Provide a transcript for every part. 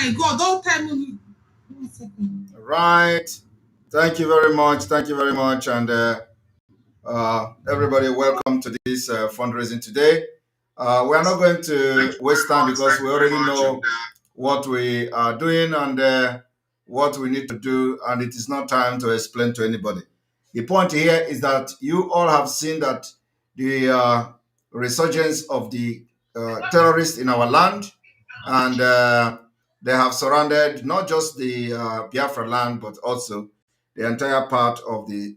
my God, don't tell me. 1 second. Right. Thank you very much. Thank you very much. And everybody, welcome to this fundraising today. We are not going to waste time because we already know what we are doing and what we need to do, and it is not time to explain to anybody. The point here is that you all have seen that the resurgence of the terrorists in our land, and they have surrounded not just the Biafra land, but also the entire part of the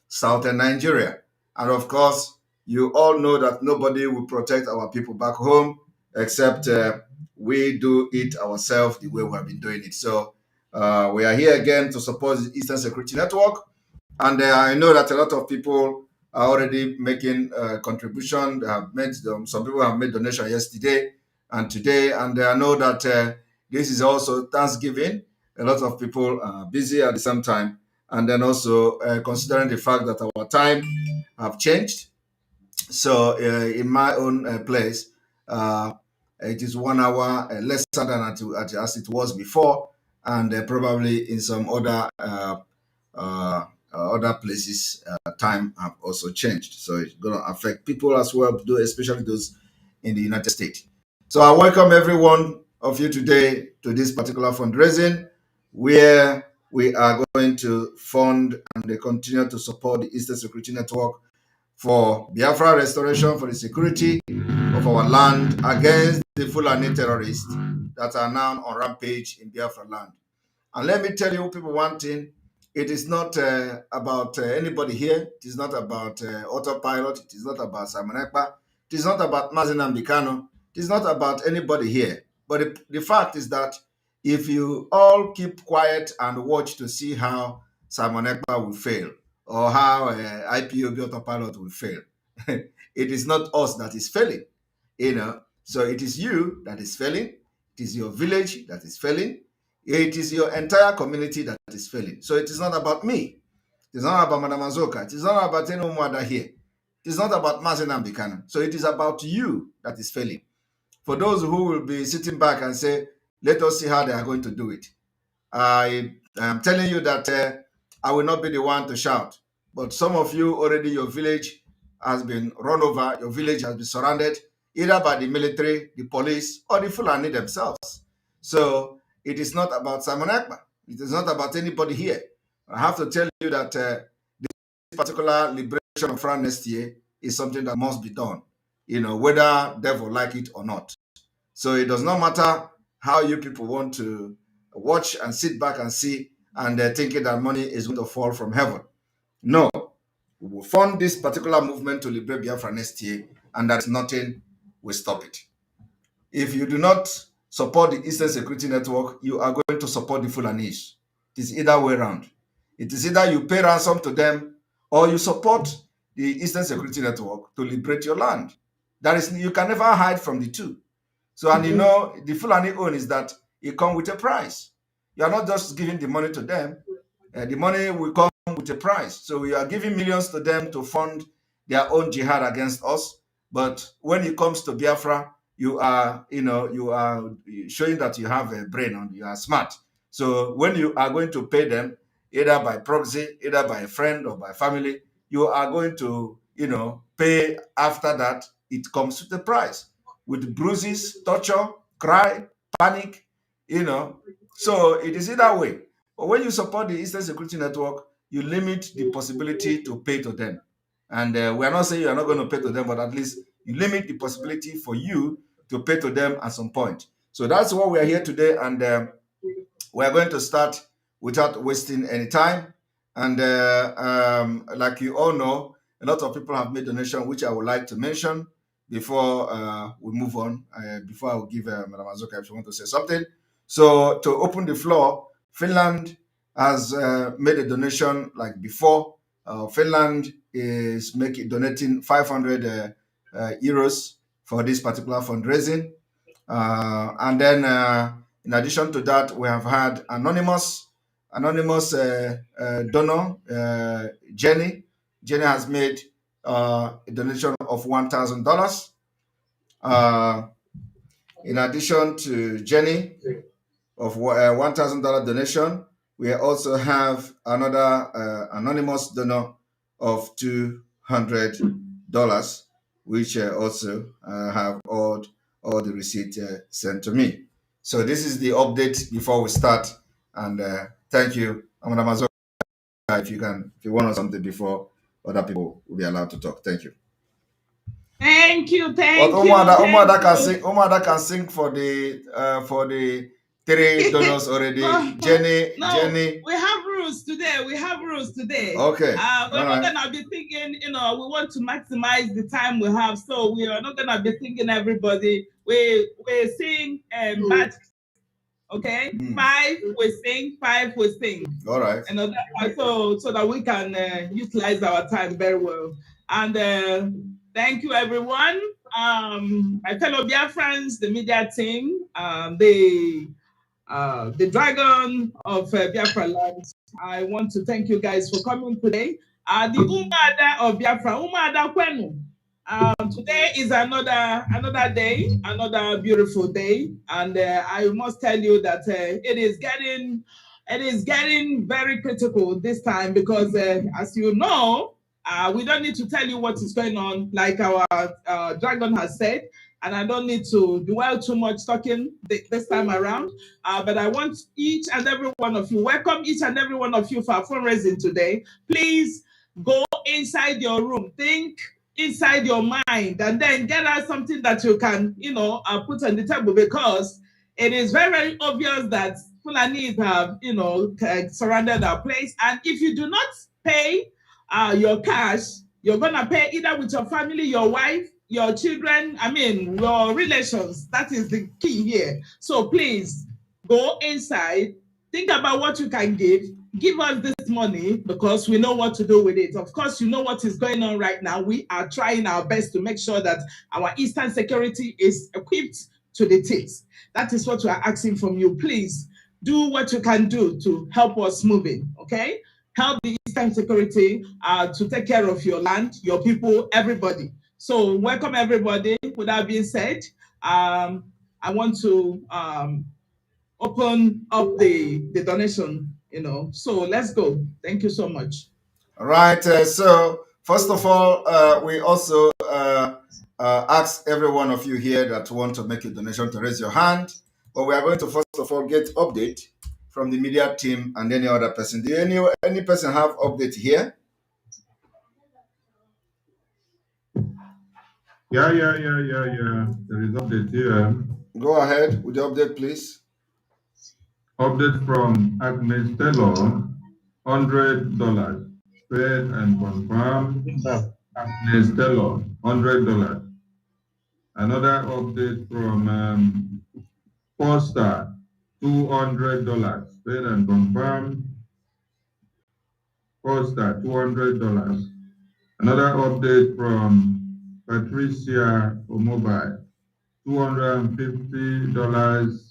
southern Nigeria. And of course, you all know that nobody will protect our people back home except we do it ourselves the way we have been doing it. So we are here again to support the Eastern Security Network. And I know that a lot of people are already making contribution. They have made some people have made donation yesterday and today, and I know that this is also Thanksgiving. A lot of people are busy at the same time, and then also considering the fact that our time have changed. So in my own place, uh, it is 1 hour lesser than as it was before, and probably in some other places, time have also changed. So it's going to affect people as well, especially those in the United States. So I welcome every one of you today to this particular fundraising, where we are going to fund and continue to support the Eastern Security Network for Biafra restoration, for the security of our land against the Fulani terrorists that are now on rampage in Biafra land. And let me tell you people one thing, it is not about anybody here. It is not about autopilot. It is not about Simon Ekpa. It is not about Mazen Ambikano. It is not about anybody here. But the fact is that if you all keep quiet and watch to see how Simon Ekpa will fail or how IPOB autopilot will fail, it is not us that is failing, you know. So it is you that is failing. It is your village that is failing. It is your entire community that is failing. So it is not about me. It is not about Madam Azoka. It is not about any mother here. It is not about Mazen Ambikana. So it is about you that is failing. For those who will be sitting back and say, let us see how they are going to do it. I am telling you that I will not be the one to shout. But some of you already, your village has been run over, your village has been surrounded either by the military, the police, or the Fulani themselves. So it is not about Simon Ekpa. It is not about anybody here. I have to tell you that this particular liberation of France next year is something that must be done, whether devil like it or not. So it does not matter how you people want to watch and sit back and see and thinking that money is going to fall from heaven. No, we will fund this particular movement to liberate Biafra next year, and that nothing will stop it. If you do not support the Eastern Security Network, you are going to support the Fulanis. It is either way around. It is either you pay ransom to them or you support the Eastern Security Network to liberate your land. You can never hide from the two. So, and the Fulani own is that it comes with a price. You are not just giving the money to them. The money will come with a price. So we are giving millions to them to fund their own jihad against us. But when it comes to Biafra, you are showing that you have a brain and you are smart. So when you are going to pay them, either by proxy, either by a friend or by family, you are going to, pay after that. It comes with a price, with bruises, torture, cry, panic, So it is either way. But when you support the Eastern Security Network, you limit the possibility to pay to them. And we are not saying you are not going to pay to them, but at least you limit the possibility for you to pay to them at some point. So that's what we are here today. And we are going to start without wasting any time. And like you all know, a lot of people have made donations, which I would like to mention before we move on, before I will give Madam Azoka if you want to say something. So to open the floor, Finland has made a donation like before. Finland is donating 500 euros for this particular fundraising. And then in addition to that, we have had anonymous donor, Jenny. Jenny has made a donation of $1,000. In addition to Jenny, of $1,000 donation. We also have another anonymous donor of $200, which also have all the receipt sent to me. So this is the update before we start. And thank you, Amanda, if you want something before other people will be allowed to talk. Thank you. Thank you. But Umada can sing for the three donors already. Jenny. We have rules today. Okay. We're not gonna be thinking, we want to maximize the time we have, so we are not gonna be thinking everybody. We sing bad. Okay, 5 we sing, 5 we sing. All right. And so that we can utilize our time very well. And thank you, everyone. My fellow Biafrans, the media team, the Dragon of Biafra Land. I want to thank you guys for coming today. The Umada of Biafra, Umada Kwenu. Today is another day, another beautiful day, and I must tell you that it is getting very critical this time because, as you know, we don't need to tell you what is going on, like our Dragon has said, and I don't need to dwell too much talking this time around. But I want each and every one of you, welcome each and every one of you for our fundraising today. Please go inside your room, think inside your mind, and then get out something that you can, put on the table, because it is very, very obvious that Fulanis have, surrounded our place. And if you do not pay your cash, you're gonna pay either with your family, your wife, your children, your relations. That is the key here. So please go inside, think about what you can give us this money, because we know what to do with it. Of course, you know what is going on right now. We are trying our best to make sure that our Eastern security is equipped to the teeth. That is what we are asking from you. Please do what you can do to help us moving, okay? Help the Eastern security to take care of your land, your people, everybody. So welcome everybody. With that being said, I want to open up the donation, So let's go. Thank you so much. All right. So first of all, we also ask every one of you here that want to make a donation to raise your hand. But we are going to first of all get update from the media team and any other person. Do any person have update here? Yeah. There is update here. Go ahead with the update, please. Update from Agnes Taylor, $100. Paid and confirmed. Agnes Taylor, $100. Another update from Foster, $200. Paid and confirmed. Foster, $200. Another update from Patricia Omobile, $250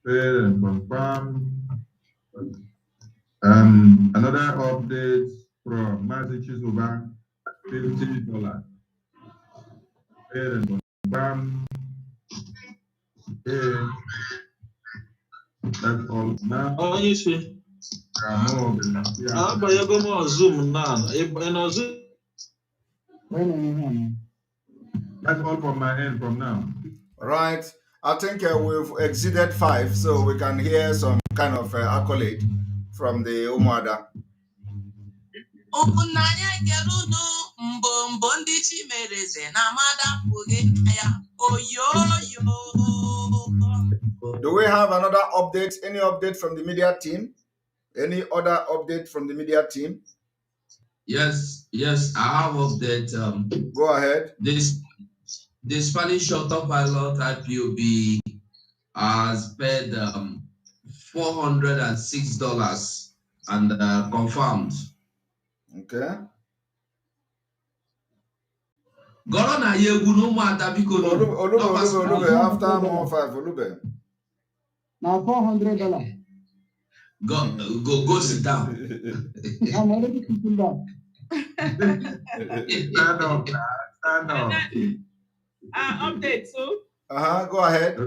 paid and confirmed. Another update from Massachusetts, $50 paid and confirmed. Okay. That's all now. Oh, you see. But you're going on Zoom now. That's all from my end from now. Right. I think we've exceeded 5, so we can hear some kind of accolade from the Umuada. Do we have another update? Any update from the media team? Any other update from the media team? Yes, I have update. Go ahead. The Spanish autopilot IPOB has paid $406 and confirmed. Okay. Olube, after more 5, Olube. Now $400. Go sit down. I'm already sitting down. Stand up. Update, so. Go ahead.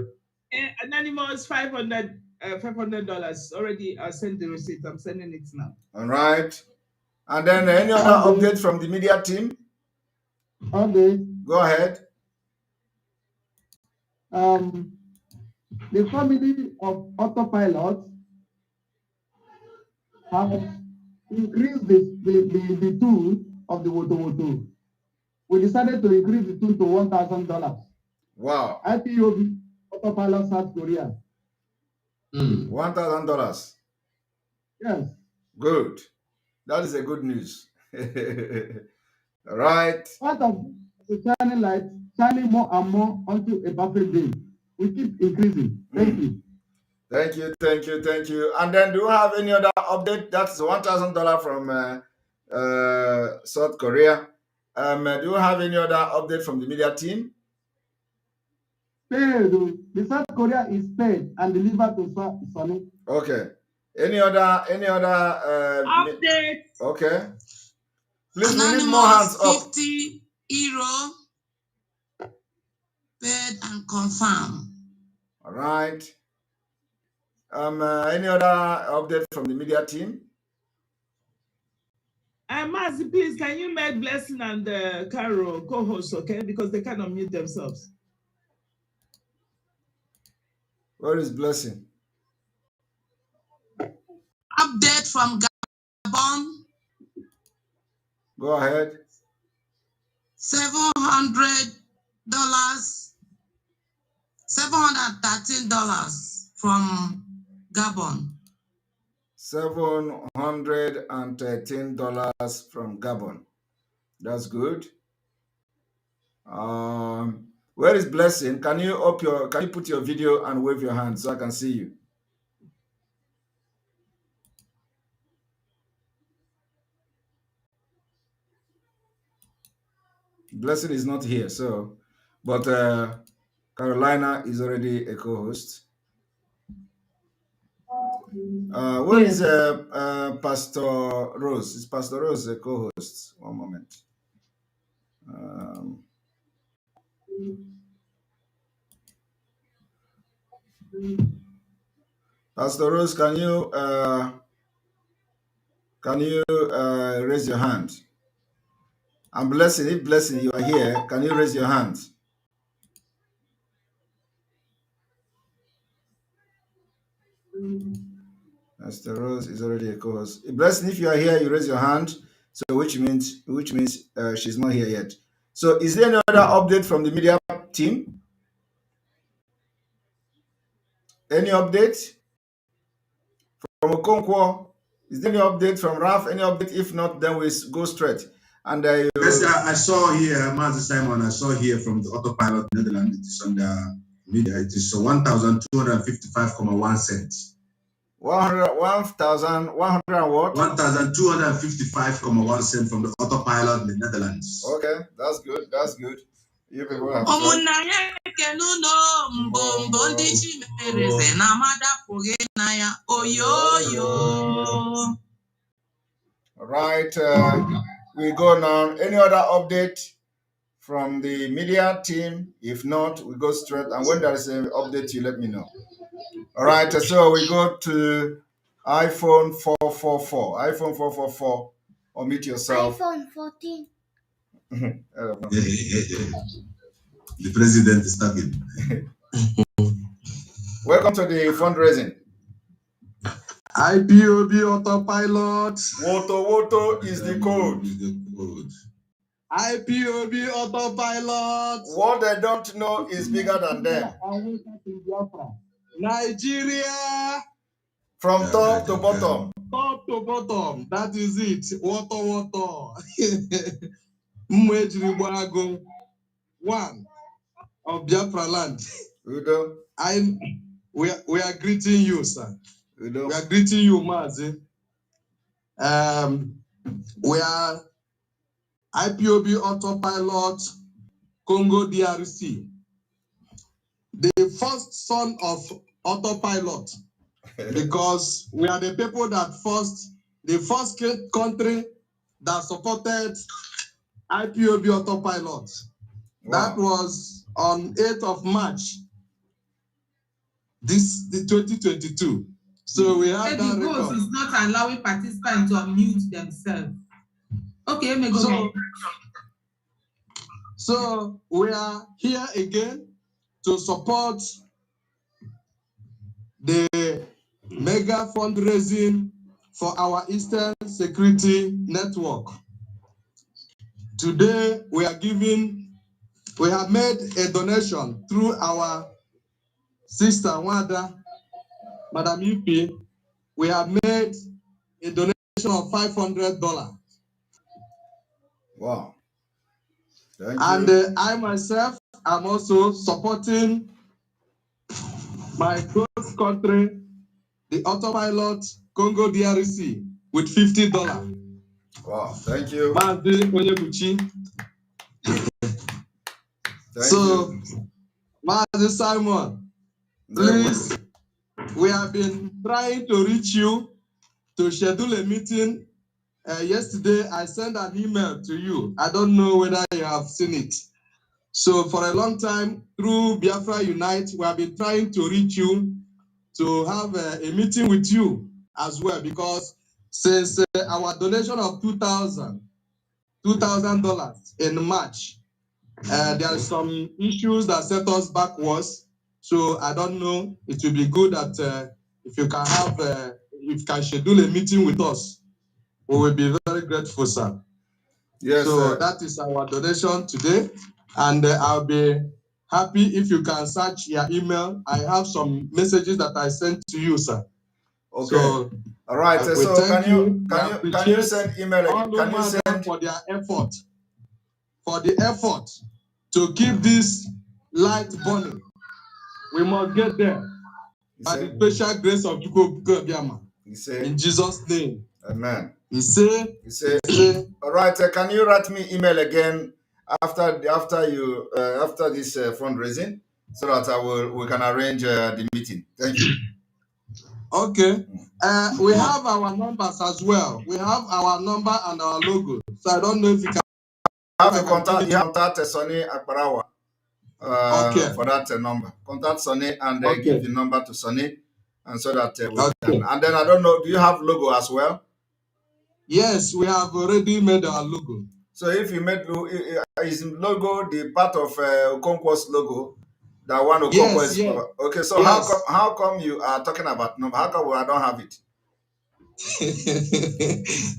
Anonymous $500 $500 already. I sent the receipt. I'm sending it now. All right. And then any other update from the media team? Okay. Go ahead. The family of autopilot have increased the tool of the Woto. We decided to increase the tool to $1,000. Wow. IPOB autopilot South Korea. $1,000. Yes. Good. That is a good news. All right. Part of the shining light, shining more and more onto a perfect day. We keep increasing. Thank you. Thank you, thank you, thank you. And then do you have any other update? That's $1,000 from South Korea. Do you have any other update from the media team? Paid. The South Korea is paid and delivered to Sonny. Okay. Any other update? Okay. Please, we need more hands up. 50 euro paid and confirmed. All right. Any other update from the media team? Mazi, please, can you make Blessing and Carol co-hosts, okay? Because they cannot mute themselves. Where is Blessing? Update from Gabon. Go ahead. $713 from Gabon. $713 from Gabon. That's good. Where is Blessing? Can you put your video and wave your hand so I can see you? Blessing is not here, but Carolina is already a co-host. Where is Pastor Rose? Is Pastor Rose a co-host? One moment. Pastor Rose, can you raise your hand? And Blessing, if Blessing you are here, can you raise your hand? Pastor Rose is already a co-host. Blessing, if you are here, you raise your hand. So which means she's not here yet. So is there any other update from the media team? Any update from Okonkwo? Is there any update from Ralph? Any update? If not, then we go straight. And yes, I saw here, Master Simon. I saw here from the autopilot Netherlands. It is on the media. It is 1,255.1 cents. 1,100 what? 1,255.1 cents from the autopilot in the Netherlands. Okay, that's good. That's good. You people have all right, we go now. Any other update from the media team? If not, we go straight. And when there is an update, you let me know. All right, so we go to iPhone 444. iPhone 444. Unmute yourself. iPhone 14. The president is talking. Welcome to the fundraising. IPOB autopilot. Woto is the code. IPOB autopilot. What they don't know is bigger than them. Nigeria. From top to bottom. Top to bottom. That is it. Water. Mwejiribago. One of Biafra land. Udo. We are greeting you, sir. Udo. We are greeting you, Mazi. We are IPOB autopilot Congo DRC. The first son of autopilot. Because we are the people that the first country that supported IPOB autopilot. Wow. That was on 8th of March the 2022. So we have that The goals record. is not allowing participants to unmute themselves. Okay, let me go back. So we are here again to support the mega fundraising for our Eastern Security Network. Today we have made a donation through our sister Wanda, Madam Yupi. We have made a donation of $500. Wow. Thank And you. I myself am also supporting my close country, the autopilot Congo DRC, with $50. Wow. Thank you. Mazi Onyebuchi. Thank you. Mazi Simon, please, we have been trying to reach you to schedule a meeting. Yesterday, I sent an email to you. I don't know whether you have seen it. So for a long time, through Biafra Unite, we have been trying to reach you to have a meeting with you as well, because since our donation of $2,000 in March, there are some issues that set us backwards. So I don't know, it will be good that if you can if you can schedule a meeting with us, we will be very grateful, sir. Yes, so that is our donation today. And I'll be happy if you can search your email. I have some messages that I sent to you, sir. Okay. So, all right. we So thank you. can you send email? Can you send for their effort, for the effort to keep this light burning? We must get there by the special grace of Chukwuka. In Jesus' name. Amen. He said, all right. Can you write me email again after this fundraising, so that we can arrange the meeting? Thank you. Okay. We have our numbers as well. We have our number and our logo. So I don't know if you can. You have to contact Sonny Akparawa for that number. Contact Sonny and give the number to Sonny, and so that we can. And then I don't know, do you have logo as well? Yes, we have already made our logo. So if you made is logo the part of Okonkwo's logo, that one Okonkwo is okay. So how come you are talking about number? How come I don't have it?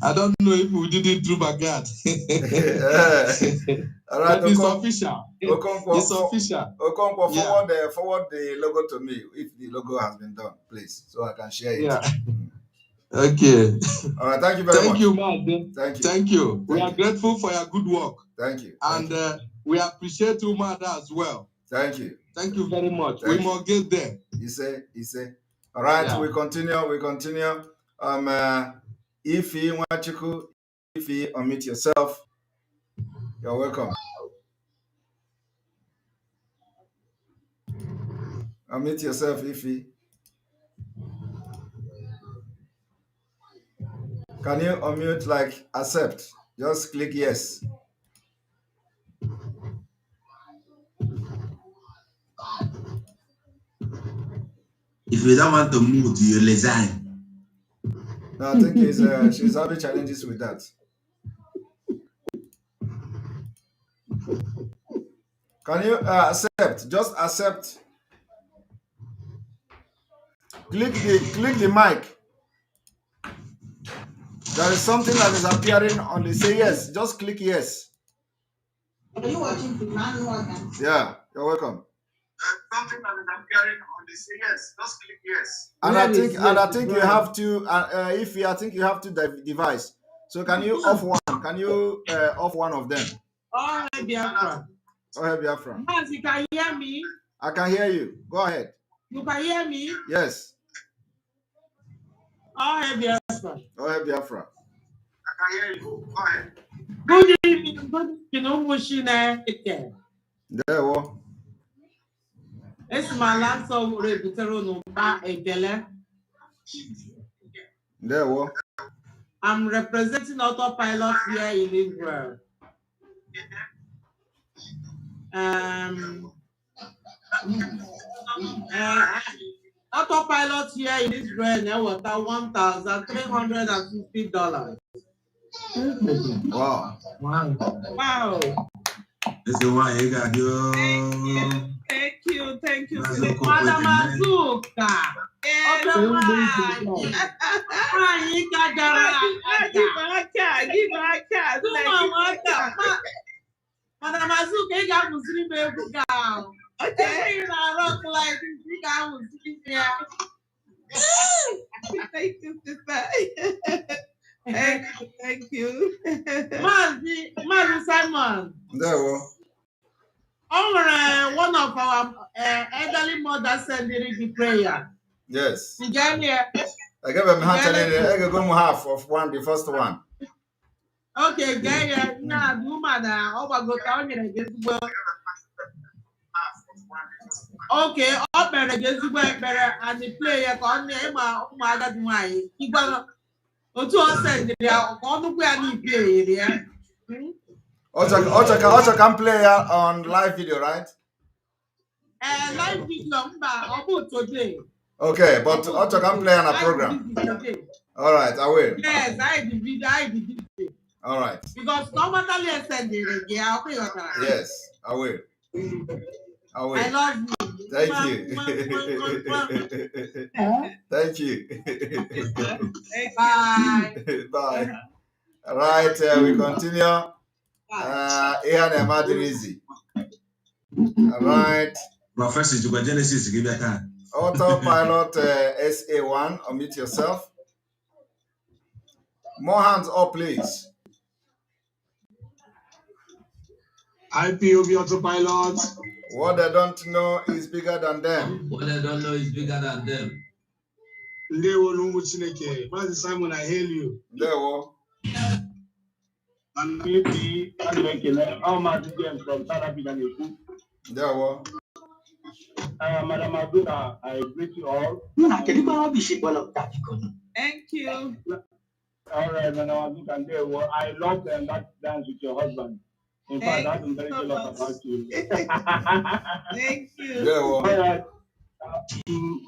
I don't know if we did it through backyard. All right, but it's official. Okonkwo, it's official. Okonkwo, forward the logo to me if the logo has been done, please, so I can share it. Yeah. Okay. All right. Thank you very much. Thank you, Martin. Thank you. Thank you. We are grateful for your good work. Thank you. And we appreciate you, Mother, as well. Thank you. Thank you very much. We must get there. You say. All right. Yeah. We continue. Ifi Nwachukwu, Ifi, unmute yourself. You're welcome. Unmute yourself, Ifi. Can you unmute, like accept? Just click yes. If you don't want to move, you resign. No, I think she's having challenges with that. Can you accept? Just accept. Click the mic. There is something that is appearing on the say yes. Just click yes. Are you watching? Yeah, you're welcome. Something that is appearing on the say yes. Just click yes. And I think you have to. I think you have to device. So can you off one? Can you off one of them? Oh, Biafra. Biafra. Mas, you can hear me? I can hear you. Go ahead. You can hear me? Yes. Oh, Biafra. Biafra. I can hear you. Go ahead. Good evening. Good evening. There we go. It's my last song. There we go. I'm representing autopilot here in Israel. Autopilot here in Israel now was $1,350. Wow. Wow. This is why you got your. Thank you. Madam Azuka. Yes. Give her a cat. Madam Azuka, you got Muslim baby girl. Okay. You rock like you got Muslim here. Thank you, sister. Thank you. Mazi Simon. There we go. One of our elderly mothers sending the prayer. Yes. You get here. I gave him half of one, the first one. Okay, get here. Now, the woman, okay, up and against the better and the player on name my other one. You gonna to us send the on the way I need play. Also can play on live video, right? Live video about today. Okay, but also can play on a program. All right, I will. Yes, I did video. All right. Because normally I send it. Yeah, okay. Yes, I will. I will. I love you. Thank you. Thank you. Bye. Bye. All right, we continue. Here and easy. All right. Professor, you got Genesis, give me a time. Autopilot SA1, unmute yourself. More hands up, please. IPOB autopilot. What they don't know is bigger than them. What they don't know is bigger than them. Master Simon, I hail you. There we I'm maybe all my James from South Africa. There we Madam Azuka, I greet you all. Thank you. All right, Madam Azuka, and there were. I love that dance with your husband. In fact, I've been very jealous about you. Thank you. There we All right.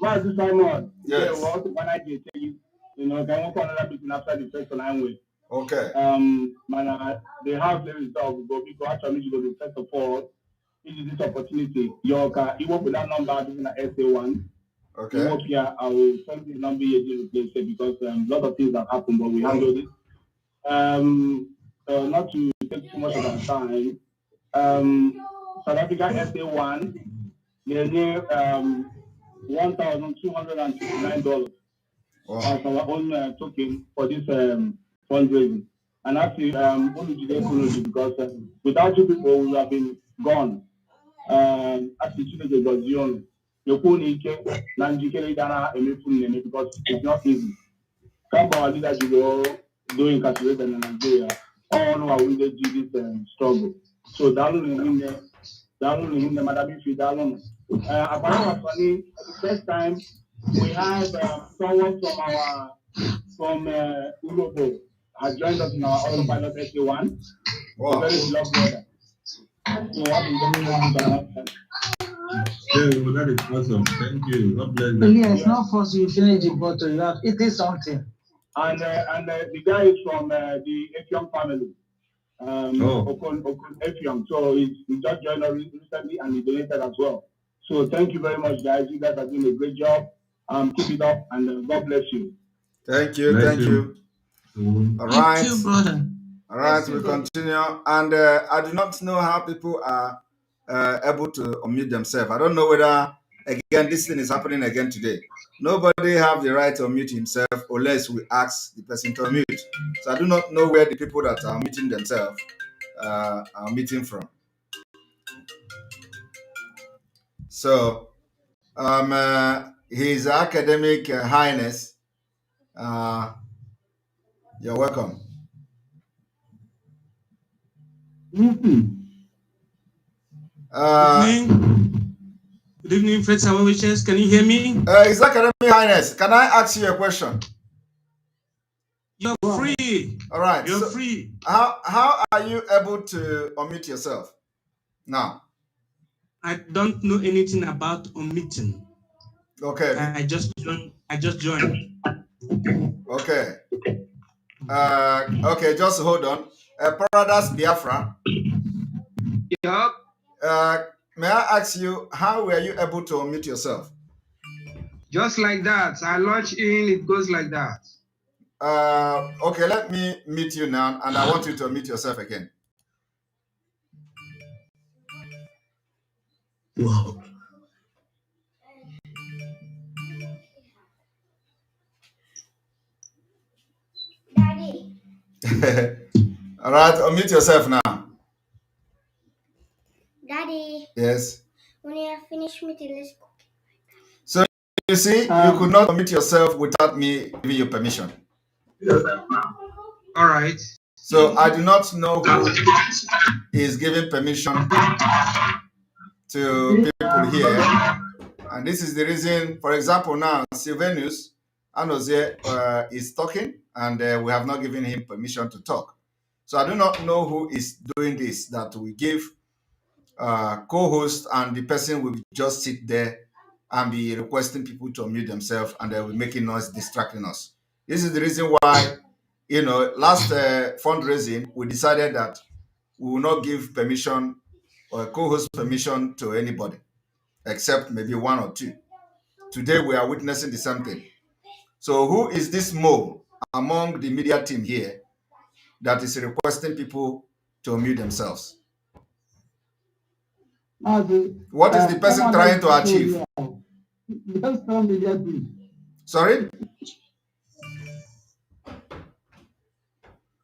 Master Simon, yes. There was when I did tell you, can we call another meeting after the first language? Okay. The house there is dog, but we go actually go to first of all, this is this opportunity. You work with that number in the SA1. Okay. You work here, I will send the number here to replace it because a lot of things have happened, but we handled it. Not to take too much of our time. South Africa SA1, they're near $1,259 as our own token for this fundraising. And actually, because without you people, we would have been gone. Actually, it was Zion. Because it's not easy. Some of our leaders will do incarcerated in Nigeria. All who are wounded due this struggle. So that only him, the Madam Ifi, that alone. Apparently, the first time we have someone from Urobo has joined us in our autopilot SA1. Wow. Very beloved brother. So I've been very well, that is awesome. Thank you. God bless you. It's not forced you finish the bottle. You have eaten something. And the guy is from the Efiong family. Okon Efiong. So he just joined us recently and he donated as well. So thank you very much, guys. You guys are doing a great job. Keep it up and God bless you. Thank you. Thank you. All right. Thank you, brother. All right, we continue. And I do not know how people are able to unmute themselves. I don't know whether, again, this thing is happening again today. Nobody have the right to unmute himself unless we ask the person to unmute. So I do not know where the people that are muting themselves are meeting from. So, His Academic Highness, you're welcome. Good evening, friends and wishes. Can you hear me? His Academic Highness, can I ask you a question? You're free. All right. You're free. How are you able to unmute yourself now? I don't know anything about unmuting. Okay. I just joined. Okay. Okay, just hold on. Paradise Biafra. Yup. May I ask you, how were you able to unmute yourself? Just like that. I launch in, it goes like that. Okay, let me meet you now, and I want you to unmute yourself again. Wow. Daddy. All right, unmute yourself now. Daddy. Yes. When you have finished meeting, let's go. So you see, you could not unmute yourself without me giving you permission. All right. So I do not know who is giving permission to people here. And this is the reason, for example, now Sylvanus Anozie is talking, and we have not given him permission to talk. So I do not know who is doing this, that we give co-host and the person will just sit there and be requesting people to unmute themselves, and they will making noise, distracting us. This is the reason why, last fundraising, we decided that we will not give permission or co-host permission to anybody, except maybe one or two. Today, we are witnessing the same thing. So who is this Mo among the media team here that is requesting people to unmute themselves? What is the person trying to achieve? Sorry?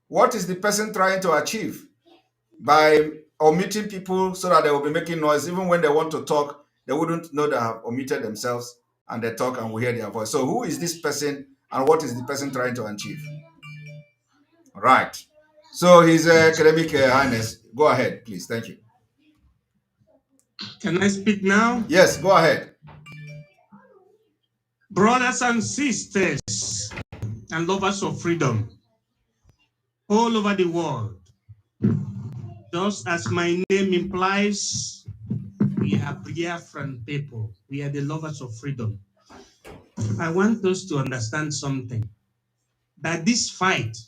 What is the person trying to achieve by omitting people so that they will be making noise? Even when they want to talk, they wouldn't know they have omitted themselves, and they talk and we hear their voice. So who is this person and what is the person trying to achieve? All right. So His Academic Highness, go ahead, please. Thank you. Can I speak now? Yes, go ahead. Brothers and sisters and lovers of freedom all over the world, just as my name implies, we are Biafran people. We are the lovers of freedom. I want us to understand something, that this fight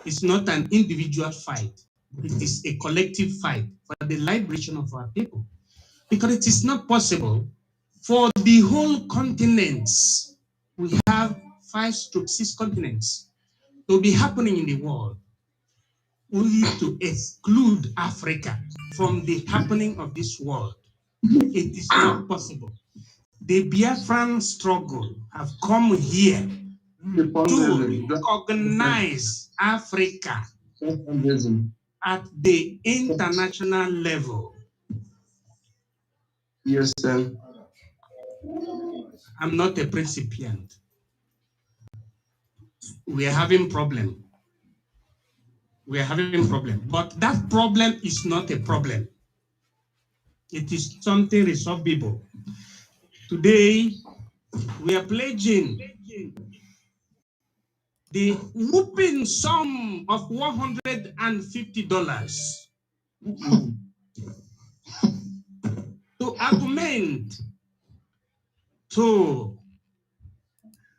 is not an individual fight. It is a collective fight for the liberation of our people. Because it is not possible for the whole continents, we have 5 to 6 continents, to be happening in the world, only to exclude Africa from the happening of this world. It is not possible. The Biafran struggle have come here to recognize Africa at the international level. Yes, sir. I'm not a principiant. We are having problem. We are having a problem. But that problem is not a problem. It is something resolvable. Today, we are pledging the whooping sum of $150 to augment to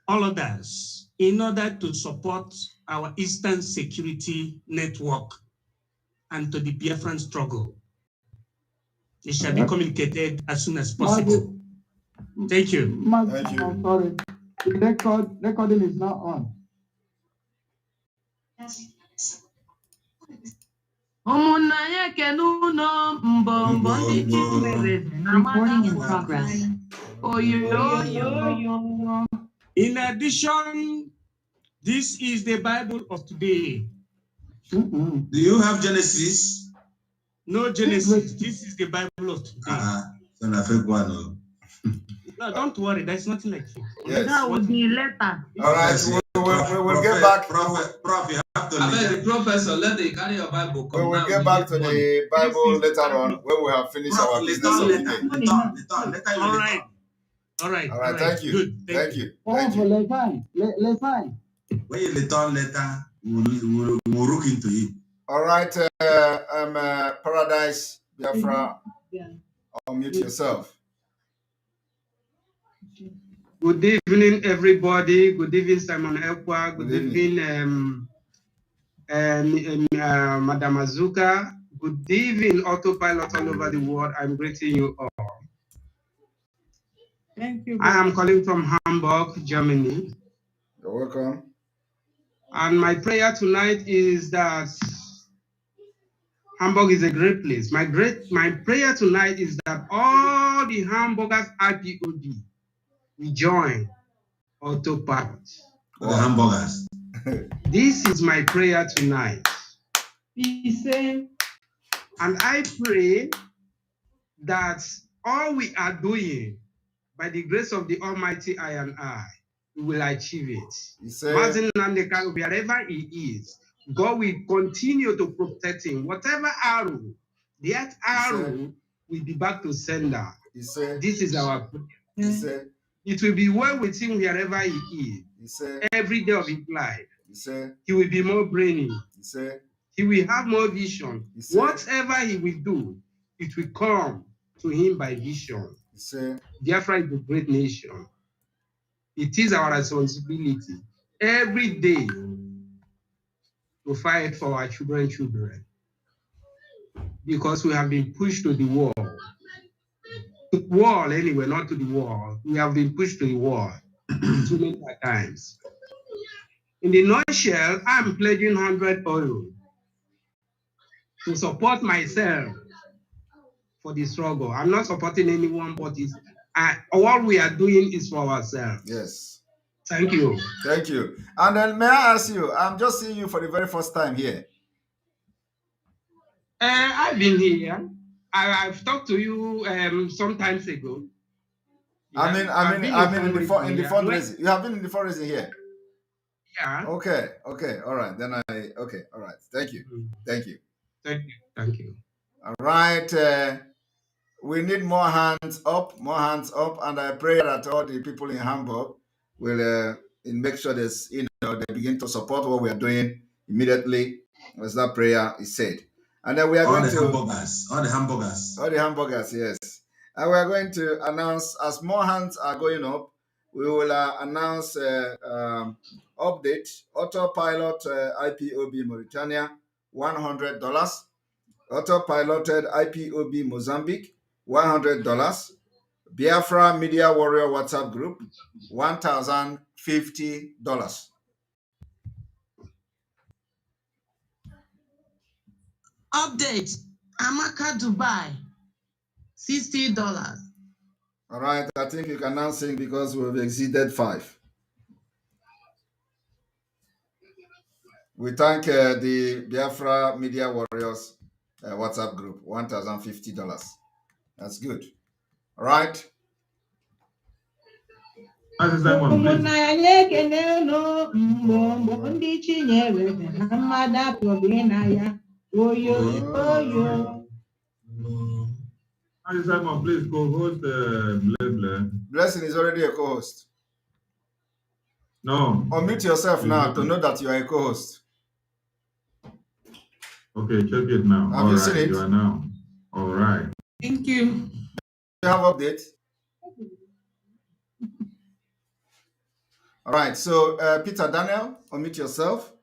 all others in order to support our Eastern Security Network and to the Biafran struggle. It shall be communicated as soon as possible. Thank you. Thank you. I'm sorry. The recording is not on. Recording in progress. In addition, this is the Bible of today. Do you have Genesis? No Genesis. This is the Bible of today. No, don't worry. There's nothing like it. Yes. That would be later. All right, we will get back. Prof, you have to I mean, the professor, let the carry your Bible. We will get back to the Bible later on when we have finished our business of the day. All right. All right. All right, thank you. Good. Thank you. Thank you. When you return later, we'll look into it. All right, Paradise Biafra, unmute yourself. Good evening, everybody. Good evening, Simon Ekwa. Good evening, Madam Azuka. Good evening, autopilot all over the world. I'm greeting you all. Thank you. I am calling from Hamburg, Germany. You're welcome. And my prayer tonight is that Hamburg is a great place. My prayer tonight is that all the Hamburgers IPOB we join autopilot. The hamburgers. This is my prayer tonight. Peace. And I pray that all we are doing, by the grace of the Almighty I and I, we will achieve it. Martin Nandeka, wherever he is, God will continue to protect him. Whatever arrow, that arrow will be back to sender. This is our prayer. It will be well with him wherever he is. Every day of his life. He will be more brainy. He will have more vision. Whatever he will do, it will come to him by vision. Biafra is a great nation. It is our responsibility every day to fight for our children, because we have been pushed to the wall. To the wall anyway, not to the wall. We have been pushed to the wall too many times. In the nutshell, I'm pledging 100 euro to support myself for the struggle. I'm not supporting anyone, but all we are doing is for ourselves. Yes. Thank you. Thank you. And then may I ask you, I'm just seeing you for the very first time here. I've been here. I've talked to you some times ago. I mean, in the fundraising. You have been in the fundraising here. Yeah. Okay. All right. All right. Thank you. Thank you. Thank you. All right. We need more hands up, and I pray that all the people in Hamburg will make sure they begin to support what we are doing immediately, as that prayer is said. And then we are all going to all the hamburgers, yes. And we are going to announce, as more hands are going up, we will announce update autopilot IPOB Mauritania $100, autopiloted IPOB Mozambique $100, Biafra Media Warrior WhatsApp group $1,050. Update. Amaka Dubai. $60. All right, I think you can now sing because we've exceeded 5. We thank the Biafra Media Warriors WhatsApp group, $1,050. That's good. All right. Simon, please co-host Blessing is already a co-host. No. Unmute yourself now to know that you are a co-host. Okay, check it now. Have you seen it? You are now. All right. Thank you. You have updates? All right, so Peter Daniel, unmute yourself.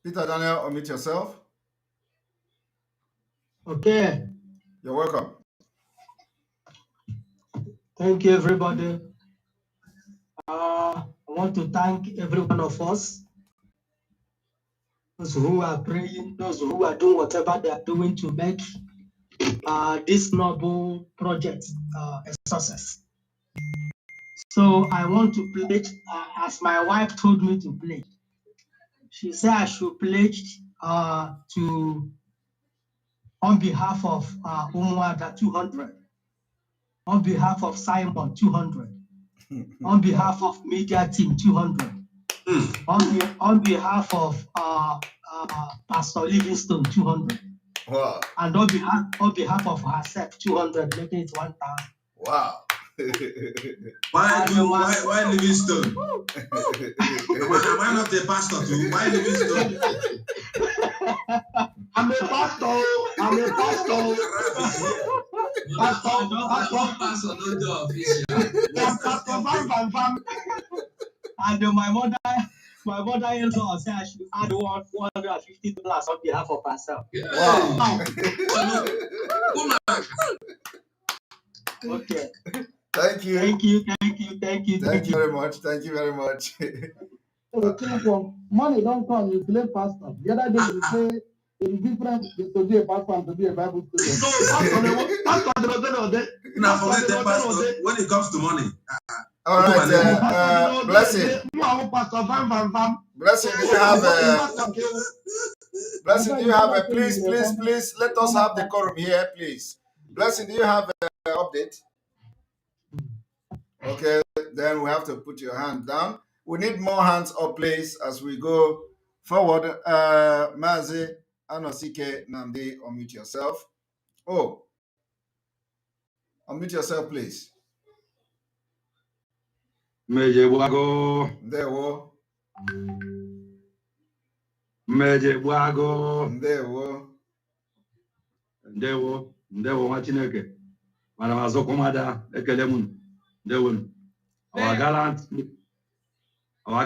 Peter Daniel, unmute yourself. Okay. You're welcome. Thank you, everybody. I want to thank every one of us, those who are praying, those who are doing whatever they are doing to make this noble project a success. So I want to pledge, as my wife told me to pledge. She said I should pledge to, on behalf of Umuada, 200, on behalf of Simon, 200, on behalf of media team, 200, on behalf of Pastor Livingstone, 200. Wow. And on behalf of herself, 200, making it 1,000. Wow. Why Livingstone? Am I not a pastor too? Why Livingstone? I'm a pastor. I'm a pastor. Pastor, no job official. Pastor, fam. And my mother-in-law said I should add $150 on behalf of herself. Wow. Okay. Thank you. Thank you very much. Thank you very much. Money don't come, you play pastor. The other day you say it's different to be a pastor and to be a Bible student. When it comes to money. All right, Blessing. Blessing, do you have a Blessing? Do you have a please? Let us have the quorum here, please. Blessing, do you have an update? Okay, then we have to put your hand down. We need more hands up, please, as we go forward. Mazi, Anosike, Nandi, unmute yourself. Oh, unmute yourself, please. Mejebwago. Ndewo. Mejebwago. Ndewo. Ndewo. Ndewo nwa Chineke. Mana mazokomada ekele mun. Ndewo. Our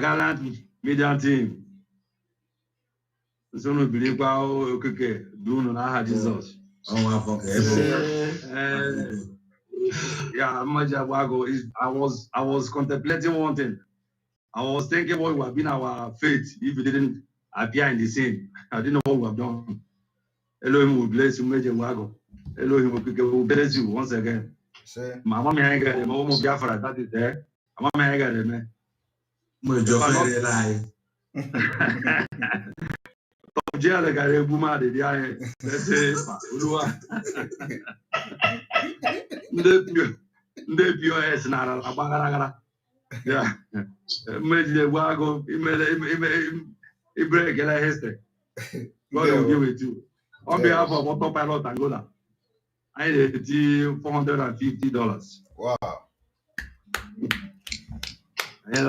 gallant media team. Sonu bilikwa okeke dunu na aha Jesus. Yeah, Mejebwago is I was contemplating one thing. I was thinking what would have been our fate if we didn't appear in the scene. I didn't know what we have done. Elohim will bless you, Mejebwago. Elohim will bless you once again. Mama me ain't got them. Mama Biafra, that is there. Mama me ain't got them, man. Top jail, I got a woman. They are. Let's say, Ulua. The POS na la. Yeah. Mejebwago, he break a history. God will be with you. On behalf of Autopilot Angola, I need $450. Wow. Thank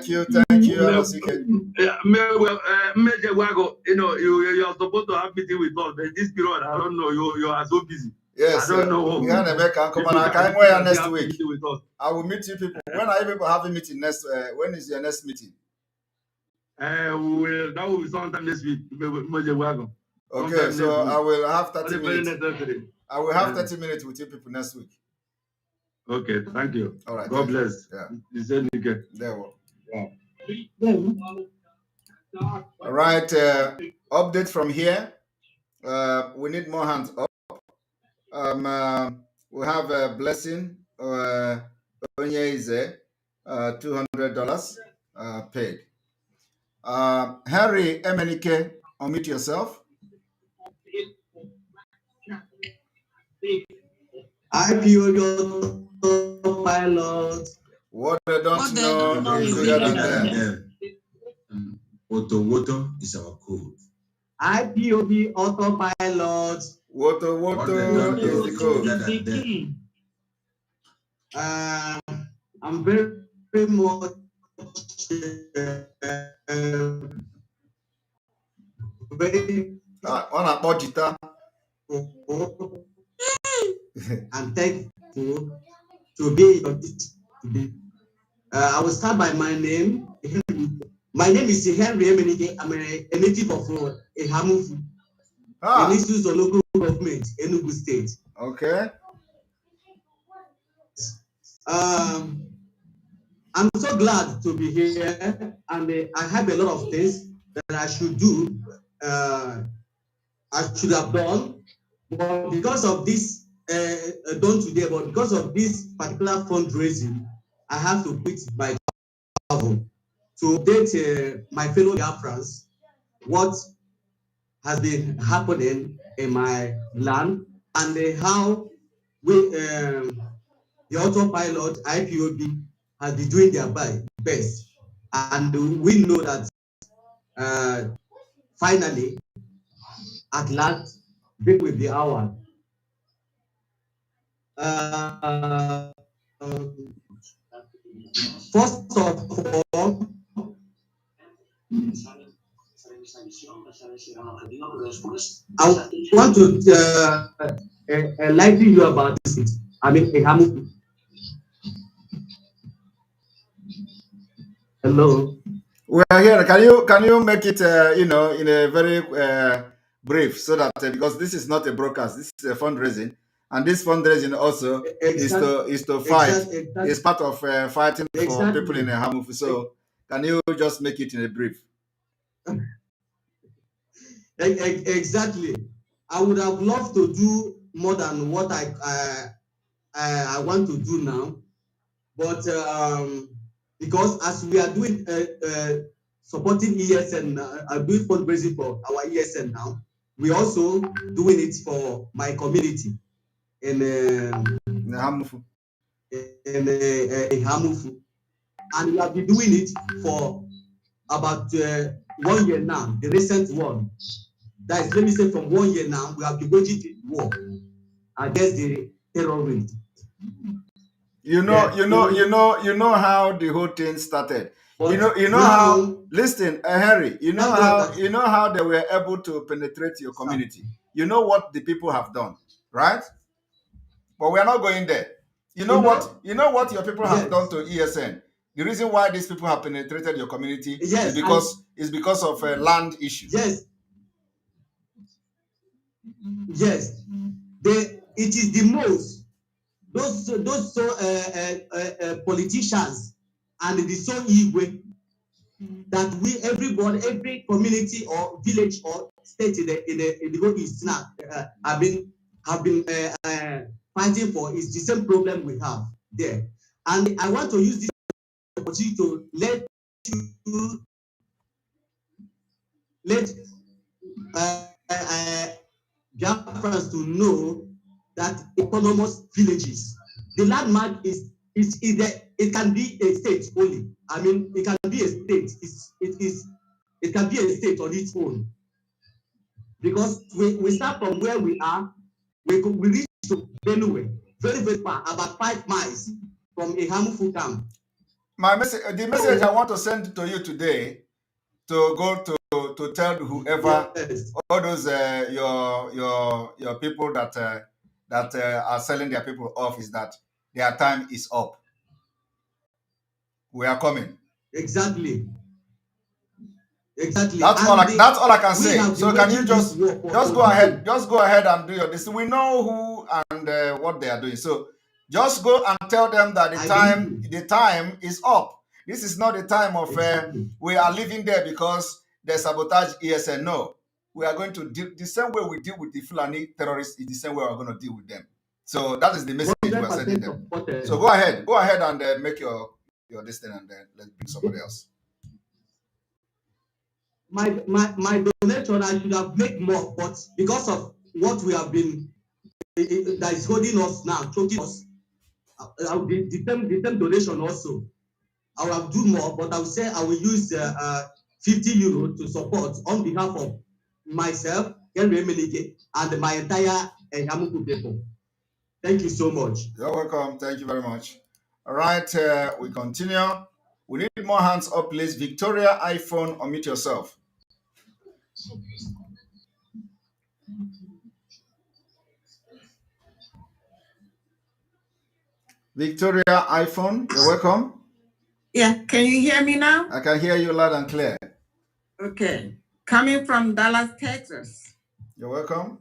you, Mejebwago, you are supposed to have meeting with us, but this period, I don't know, you are so busy. Yes, I don't know. Next week. I will meet you people. When are you people having meeting next? When is your next meeting? That will be sometime this week. Okay, so I will have 30 minutes. Necessary. I will have 30 minutes with you people next week. Okay, thank you. All right. God bless. Yeah. There we go. All right. Update from here. We need more hands up. We have a blessing. Onyeize, $200 paid. Harry Emenike, unmute yourself. IPO pilot. What they don't know is bigger than them. Woto is our code. IPOB autopilot. Woto is the code. I'm very much I'm thankful to be on this today. I will start by my name. My name is Henry Emenike. I'm a native of Ehamufu. In issues of local government, Enugu State. Okay. I'm so glad to be here, and I have a lot of things that I should do. I should have done, but because of this done today, but because of this particular fundraising, I have to quit my travel to update my fellow Biafrans what has been happening in my land and how we the autopilot IPOB has been doing their best, and we know that finally, at last, this will be ours. I want to enlighten you about this. I mean, Ehamuku. Hello. We are here. Can you make it in a very brief so that because this is not a broadcast, this is a fundraising, and this fundraising also is to fight. It's part of fighting for people in Hamufu. So can you just make it in a brief? Exactly. I would have loved to do more than what I want to do now, but because as we are doing supporting ESN, doing fundraising for our ESN now, we also doing it for my community in Hamufu. In Hamufu, and we have been doing it for about 1 year now. The recent one, that is, let me say, from 1 year now, we have been waging the war against the terrorists. You know how the whole thing started. You know how. Listen, Harry. You know how they were able to penetrate your community. You know what the people have done, right? But we are not going there. You know what your people have done to ESN. The reason why these people have penetrated your community is because of land issues. Yes, it is the most those politicians and the so Igwe that every community or village or state in the whole East now have been fighting for is the same problem we have there. And I want to use this opportunity to let Biafrans to know that autonomous villages, the landmark it can be a state only. I mean, it can be a state. It can be a state on its own, because we start from where we are. We reach to Benue, very very far, about 5 miles from Ehamufu camp. The message I want to send to you today, to go to tell whoever, all those your people that are selling their people off, is that their time is up. We are coming. Exactly. That's all I can say. So can you just go ahead? Just go ahead and do your this. We know who and what they are doing. So just go and tell them that the time is up. This is not the time of we are living there because they sabotage ESN. No, we are going to deal the same way we deal with the Fulani terrorists. Is the same way we're going to deal with them. So that is the message we are sending them. So go ahead and make your this thing, and then let's bring somebody else. My donation, I should have made more, but because of what we have been that is holding us now, choking us, the same donation also, I will do more, but I will say I will use 50 euro to support on behalf of myself, Henry Emenike, and my entire Yamuku people. Thank you so much. You're welcome. Thank you very much. All right, we continue. We need more hands up, please. Victoria iPhone, unmute yourself. Victoria iPhone, you're welcome. Yeah, can you hear me now? I can hear you loud and clear. Okay. Coming from Dallas, Texas. You're welcome.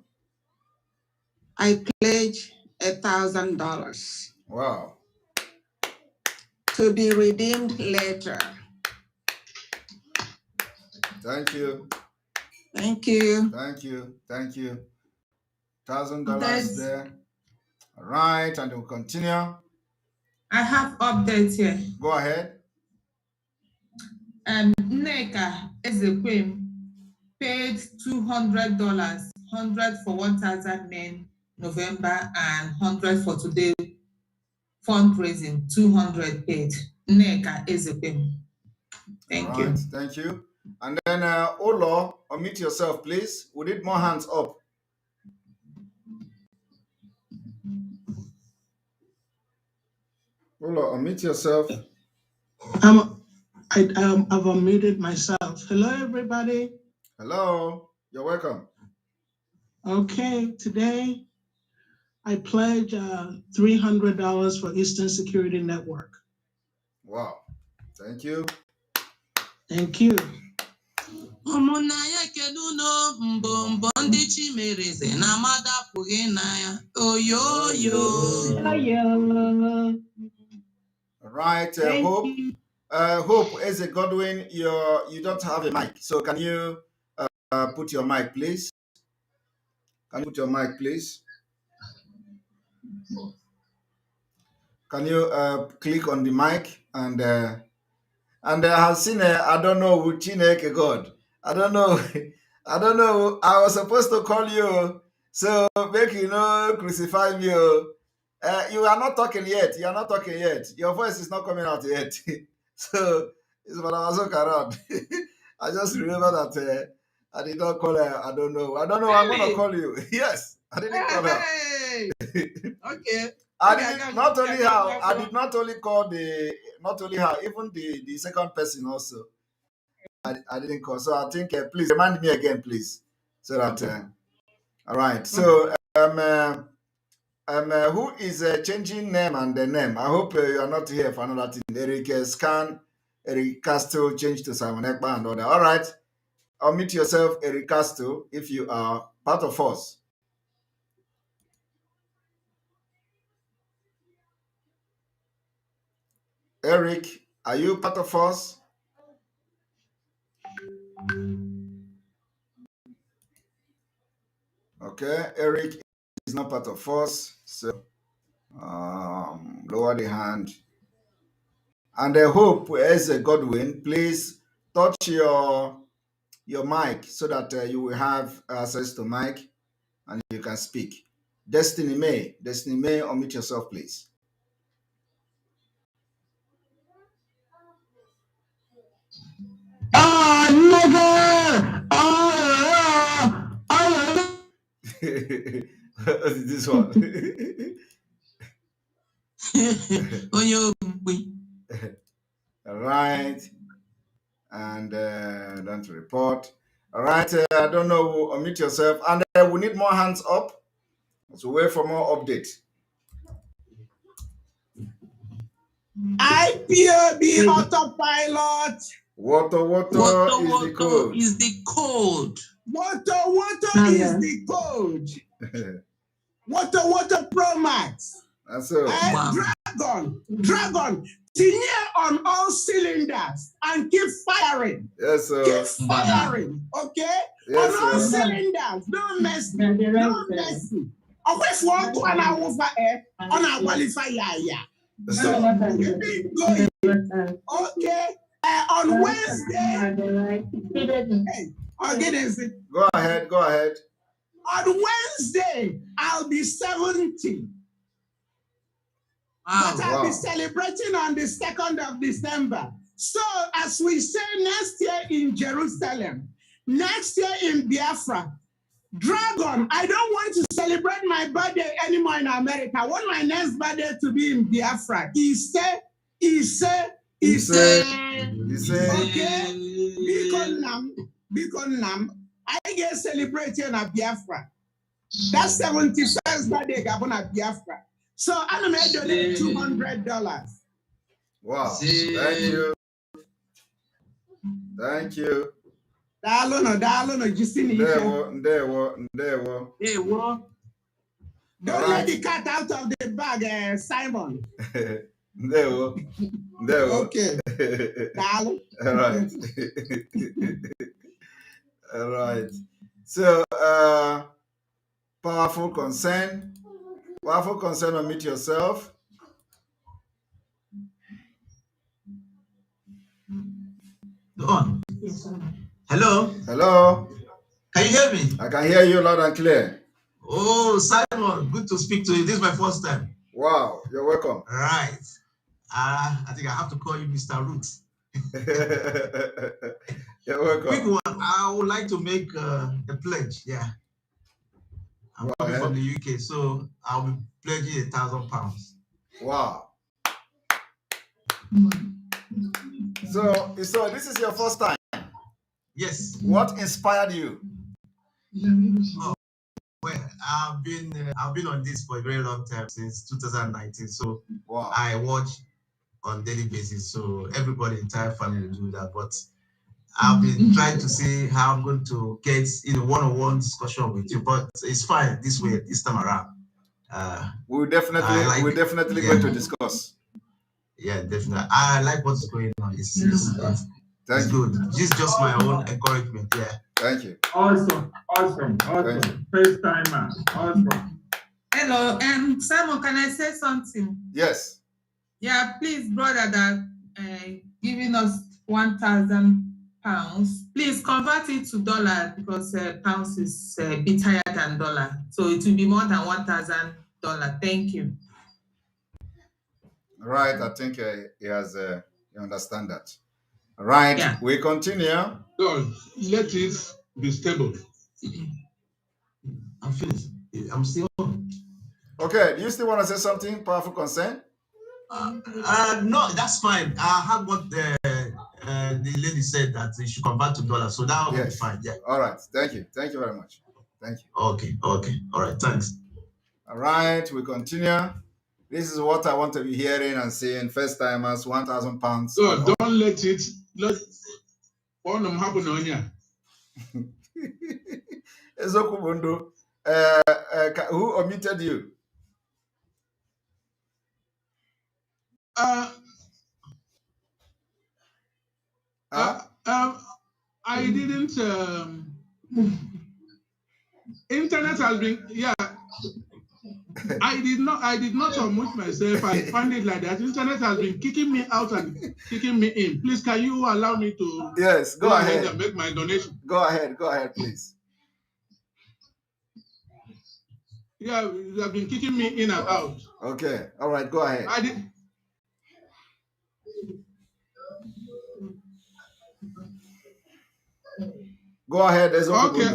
I pledge $1,000. Wow. To be redeemed later. Thank you. Thank you. Thank you. Thank you. $1,000 there. All right, and we'll continue. I have updates here. Go ahead. Nneka Ezekwem paid $200, 100 for 1,000 men November and 100 for today fundraising. 200 paid. Nneka Ezekwem. Thank you. Thank you. And then Olo, unmute yourself, please. We need more hands up. Olo, unmute yourself. I've unmuted myself. Hello, everybody. Hello. You're welcome. Okay, today I pledge $300 for Eastern Security Network. Wow. Thank you. Thank you. ụmụnna ya keduno mbọmbọ ndị chimereze na mmadụ apụghị na ya oyoyo. Right, Hope as a Godwin, you don't have a mic, so can you put your mic, please? Can you put your mic, please? Can you click on the mic and I have seen I don't know who Chineke God. I don't know. I don't know. I was supposed to call you, so make you know crucify me. You are not talking yet. You are not talking yet. Your voice is not coming out yet. So it's what I was looking around. I just remember that I did not call her. I don't know. I'm gonna call you. Yes, I didn't call her. Okay. I did not only her. I did not only call not only her, even the second person also. I didn't call. So I think please remind me again, please, so that. All right. So who is changing name and the name? I hope you are not here for another thing. Eric Castro changed to Simon Ekpa and other. All right. Unmute yourself, Eric Castro, if you are part of us. Eric, are you part of us? Okay, Eric is not part of us, so lower the hand. And I hope as a Godwin, please touch your mic so that you will have access to mic and you can speak. Destiny May, unmute yourself, please. This one. All right. And don't report. All right. I don't know. Unmute yourself. And we need more hands up. So wait for more updates. IPOB autopilot. Water is the code. Water is the code. Water Pro Max. That's it. Dragon. Tinye on all cylinders and keep firing. Yes, sir. Keep firing. Okay? Yes, on all sir. cylinders. Don't mess me. Don't mess me. Okay, for one over on a qualify. So keep it going. Okay. On Wednesday. Go ahead. On Wednesday, I'll be 70. But I'll be celebrating on the 2nd of December. So, as we say next year in Jerusalem, next year in Biafra, Dragon, I don't want to celebrate my birthday anymore in America. I want my next birthday to be in Biafra. He said, okay, because I get celebrating at Biafra. That's 71st birthday at Biafra. So I'm going to donate $200. Wow. Thank you. Ndewo. Don't let the cat out of the bag, Simon. Ndewo. Okay. All right. All right. So, powerful concern, unmute yourself. Go on. Yes, Hello. Can you hear me? I can hear you loud and clear. Oh, Simon, good to speak to you. This is my first time. Wow, you're welcome. Right. I think I have to call you Mr. Root. You're welcome. Quick one. I would like to make a pledge. Yeah. I'm coming from the UK, so I'll be pledging £1,000. Wow. So this is your first time? Yes. What inspired you? Oh, I've been on this for a very long time, since 2019. So wow. I watch on daily basis. So everybody, entire family do that. But I've been trying to see how I'm going to get one-on-one discussion with you. But it's fine this way, this time around. We're definitely going to discuss. Yeah, definitely. I like what's going on. It's good. This is just my own encouragement. Yeah. Thank you. Awesome. First timer. Awesome. Hello, Simon, can I say something? Yes. Yeah, please, brother, that giving us £1,000. Please convert it to dollar, because pounds is a bit higher than dollar, so it will be more than $1,000. Thank you. Right, I think he has you understand that. Right, yeah. We continue. God, let it be stable. I'm finished. I'm still on. Okay, do you still want to say something, powerful concern? No, that's fine. I have what the lady said, that they should convert to dollars, so that will be fine. Yeah. All right. Thank you. Thank you very much. Thank you. Okay. All right. Thanks. All right. We continue. This is what I want to be hearing and seeing. First timers, £1,000. So don't let it happen on you. Who omitted you? I didn't. Internet has been, yeah. I did not unmute myself and find it like that. Internet has been kicking me out and kicking me in. Please, can you allow me to? Yes, go ahead and make my donation. Go ahead, please. Yeah, you have been kicking me in and out. Okay, all right, go ahead. Go ahead. Okay.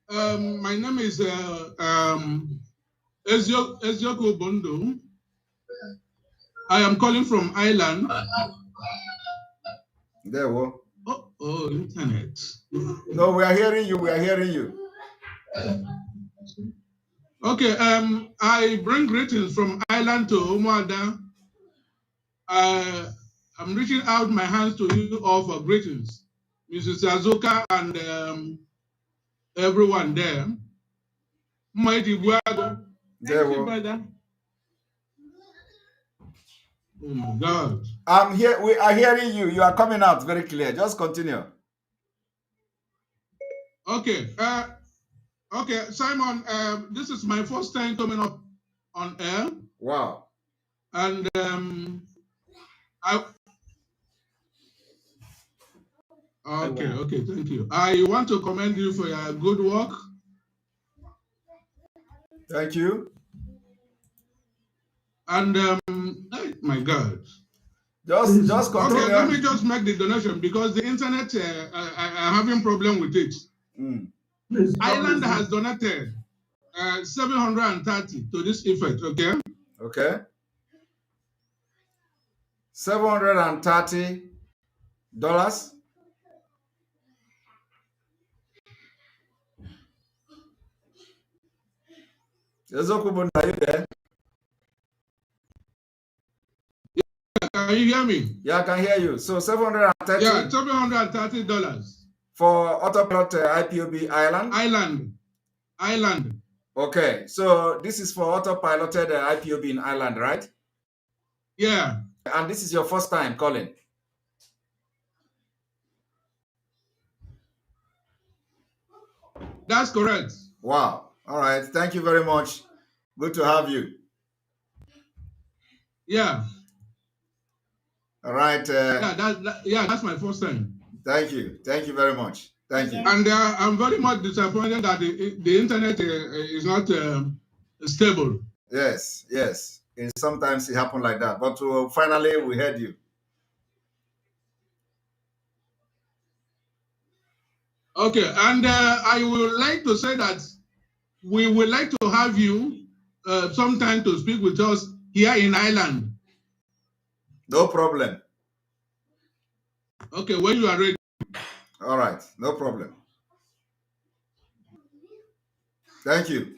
My name is Ezioku Bondo. I am calling from Ireland. There we go. Oh, internet. No, we are hearing you. Okay. I bring greetings from Ireland to Umuada. I'm reaching out my hands to you all for greetings, Mrs. Azuka and everyone there. Thank you, brother. Oh my God. I'm here. We are hearing you. You are coming out very clear. Just continue. Okay. Okay, Simon. This is my first time coming up on air. Wow. And Okay. Thank you. I want to commend you for your good work. Thank you. And my God. Just continue. Okay, let me just make the donation because the internet are having problem with it. Ireland has donated 730 to this effect. Okay. Okay. $730. Ezokubun, are you there? Can you hear me? Yeah, I can hear you. So $730. Yeah, $730 for autopilot IPOB Ireland. Okay, so this is for autopiloted IPOB in Ireland, right? Yeah. And this is your first time calling? That's correct. Wow. All right. Thank you very much. Good to have you. Yeah. All right. That's my first time. Thank you. Thank you very much. Thank you. And I'm very much disappointed that the internet is not stable. Yes. Sometimes it happens like that. But finally, we heard you. Okay. And I would like to say that we would like to have you sometime to speak with us here in Ireland. No problem. Okay, when you are ready. All right, no problem. Thank you.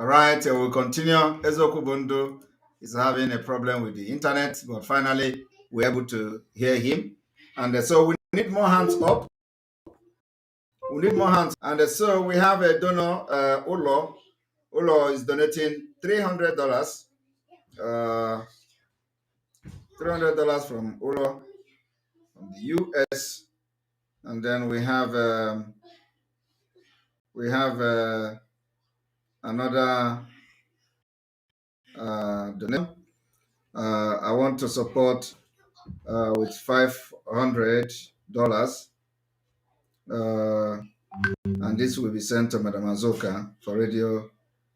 All right, we'll continue. Ezokubundu is having a problem with the internet, but finally we're able to hear him. And so we need more hands up. We need more hands. And so we have a donor, Ulo. Ulo is donating $300. $300 from Ulo from the US. And then we have another donation. I want to support with $500. And this will be sent to Madam Azoka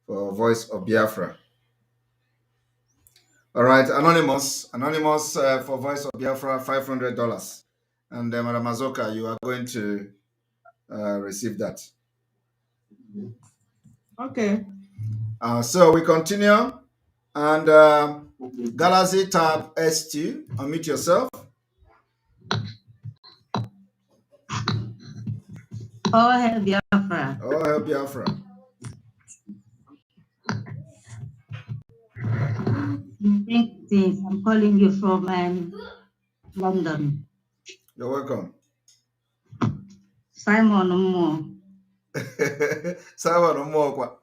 for Voice of Biafra. All right, Anonymous for Voice of Biafra, $500. And Madam Azoka, you are going to receive that. Okay. So we continue. And Galaxy tab S2, unmute yourself. Oh, hell Biafra. Oh, hell Biafra. Things. I'm calling you from London. You're welcome. Simon Mo. Simon Mo.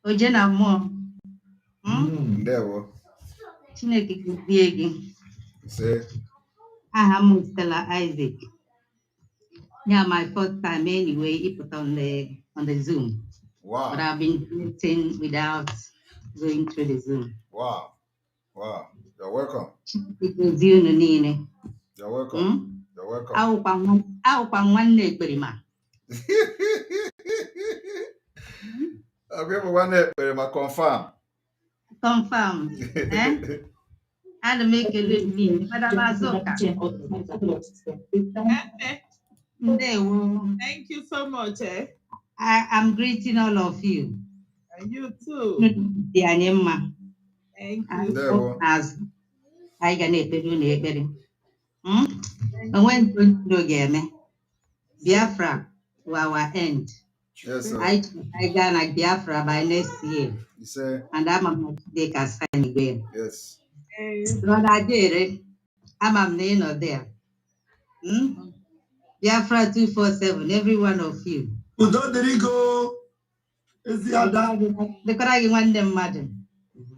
Ojena Mo. Ndewo. Chineke gozie gị. Say. Aha m Stella Isaac. Yeah, my first time anyway, he put on the Zoom. Wow. But I've been meeting without going through the Zoom. Wow. Wow. You're welcome. You're welcome. You're welcome. Aukwa nwanne ekperima. Confirm. Confirm. And make a little mean. Madam Azoka. Thank you so much. I'm greeting all of you. And you too. Thank you. As I can and when to get Biafra to our end. Yes, sir. I gonna Biafra by next year. You say? And I'm a take a sign again. Yes. Lord, I did it. I'm a name of there. Biafra 247, every one of you. Udodirigo. Is the other? The Koragi one them madam.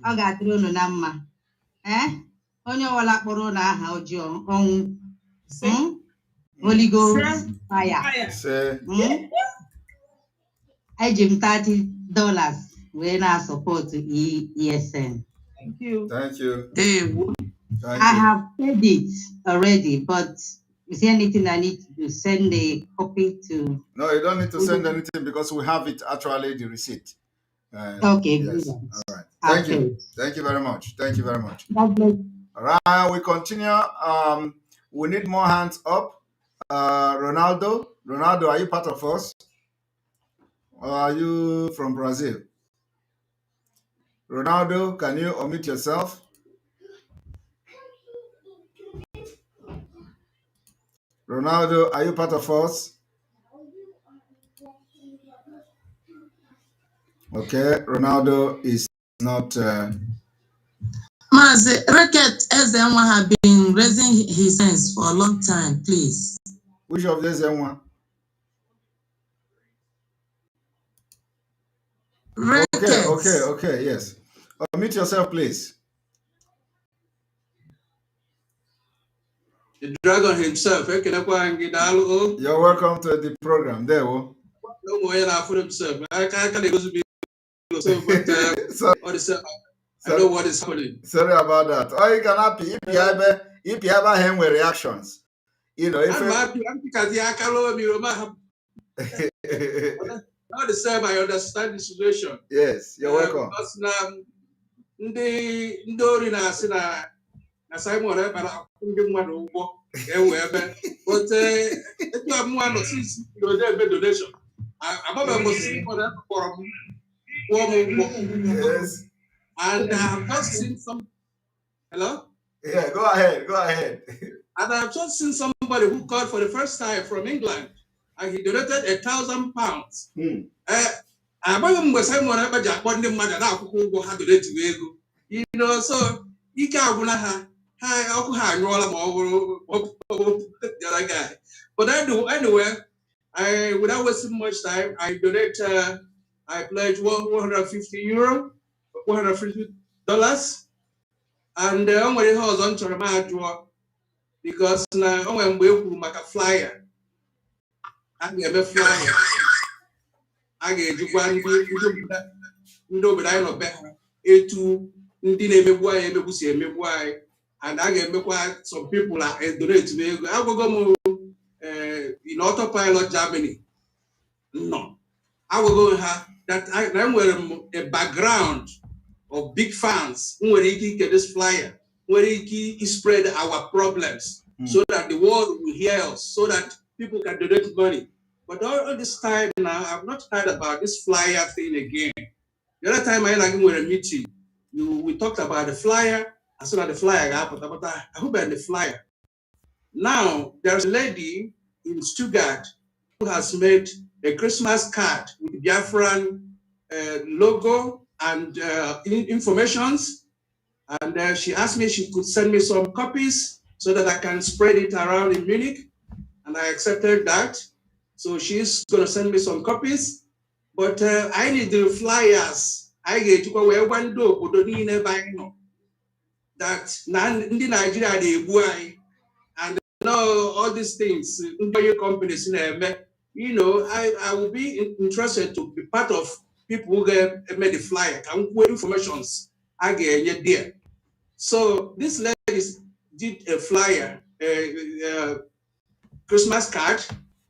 I got through no nama. Only all up for how John on Holy Ghost fire. Say. I give $30 when I support ESN. Thank you. Thank you. I have paid it already, but is there anything I need to do? Send a copy to? No, you don't need to send anything because we have it actually, the receipt. Okay. Yes. All right. Thank you. Thank you very much. Thank you very much. God bless. All right, we continue. We need more hands up. Ronaldo, are you part of us? Or are you from Brazil? Ronaldo, can you unmute yourself? Ronaldo, are you part of us? Okay, Ronaldo is not. Mazi, Reket Ezenwa have been raising his hands for a long time, please. Which of these Ezenwa? Okay, yes. Unmute yourself, please. The dragon himself, You're welcome to the program. There, no more himself. I can't go to be so, but I know what is happening. Sorry about that. Or you can happy if you ever hang with reactions. You know, if I'm happy because I can't not the same, I understand the situation. Yes, you're welcome. Because now, Ndori na Sina, as I want to have a but if you have one of six, you're there donation. I'm about to for that for yes. And I've just seen some. Hello? Yeah, go ahead, go ahead. And I've just seen somebody who called for the first time from England, and he donated £1,000. Amaghị m mgbe Simon Ekpa ji akpọ ndị mmadụ na-akwụkwọ ụgwọ ha donate ego. So ike agwụla ha ọkụ ha anyụọla ma ọ bụrụ the other guy. But anyway, without wasting much time, I donate. I pledge €150, $150, and o nwere ihe ọzọ m chọrọ m ajụọ because na o nwere mgbe e kwuru maka flyer. A ga-eme flyer. A ga-ejikwa ndị obodo anyị nọ be ha etu ndị na-emegbu anyị emegbu si emegbu anyị, and a ga-emekwa some people donate ego. Agwago m in autopilot Germany no. Agwago ha that I nwere a background of big fans who were get this flyer, where he spread our problems so that the world will hear us, so that people can donate money. But all this time now, I've not heard about this flyer thing again. The other time I were a meeting, we talked about the flyer. I saw that the flyer got, but I hope the flyer. Now there's a lady in Stuttgart who has made a Christmas card with the Biafran logo and informations. And she asked me if she could send me some copies so that I can spread it around in Munich. And I accepted that. So she's going to send me some copies. But I need the flyers. I get to go where one do that Nigeria they buy and all these things companies I will be interested to be part of people who made the flyer and what informations I get there. So this lady did a flyer, Christmas card,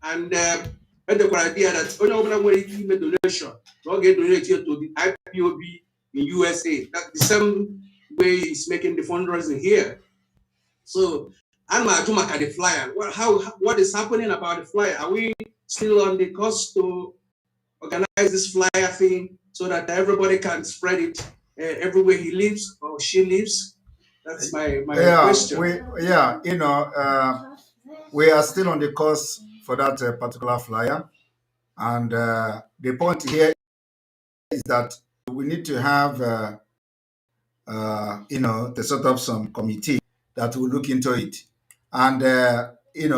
and the idea that only donation will get donated to the IPOB in USA. That's the same way he's making the fundraising here. So I'm at the flyer. What is happening about the flyer? Are we still on the course to organize this flyer thing so that everybody can spread it everywhere he lives or she lives? That's my question. We are still on the course for that particular flyer. And the point here is that we need to have, to set up some committee that will look into it. And,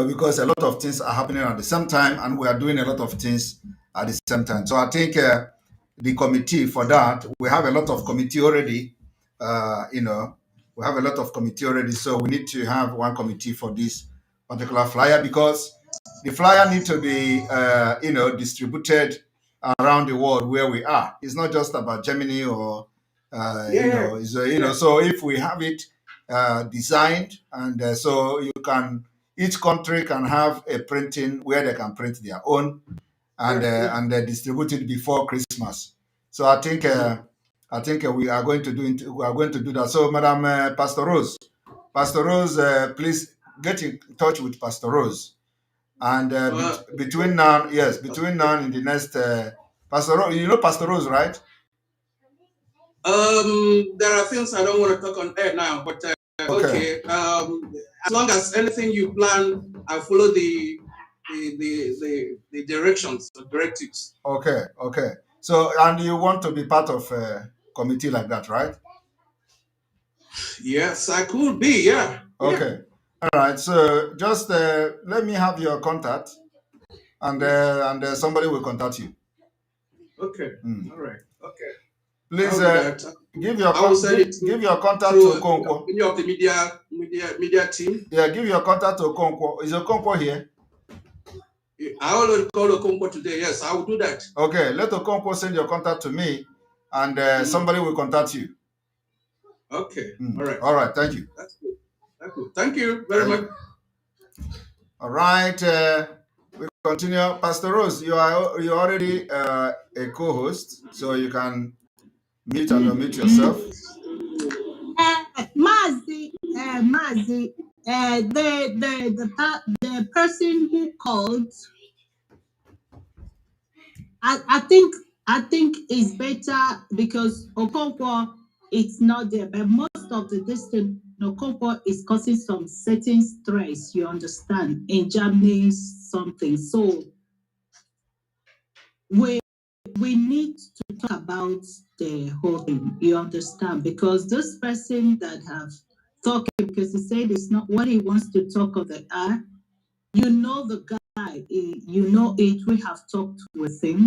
because a lot of things are happening at the same time, and we are doing a lot of things at the same time. So I think the committee for that, we have a lot of committee already, we have a lot of committee already. So we need to have one committee for this particular flyer, because the flyer needs to be, distributed around the world where we are. It's not just about Germany or, so if we have it designed, and so each country can have a printing where they can print their own and distribute it before Christmas. So I think we are going to do that. So, Madam Pastor Rose, please get in touch with Pastor Rose, and between now and the next Pastor Rose, Pastor Rose, right? There are things I don't want to talk on air now, but okay. As long as anything you plan, I follow the directions, the directives. Okay. So, and you want to be part of a committee like that, right? Yes, I could be. Yeah. Okay. All right. So just let me have your contact, and somebody will contact you. Okay. All right. Okay. Please give your contact to Okonkwo. Any of the media team? Yeah, give your contact to Okonkwo. Is Okonkwo here? I already called Okonkwo today. Yes, I will do that. Okay, let Okonkwo send your contact to me, and somebody will contact you. Okay. All right. All right. Thank you. That's good. That's good. Thank you very much. All right. We continue. Pastor Rose, you're already a co-host, so you can mute and unmute yourself. Mazi, the person who called, I think it's better because Okonkwo it's not there, but most of the distance Nokopo is causing some certain stress, you understand, in Germany something. So we need to talk about the whole thing, you understand, because this person that have talked, because he said it's not what he wants to talk of the art. You know the guy, you know it, we have talked with him,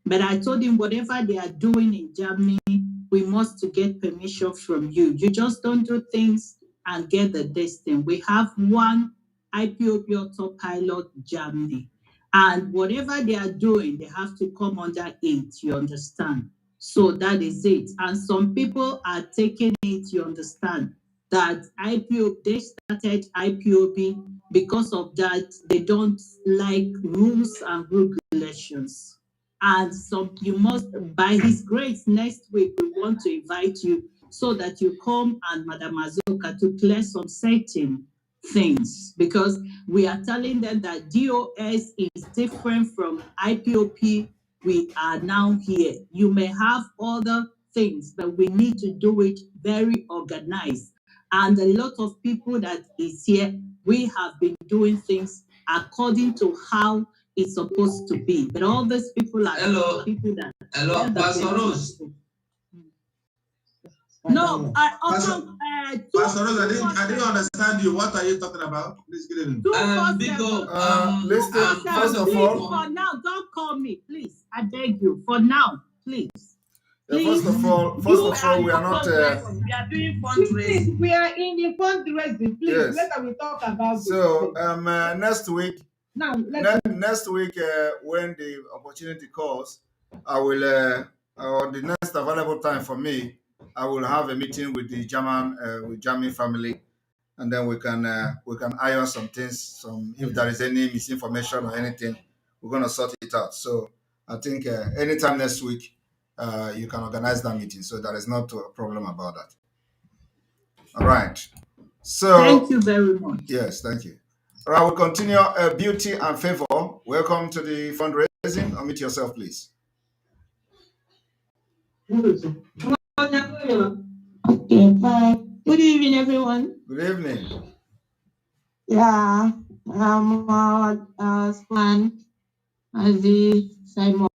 but I told him whatever they are doing in Germany, we must get permission from you. You just don't do things and get the distance. We have one IPOP autopilot Germany, and whatever they are doing, they have to come under it, you understand? So that is it. And some people are taking it, you understand, that IPOP, they started IPOB because of that, they don't like rules and regulations. And so you must, by His grace, next week we want to invite you so that you come and Madam Azuka to clear some certain things, because we are telling them that DOS is different from IPOP. We are now here. You may have other things, but we need to do it very organized. And a lot of people that is here, we have been doing things according to how it's supposed to be. But all these people are people that Pastor Rose. No, Pastor Rose, I didn't understand you. What are you talking about? Please get in. Listen, first of please, all, for now, don't call me, please. I beg you, for now, please. First of all, we are not. We are doing fundraising. We are in the fundraising. Please, Yes. later we talk about So, this. next week. Now, next week, when the opportunity calls, I will, or the next available time for me, I will have a meeting with the German family, and then we can iron some things. If there is any misinformation or anything, we're gonna sort it out. So I think anytime next week, you can organize that meeting. So there is not a problem about that. All right. So thank you very much. Yes, thank you. All right, we'll continue. Beauty and Favor, welcome to the fundraising. Unmute yourself, please. Okay, bye. Good evening, everyone. Good evening. Yeah, I'm Span Aziz Simon.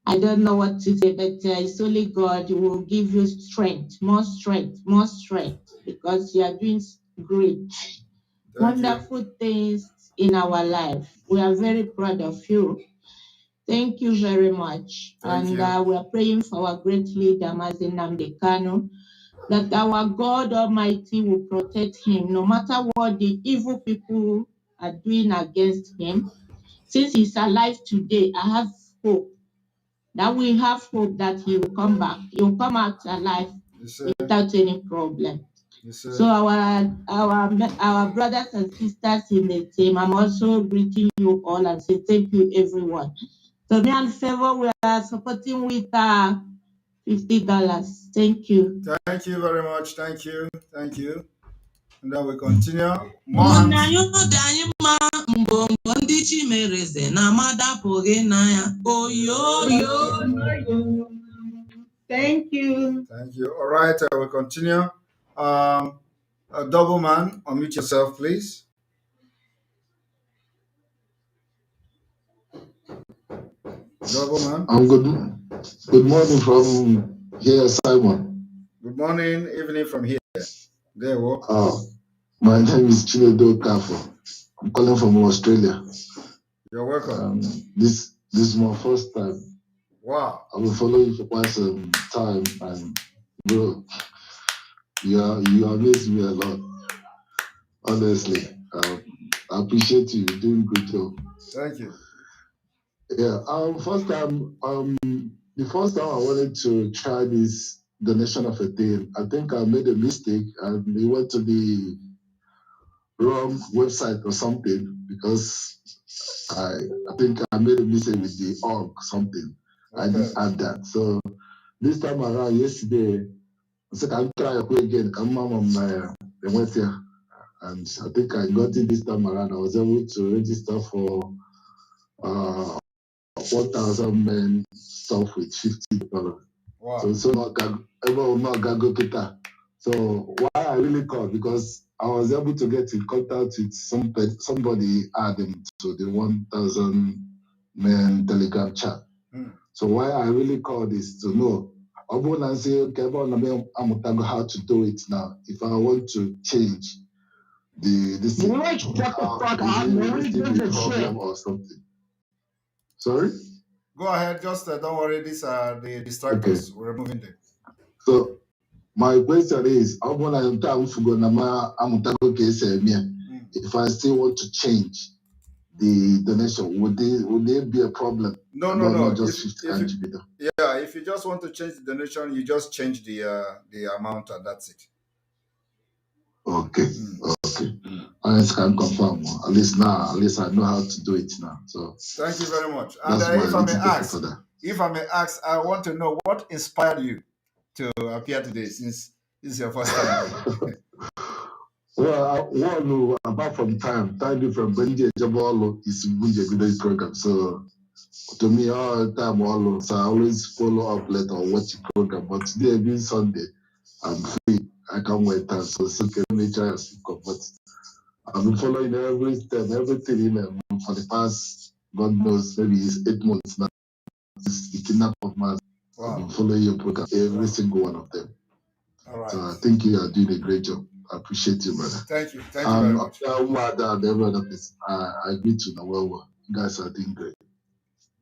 I don't know what to say, but it's only God who will give you strength, more strength, because you are doing great, wonderful things in our life. We are very proud of you. Thank you very much. Thank you. We are praying for our great leader, Mazi Nnamdi Kanu, that our God Almighty will protect him, no matter what the evil people are doing against him. Since he's alive today, I have hope that we have hope that he will come back. He will come out alive without any problem. So our brothers and sisters in the team, I'm also greeting you all and say thank you, everyone. So me and Favor, we are supporting with $50. Thank you. Thank you very much. Thank you. And then we continue. Thank you. Thank you. All right, we continue. Double man, unmute yourself, please. Double man. Good morning from here, Simon. Good morning, evening from here. There, what? My name is Chinedo Kafo. I'm calling from Australia. You're welcome. This is my first time. Wow. I've been following you for quite some time, and bro, you amaze me a lot. Honestly, I appreciate you. You're doing a good job. Thank you. Yeah. The first time I wanted to try this donation of a thing, I think I made a mistake and we went to the wrong website or something, because I think I made a mistake with the org something. Okay. I didn't add that. So this time around, yesterday, I said I'll try again. They went here, and I think I got it this time around. I was able to register for 1,000 men stuff with $50. Wow. So not gago kita. So why I really called, because I was able to get in contact with somebody adding to the 1,000 men Telegram chat. So why I really called is to know, I say, okay, I'm how to do it now. If I want to change this problem or something. Sorry? Go ahead, just don't worry, these are the distractors. We're removing them. So my question is, if I still want to change the donation, would there be a problem? No. Not just If you just want to change the donation, you just change the amount and that's it. Okay. I can confirm. At least I know how to do it now. So thank you very much. And if I may ask, I want to know what inspired you to appear today, since this is your first time. Well, apart from time different, Benji Jabalo is Bunja program. So to me, all the time, so I always follow up later or watch the program. But today being Sunday, I'm free. I can't wait time. So okay, let me try and speak up. But I've been following every step, everything in them for the past, God knows, maybe it's 8 months now. It's the kidnap of Mars. Wow. I've been following your program, every single one of them. All right. So I think you are doing a great job. I appreciate you, brother. Thank you. Thank you very much. I agree to the well. You guys are doing great.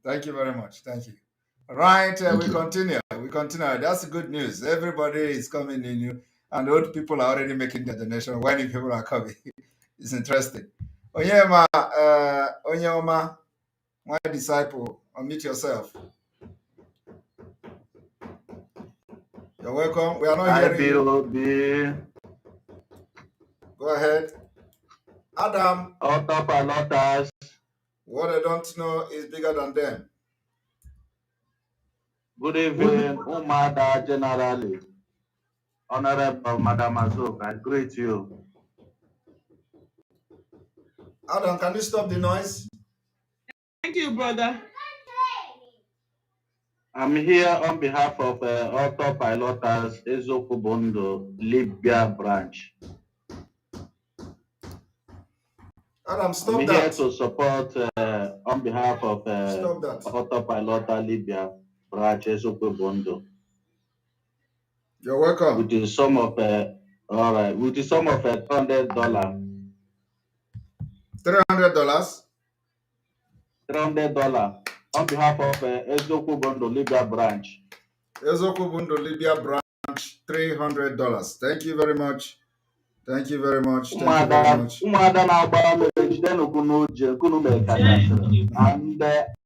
Thank you very much. Thank you. All right, we continue. We continue. That's good news. Everybody is coming in, and old people are already making their donation when new people are coming. It's interesting. Onyema, Onyema, my disciple, unmute yourself. You're welcome. We are not hearing you. Go ahead. Adam. What I don't know is bigger than them. Good evening, Umada generally. Honorable Madam Azok, I greet you. Adam, can you stop the noise? Thank you, brother. I'm here on behalf of Autopiloters Ezokubondo, Libya branch. Adam, stop I'm that. here to support on behalf of Autopilota Libya branch Ezokubondo. You're welcome. With the sum of with the sum of $300. $300. $300 on behalf of Ezokubondo Libya branch. Ezokubondo Libya branch, $300. Thank you very much. Thank you very much. Thank you very much. And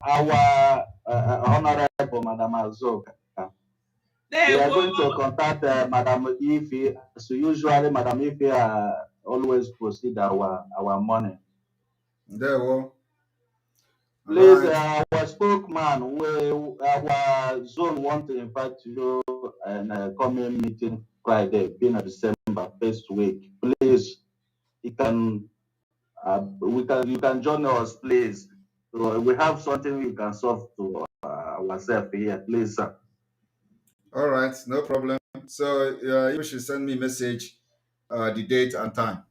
our Honorable Madam Azok. We are going to contact Madam Ife. So usually, Madam Ife always proceed our money. There we go. Please, our spokesman, our zone want to invite you in a coming meeting Friday, being December first week. Please, you can join us, please. So we have something we can solve to ourselves here, please, sir. All right, no problem. So you should send me a message, the date and time.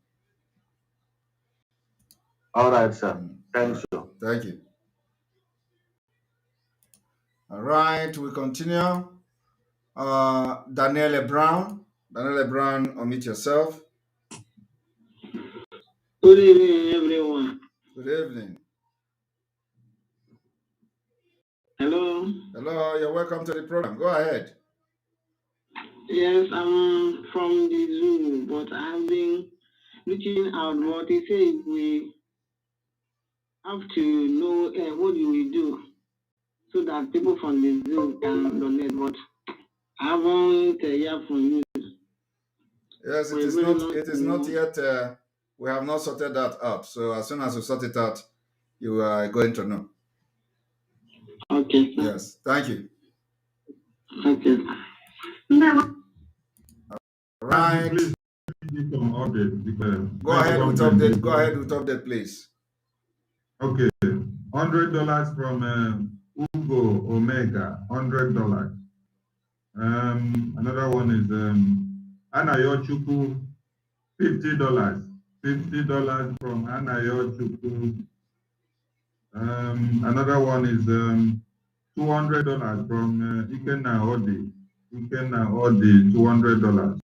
All right, sir. Thank you. Thank you. All right, we continue. Danielle Brown. Danielle Brown, unmute yourself. Good evening, everyone. Good evening. Hello. Hello, you're welcome to the program. Go ahead. Yes, I'm from the zoo, but I've been reaching out. But they say we have to know what do we do so that people from the zoo can donate. But I haven't heard from you. Yes, it is not yet. We have not sorted that out. So as soon as we sort it out, you are going to know. Okay, sir. Yes, thank you. Okay. Right. Please give some update. Go ahead with update. Go ahead with update, please. Okay. $100 from Ugo Omega. $100. Another one is Anayochukwu, $50. $50 from Anayochukwu. Another one is $200 from Ikenna Odi. Ikenna Odi, $200.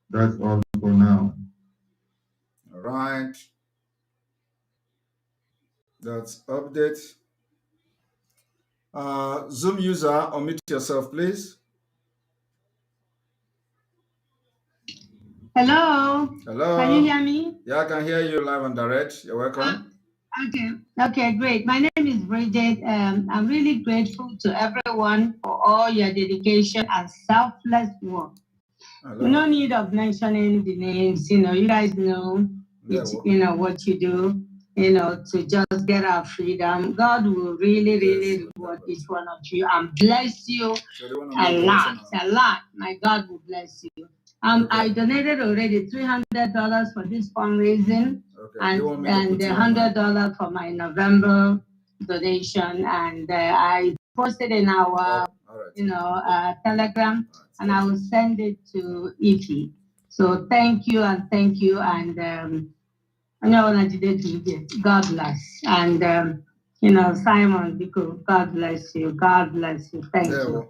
That's all for now. All right. That's update. Zoom user, unmute yourself, please. Hello. Hello. Can you hear me? Yeah, I can hear you live and direct. You're welcome. Okay. Okay, great. My name is Bridget. I'm really grateful to everyone for all your dedication and selfless work. Hello. No need of mentioning the names. You guys know what you do. To just get our freedom. God will really, really reward each one of you and bless you a lot, a lot. My God will bless you. I donated already $300 for this fundraising and $100 for my November donation, and I posted in our Telegram, and I will send it to Ify. So thank you and God bless. And Simon, because God bless you. God bless you. Thank you.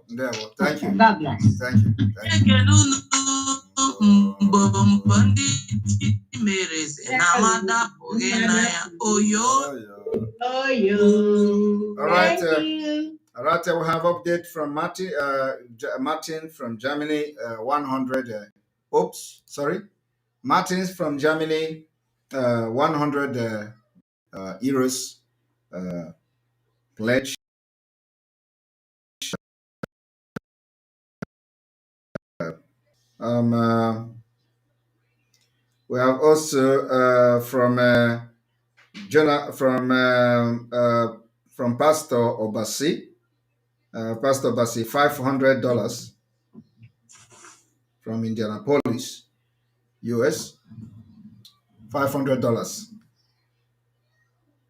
Thank you. God bless. Thank you. Thank you. All right. All right. We have update from Martin. Martin from Germany. 100. Oops. Sorry. Martin's from Germany. 100 euros pledge. We have also from Pastor Obasi. Pastor Obasi, $500 from Indianapolis, US. $500.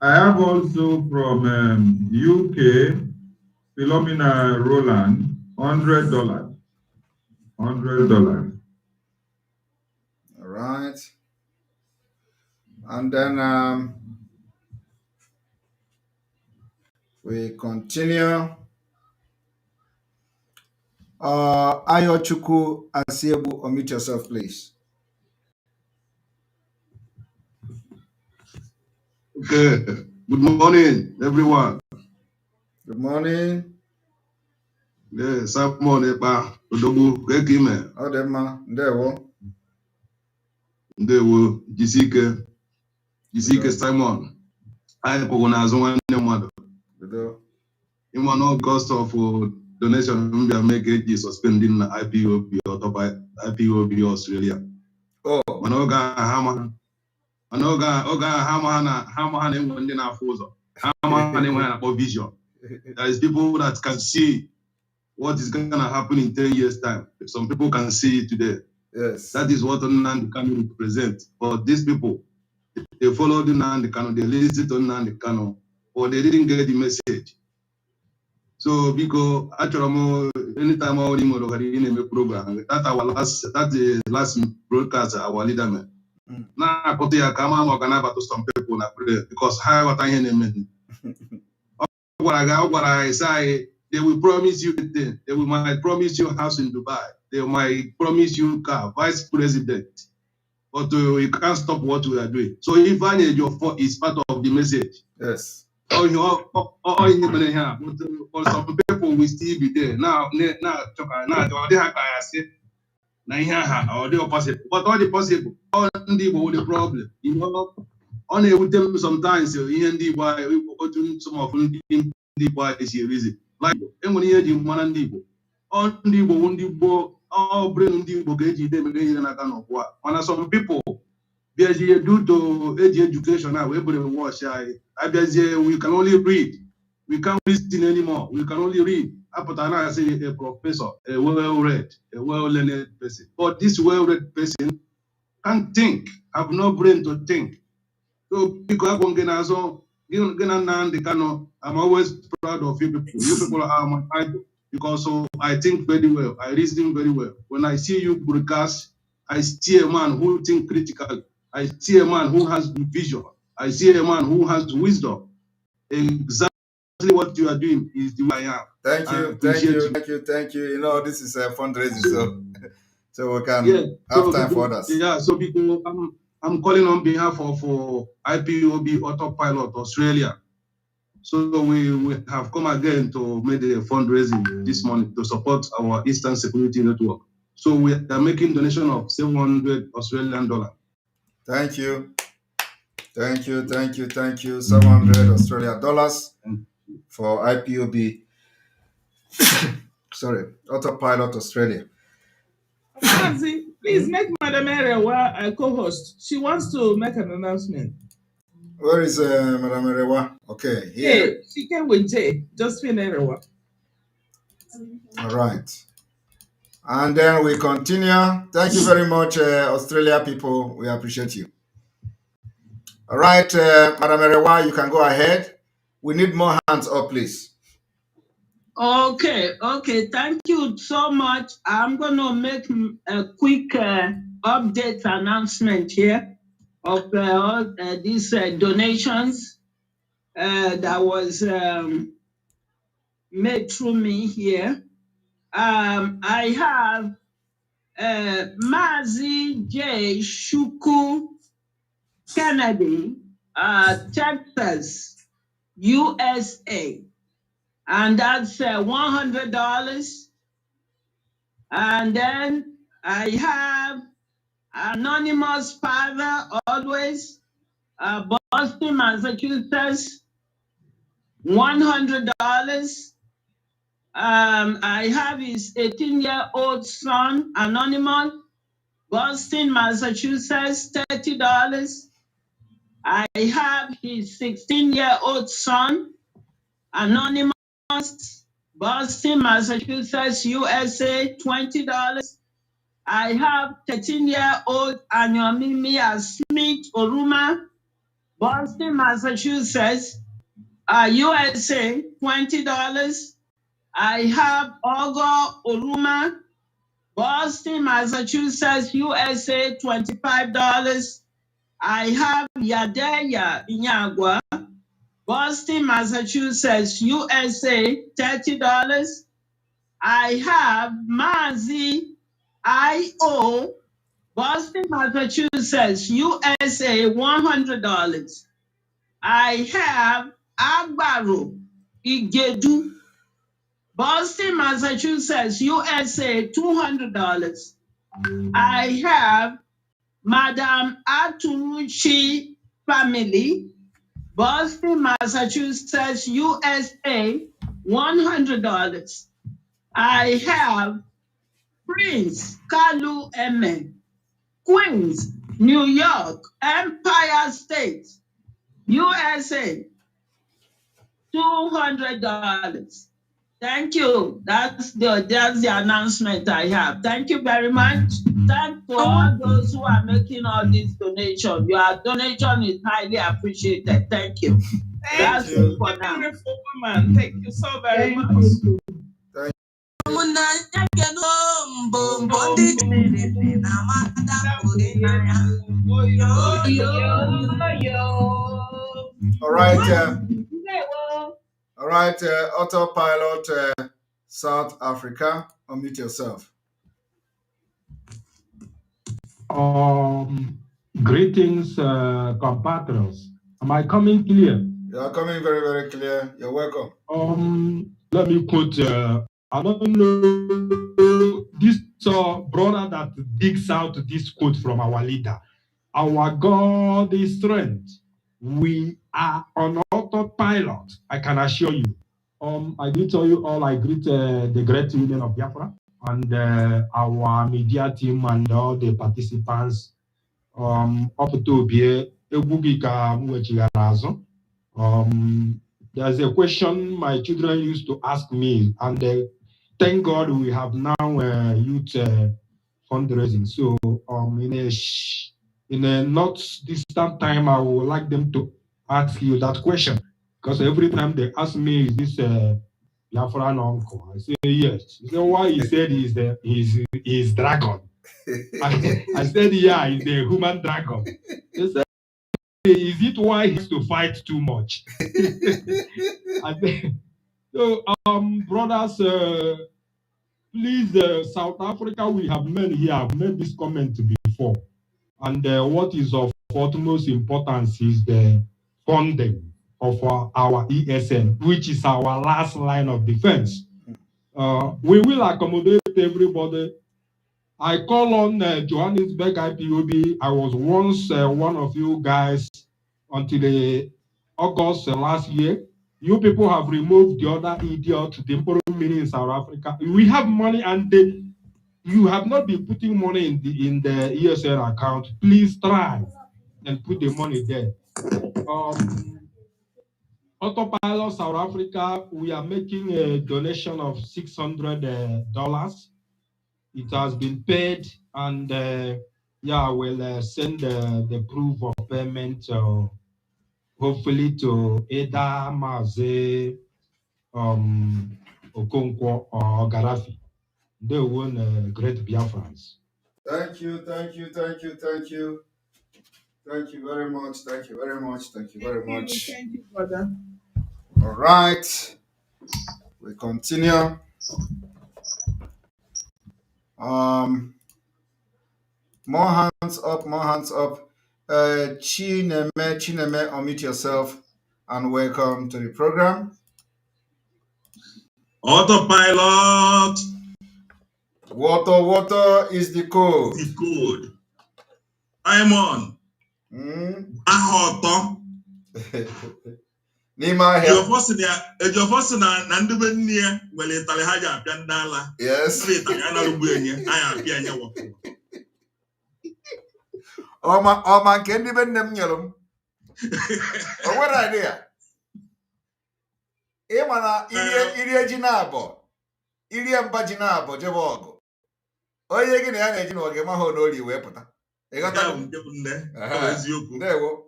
I have also from UK, Philomena Roland, $100. $100. All right. And then we continue. Ayochukwu Asiebu, unmute yourself, please. Okay. Good morning, everyone. Good morning. Yeah, Simon Epa, Odogu, Kekime. Odema, Ndewo. Ndewo, Jisike Simon. I recognize one mother. In one of cost of donation, we are making suspending IPOB or IPOB Australia. Oh, Manoga Hammer. Hammer and one in our Fozo. Hammer and one about vision. There is people that can see what is going to happen in 10 years' time. Some people can see it today. Yes. That is what Nnamdi Kanu represent. But these people, they followed Nnamdi Kanu, they listened to Nnamdi Kanu, or they didn't get the message. So because actually, anytime I in a program, that's the last broadcast our leader man. Now I put here come on to some people na pray because how what I hear them. What I say, they will promise you anything. They might promise you a house in Dubai. They might promise you car, vice president. But you can't stop what we are doing. So if I need your fault is part of the message. Yes. Or some people will still be there. Now, they or the possible. But all the possible, all the problem. On a them sometimes some of the boy is a reason. Like when you man and on the all bring the bogeji them in a kind of what. And some people due to age education now, we can only read. We can't listen anymore. We can only read. I say a professor, a well-read, a well-learned person. But this well-read person can't think, have no brain to think. So because I'm always proud of you people. You people are my idol. because so I think very well. I reason very well. When I see you broadcast, I see a man who think critical. I see a man who has vision. I see a man who has wisdom. Exactly what you are doing is the way I am. Thank you, thank you. You know, this is a fundraising, so we can have time for others. Yeah, so because I'm calling on behalf of IPOB Autopilot Australia. So we have come again to make the fundraising this morning to support our Eastern Security Network. So we are making donation of 700 Australian dollar. Thank you. 700 Australian dollars for IPOB. Sorry, Autopilot Australia. Please make Madam Erewa a co-host. She wants to make an announcement. Where is Madam Erewa? Okay, here. Hey, she came with Jay. Josephine Erewa. All right. And then we continue. Thank you very much, Australia people. We appreciate you. All right, Madam Erewa, you can go ahead. We need more hands up, please. Okay. Thank you so much. I'm going to make a quick update announcement here of all these donations that was made through me here. I have Mazi J. Shuku Kennedy, Texas, USA. And that's $100. And then I have Anonymous Father, always, Boston, Massachusetts, $100. I have his 18-year-old son, Anonymous, Boston, Massachusetts, $30. I have his 16-year-old son, Anonymous, Boston, Massachusetts, USA, $20. I have 13-year-old Anyomimia Smith Oruma, Boston, Massachusetts, USA, $20. I have Ogo Oruma, Boston, Massachusetts, USA, $25. I have Yadeya Inyagwa, Boston, Massachusetts, USA, $30. I have Mazi I.O., Boston, Massachusetts, USA, $100. I have Agbaro Igedu, Boston, Massachusetts, USA, $200. I have Madam Aturuchi family, Boston, Massachusetts, USA, $100. I have Prince Kalu Eme, Queens, New York, Empire State, USA, $200. Thank you. That's the announcement I have. Thank you very much. Thank for all those who are making all these donations. Your donation is highly appreciated. Thank you. That's it for now. Beautiful woman. Thank you so very much. All right. All right, Autopilot South Africa, unmute yourself. Greetings, compatriots. Am I coming clear? You are coming very, very clear. You're welcome. Let me quote, I don't know, this brother that digs out this quote from our leader. Our God is strength. We are on autopilot, I can assure you. I greet all all, I greet the great union of Biafra and our media team and all the participants. Up to be there's a question my children used to ask me, and thank God we have now youth fundraising. So in a not distant time, I would like them to ask you that question, because every time they ask me, is this Biafran uncle. I said, yes. He said, why? He said he's dragon. I said, yeah, he's the human dragon. He said, is it why he has to fight too much? I said, so, brothers, please, South Africa, we have men here, I've made this comment before. And what is of utmost importance is the funding of our ESN, which is our last line of defense. We will accommodate everybody. I call on Johannesburg IPOB. I was once one of you guys until August last year. You people have removed the other idiot, the meaning in South Africa. We have money and you have not been putting money in the ESN account. Please try and put the money there. Autopilot South Africa, we are making a donation of $600. It has been paid, and yeah, we'll send the proof of payment, hopefully to either Maze, Okonkwo or Garafi. They won great Biafrans. Thank you. Thank you very much. Thank you very much. Thank you very much. Thank you, brother. All right. We continue. More hands up, more hands up. Chineme, unmute yourself and welcome to the program. Autopilot. Water is the code. The code. I'm on. Ahọtọ. N'ime ahịa. Ejiofor na ndị be nne ya nwere ịtarị ha ji apịa ndị ala. Yes. Ndị ịtarị a na-arụgbu enye, anyị apịa enye wọpụ. Ọma nke ndị be nne m nyere m. O nwere idea. Ịma na irie ji na-abọ. Irie mba ji na-abọ jebe ọgụ. Onye gị na ya na-eji n'oge ma ha n'oli wee pụta. Ndewo.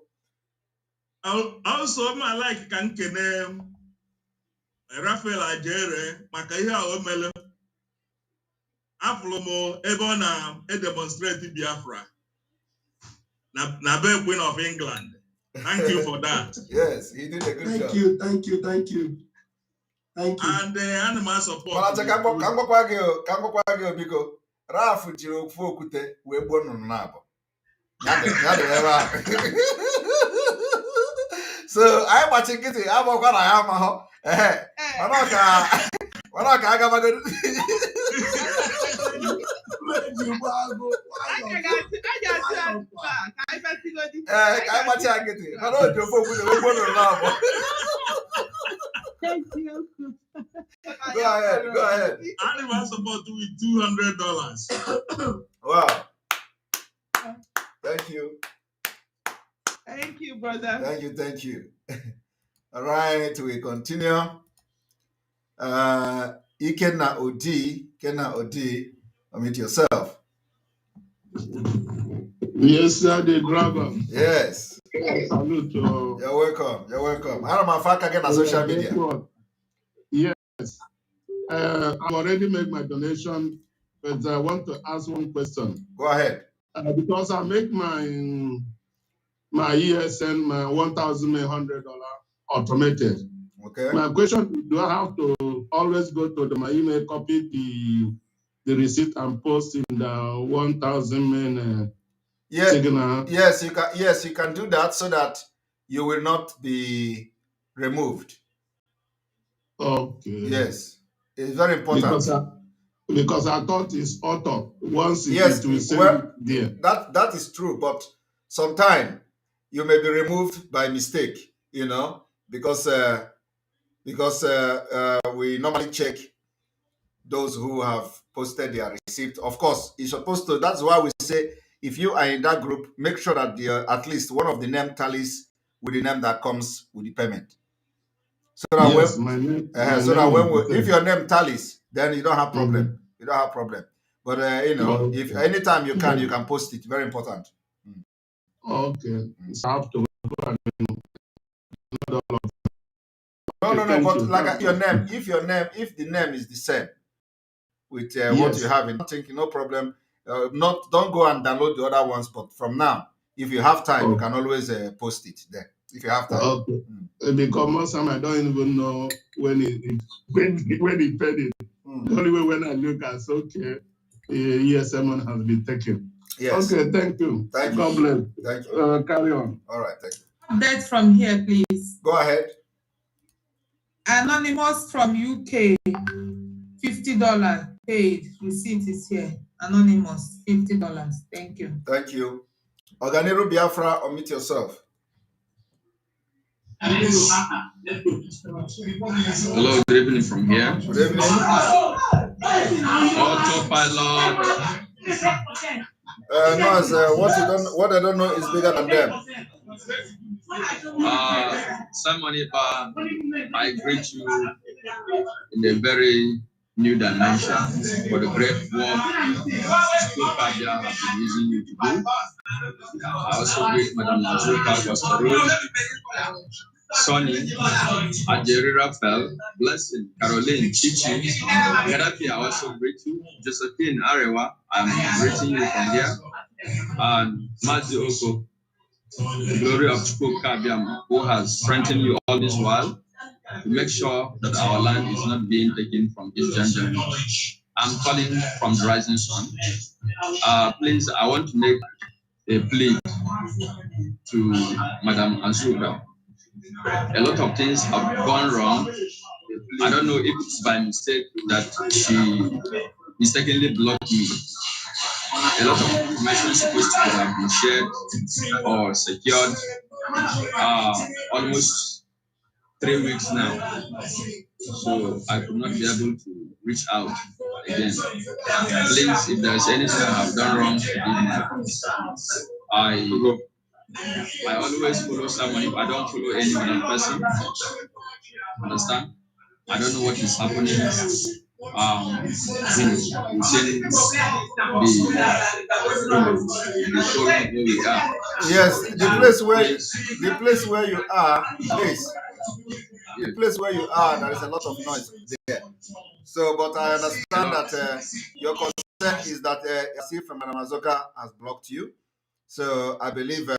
Also, I like ka nkene Rafael Ajere maka ihe a o mere. Afụrụ m ebe ọ na-demonstrate Biafra na be Queen of England. Thank you for that. Yes, he did a good job. Thank you. And animal support. Mana ka ngwakwa gị biko. Raf jiri ofu okwute wee gbuo nnụnụ na-abụ. Ya dị ebe ahụ. So anyị gbachi nkịtị agbakwa na ya amahụ. Mana ka agabago. Ka anyị gbachi nkịtị. Mana o ji ofu okwute wee gbuo nnụnụ na-abụ. Go ahead. Animal support with $200. Wow. Thank you. Thank you, brother. Thank you. All right, we continue. Ikenna Odi, unmute yourself. Yes, sir, the driver. Yes. Salute. You're welcome. I don't know if I can get on social media. Yes. I've already made my donation, but I want to ask one question. Go ahead. Because I make my ESN, my $1,100 automated. Okay. My question, do I have to always go to my email, copy the receipt and post in the 1,000 men signal? Yes, you can do that so that you will not be removed. Okay. Yes. It's very important. Because I thought it's auto. Once yes, it will send there. That is true, but sometimes you may be removed by mistake, because we normally check those who have posted their receipt. Of course, it's supposed to. That's why we say if you are in that group, make sure that at least one of the name tallies with the name that comes with the payment. So that if your name tallies, then you don't have problem. Mm-hmm. You don't have problem. But if anytime you can post it. Very important. Okay. So I have to Go No. Thank But you. like your name, if the name is the same with what you Yes. have in thinking, no problem. Don't go and download the other ones. But from now, if you have time, you can always post it there. If you have time. Okay. Because most time I don't even know when he paid it. The only way when I look at okay, yes, someone has been taken. Yes. Okay, thank you. Thank you. God bless. Thank you. Carry on. All right, thank you. Update from here, please. Go ahead. Anonymous from UK, $50 paid. Receipt is here. Anonymous, $50. Thank you. Thank you. Oganero Biafra, omit yourself. Hello, good evening from here. Good evening. Autopilot. What I don't know is bigger than them. Simon Ipa, I greet you in a very new dimension for the great work School Kaja have been using you to do. I also greet Madam Azuka Pastor Sonny, Ajeri Raphael, Blessing, Caroline, Chichi, Gaddafi, I also greet you. Josephine Arewa, I'm greeting you from here. And Mazi Oko, the glory of Chukwukabiam, who has strengthened you all this while to make sure that our land is not being taken from this gender. I'm calling from the Rising Sun. Please, I want to make a plea to Madam Azuka. A lot of things have gone wrong. I don't know if it's by mistake that she mistakenly blocked me. A lot of information is supposed to have been shared or secured almost 3 weeks now. So I could not be able to reach out again. Please, if there is anything I have done wrong, I always follow someone. If I don't follow any other person, understand? I don't know what is happening within the forum where we are. Yes, the place where you are, please. The place where you are, there is a lot of noise there. So, but I understand that your concern is that I see from Madam Azoka has blocked you. So I believe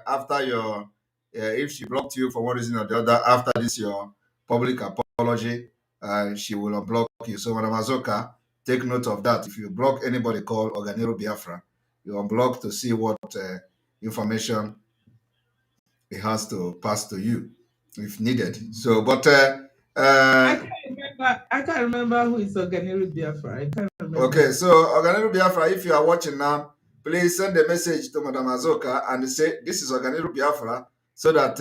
after your, if she blocked you for one reason or the other, after this your public apology, she will unblock you. So Madam Azoka, take note of that. If you block anybody called Oganero Biafra, you unblock to see what information it has to pass to you if needed. So, but I can't remember who is Oganero Biafra. I can't remember. Okay, so Oganero Biafra, if you are watching now, please send a message to Madam Azoka and say this is Oganero Biafra, so that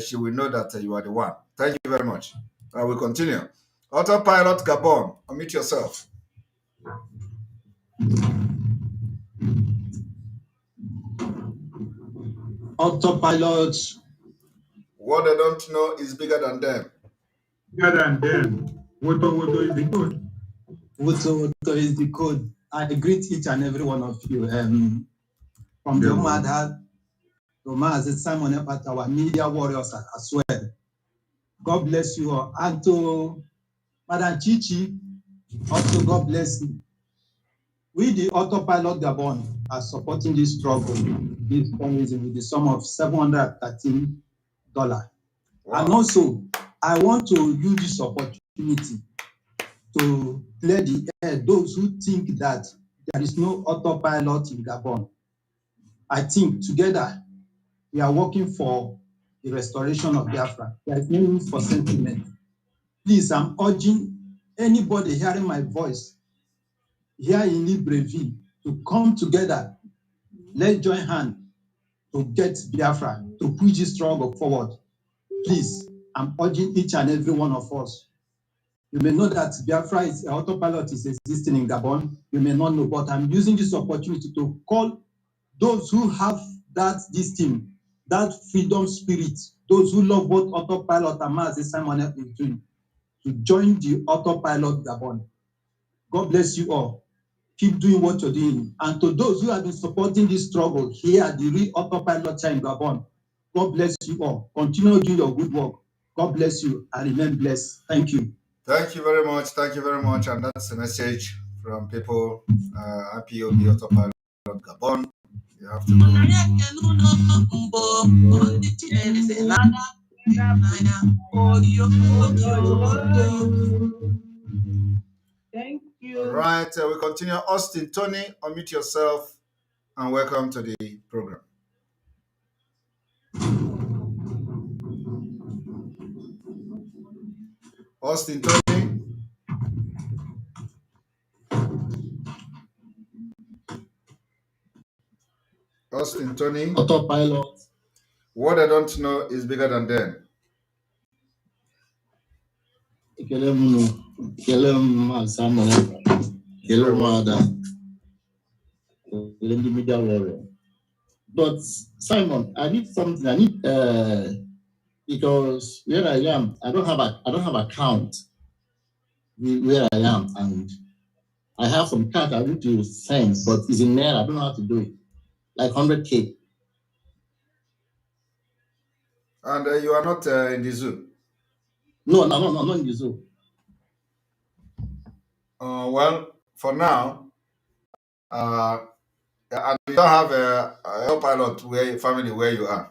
she will know that you are the one. Thank you very much. I will continue. Autopilot Gabon, unmute yourself. Autopilot. What they don't know is bigger than them. Bigger than them. Woto is the code. Woto is the code. I greet each and every one of you. From the Omad Romaz, Simon Epat, our media warriors as well. God bless you all. And to Madam Chichi, also God bless you. We, the Autopilot Gabon, are supporting this struggle, this fundraising with the sum of $713. Wow. And also, I want to use this opportunity to clear the air those who think that there is no autopilot in Gabon. I think together we are working for the restoration of Biafra. There is no room for sentiment. Please, I'm urging anybody hearing my voice here in Libreville to come together. Let's join hands to get Biafra, to push this struggle forward. Please, I'm urging each and every one of us. You may know that Biafra is autopilot is existing in Gabon. You may not know, but I'm using this opportunity to call those who have that freedom spirit, those who love both autopilot and Mazi Simon is doing, to join the autopilot Gabon. God bless you all. Keep doing what you're doing. And to those who have been supporting this struggle here at the real autopilot in Gabon, God bless you all. Continue doing your good work. God bless you and remain blessed. Thank you. Thank you very much. Thank you very much. And that's a message from people. IPOB Autopilot Gabon. You have to Thank you. All right, we continue. Austin, Tony, unmute yourself and welcome to the program. Austin, Tony. Austin, Tony. Autopilot. What I don't know is bigger than them. But Simon, I need something. I need because where I am, I don't have account where I am, and I have some cash I need to send, but it's in there. I don't know how to do it. Like 100K. And you are not in the zoo? No, not in the zoo. Well, for now, and you don't have a pilot family where you are.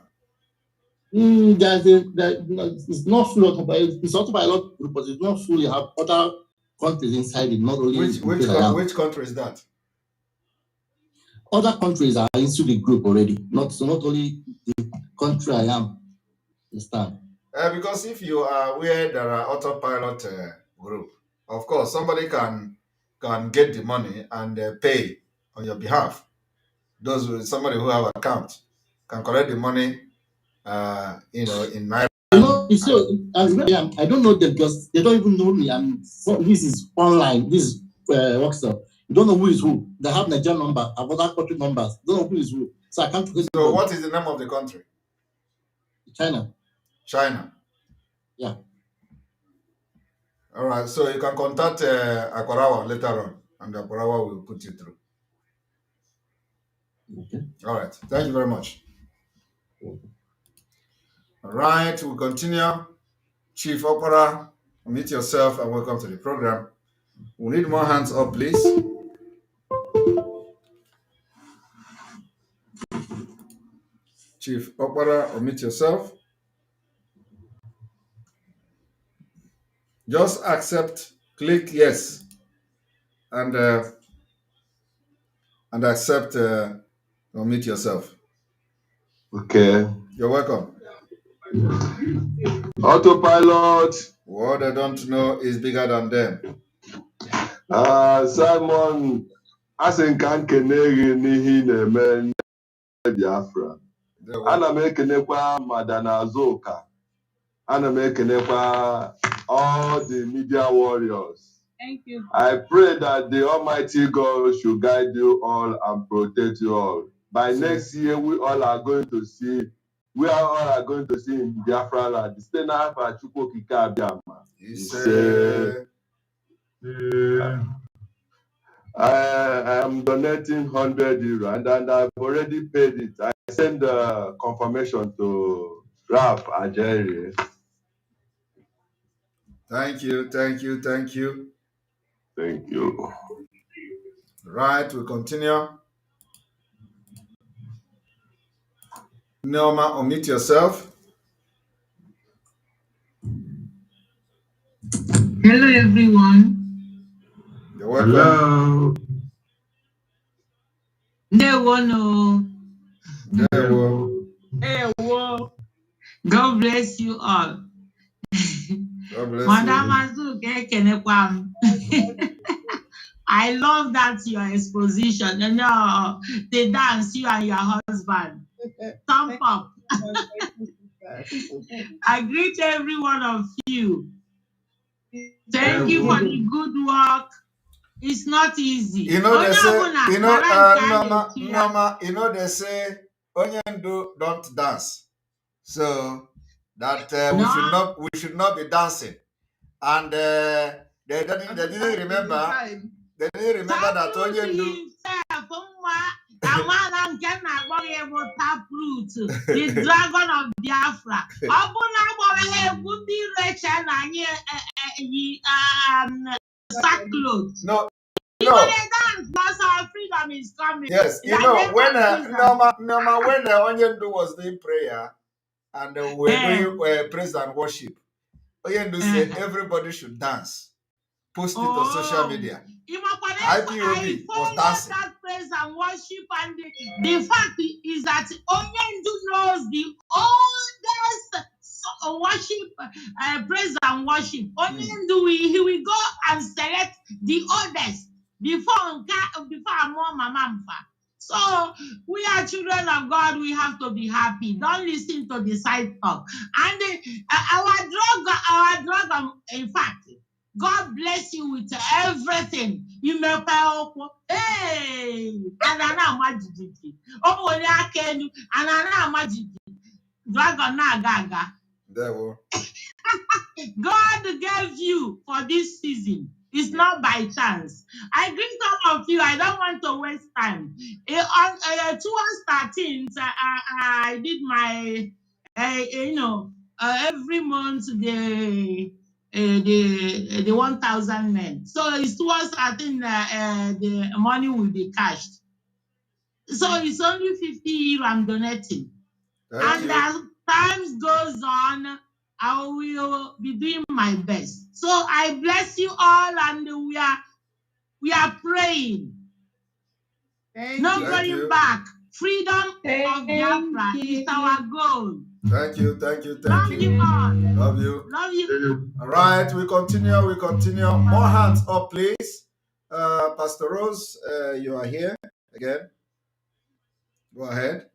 It's not full autopilot. It's autopilot group, but it's not full. You have other countries inside it, not only Which country is that? Other countries are into the group already. Not only the country I am. Understand? Because if you are where there are autopilot group, of course somebody can get the money and pay on your behalf. Somebody who have account can collect the money, in Naira. You see, I don't know them because they don't even know me. This is online. This is WhatsApp. You don't know who is who. They have Nigerian number, have other country numbers. Don't know who is who. So I can't. So what is the name of the country? China. China. Yeah. All right. So you can contact Akorawa later on, and Akorawa will put you through. Okay. All right. Thank you very much. All right. We'll continue. Chief Opera, meet yourself and welcome to the program. We need more hands up, please. Chief Opera, unmute yourself. Just accept, click yes, and accept, unmute yourself. Okay. You're welcome. Autopilot. What I don't know is bigger than them. Simon, asị nka nkene gị n'ihe ị na-eme Biafra. Ana m ekenekwa Madana Azuka. Ana m ekenekwa all the media warriors. Thank you. I pray that the Almighty God should guide you all and protect you all. By next year, we all are going to see in Biafra land. Site n'afọ Chukwu Okike Abịama. I am donating 100 euro and I've already paid it. I send the confirmation to Ralph Ajeri. Thank you. Thank you. Right, we continue. Neoma, unmute yourself. Hello, everyone. You're welcome. Hello. God bless you all. God bless Madam Azuke, I love that your exposition. You know, the dance, you and your husband. Thumb up. I greet every one of you. Thank you for the good work. It's not easy. You know they say, Norma, they say, Onyendu don't dance. So that we should not be dancing. And they didn't remember that Onyendu. I man can able taproot, the dragon of Biafra. Abuna sackcloth. No, Even a dance, because our freedom is coming. yes, you know, when Norma, when Onyendu was doing prayer and we were doing praise and worship, Onyendu said everybody should dance. Post it on social media. IPOB was dancing. That praise and worship, and the fact is that Onyendu knows the oldest worship, praise and worship. Onyendu, he will go and select the oldest before more mama. So we are children of God. We have to be happy. Don't listen to the side talk. And our drug, in fact, God bless you with everything. You may pay. Hey, anana majiditi. Oh, when I can, anana majiditi. Dragon na gaga. Devil. God gave you for this season. It's not by chance. I greet all of you. I don't want to waste time. On towards 13th, I did my, every month the 1,000 men. So it's towards 13 the money will be cashed. So it's only 50 I'm donating. And as time goes on, I will be doing my best. So I bless you all, and we are praying. No going back. Freedom of Biafra is our goal. Thank you. Love you all. Love you. Love you. All right, we continue. More hands up, please. Pastor Rose, you are here again. Go ahead.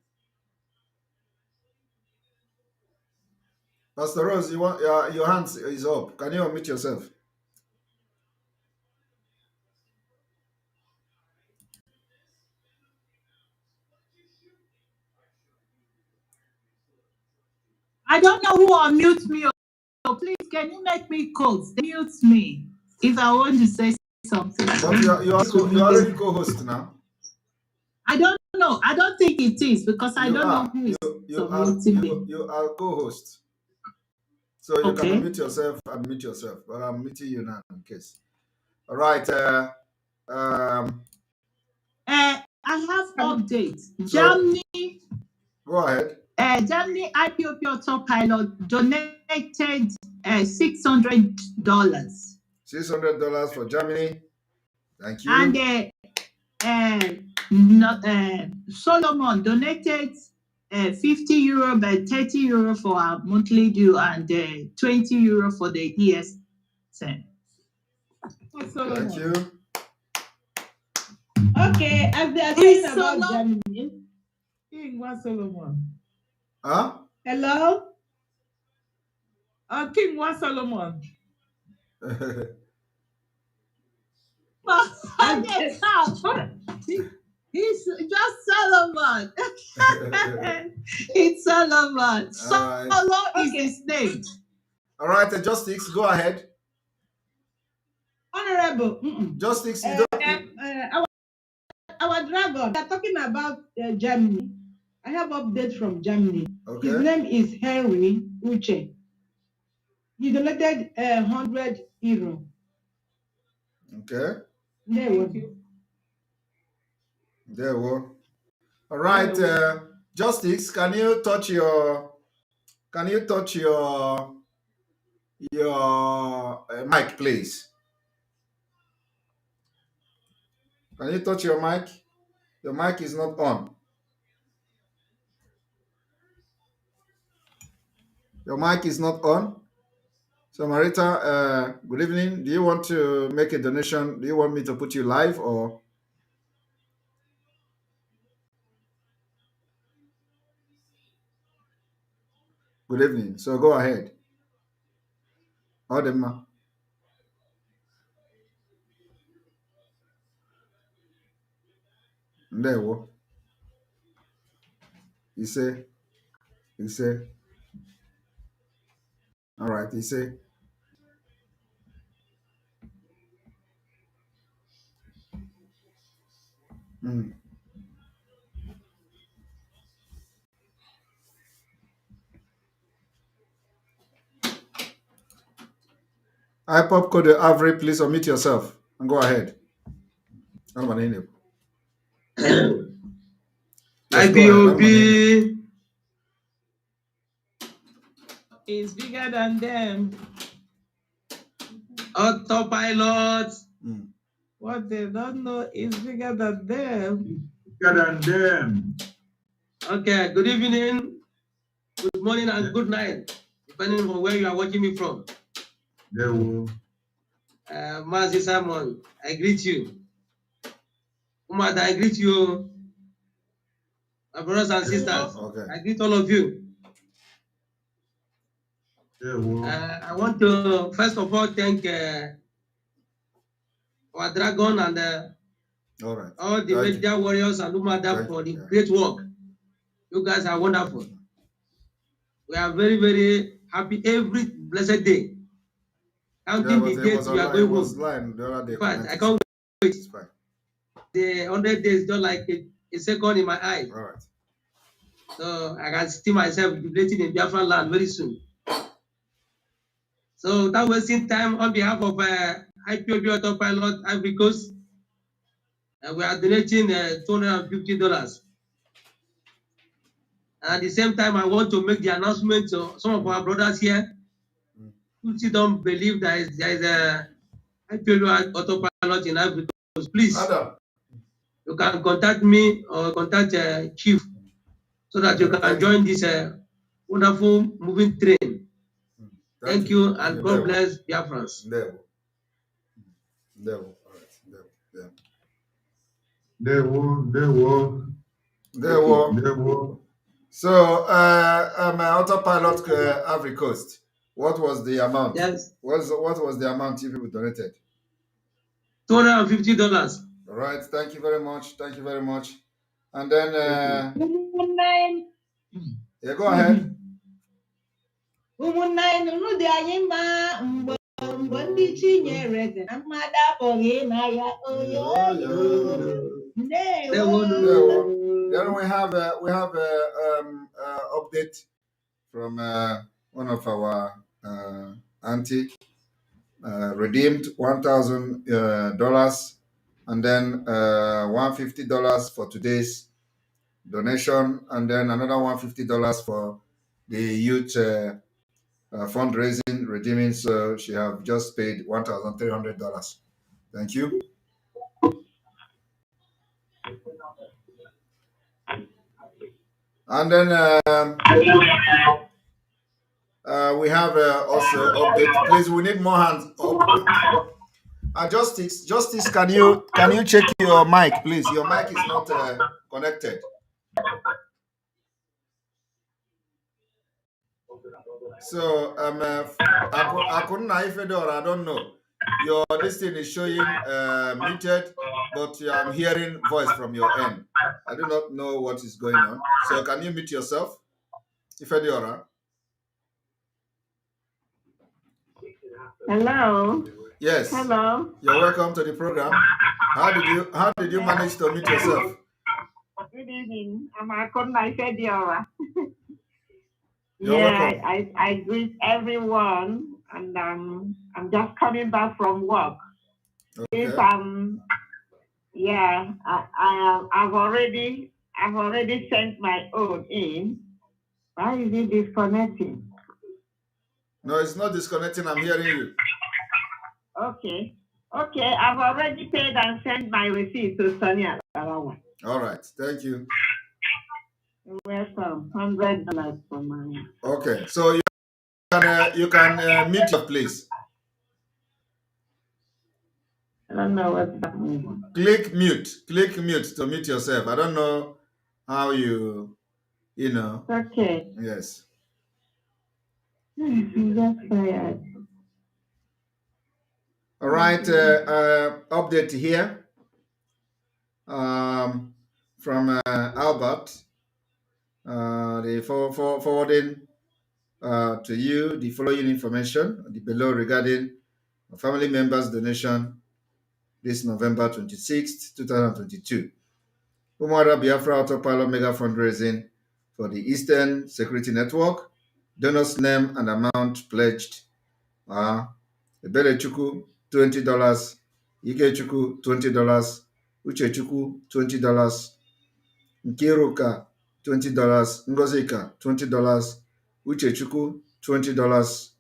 Pastor Rose, you want your hands is up. Can you unmute yourself? I don't know who unmutes me. So please, can you make me codes? Mute me if I want to say something. But you are already co-host now. I don't know. I don't think it is because I don't know who is submitting me. You are co-host. So you can unmute yourself and mute yourself. But I'm muting you now in case. All right. I have updates. Germany. Go ahead. Germany IPOP autopilot donated $600. $600 for Germany. Thank you. And Solomon donated €50 but €30 for our monthly due and €20 for the ESN. Thank you. Okay, as they are saying about Germany, King One Solomon. Huh? Hello? King One Solomon. He's just Solomon. It's Solomon. Solomon is his name. All right, Justice, go ahead. Honorable. Justice, you don't. Our dragon. We are talking about Germany. I have updates from Germany. Okay. His name is Henry Uche. He donated €100. Okay. Thank you. There we go. All right, Justice, can you touch your mic, please? Can you touch your mic? Your mic is not on. Your mic is not on. So Marita, good evening. Do you want to make a donation? Do you want me to put you live or? Good evening. So go ahead. Odema. There we go. You say. All right, you say. IPOP Code Avery, please unmute yourself and go ahead. Yes, IPOB is bigger than them. Autopilot. What they don't know is bigger than them. Bigger than them. Okay, good evening, good morning, and good night, depending on where you are watching me from. There will. Mazi Simon, I greet you. Umad, I greet you. My brothers and sisters, I greet all of you. I want to first of all thank our dragon and all the media warriors and Umada for the great work. You guys are wonderful. We are very, very happy every blessed day. Counting the days we are going home. In fact, I can't wait. The 100 days just like a second in my eye. So I can see myself jubilating in Biafra land very soon. So without wasting time, on behalf of IPOB Autopilot Ivory Coast, we are donating $250. And at the same time, I want to make the announcement to some of our brothers here who still don't believe there is a IPOB Autopilot in Ivory Coast. Please, you can contact me or contact Chief so that you can join this wonderful moving train. Thank you, and God bless Biafrans. There were. So, my autopilot Ivory Coast. What was the amount? Yes. What was the amount you people donated? $250. All right. Thank you very much. Thank you very much. And then, yeah, go ahead. Then we have update from one of our auntie redeemed $1,000 and then $150 for today's donation, and then another $150 for the youth fundraising redeeming. So she have just paid $1,300. Thank you. And then we have also update. Please, we need more hands up. Justice, can you check your mic, please? Your mic is not connected. So Akunna Ifedor, I don't know. Your this thing is showing muted, but I'm hearing voice from your end. I do not know what is going on. So can you mute yourself, Ifedora? Hello. Yes. Hello. You're welcome to the program. How did you manage to mute yourself? Good evening. I'm Akonna Ifediora. You're welcome. I greet everyone, and I'm just coming back from work. Okay. Since I've already sent my own in. Why is it disconnecting? No, it's not disconnecting. I'm hearing you. Okay, I've already paid and sent my receipt to Sonia. All right, thank you. You're welcome. $100 for money. Okay, so you can mute your please. I don't know what's happening. Click mute to mute yourself. I don't know how you know. Okay. Yes. I'm just tired. All right, update here from Albert. The forwarding to you the following information below regarding family members' donation this November 26th, 2022. Umara Biafra Autopilot Mega Fundraising for the Eastern Security Network. Donors' name and amount pledged are Ebelechukwu, $20. Ikechukwu, $20. Uchechukwu, $20. Nkiruka, $20. Ngozika, $20. Uchechukwu, $20.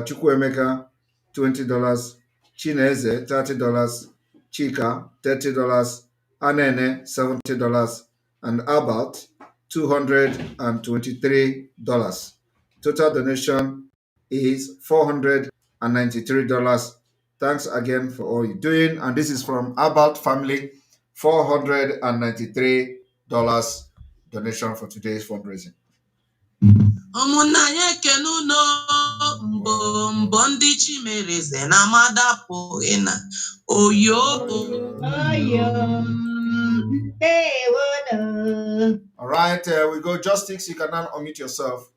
Chukwuemeka, $20. Chineze, $30. Chika, $30. Anene, $70. And Albert, $223. Total donation is $493. Thanks again for all you're doing. And this is from Albert family, $493 donation for today's fundraising. ụmụnna anyị ekene unu mbọ ndị chimereze na amadapụghị na oyo All right, we go. Justice, you can now unmute yourself.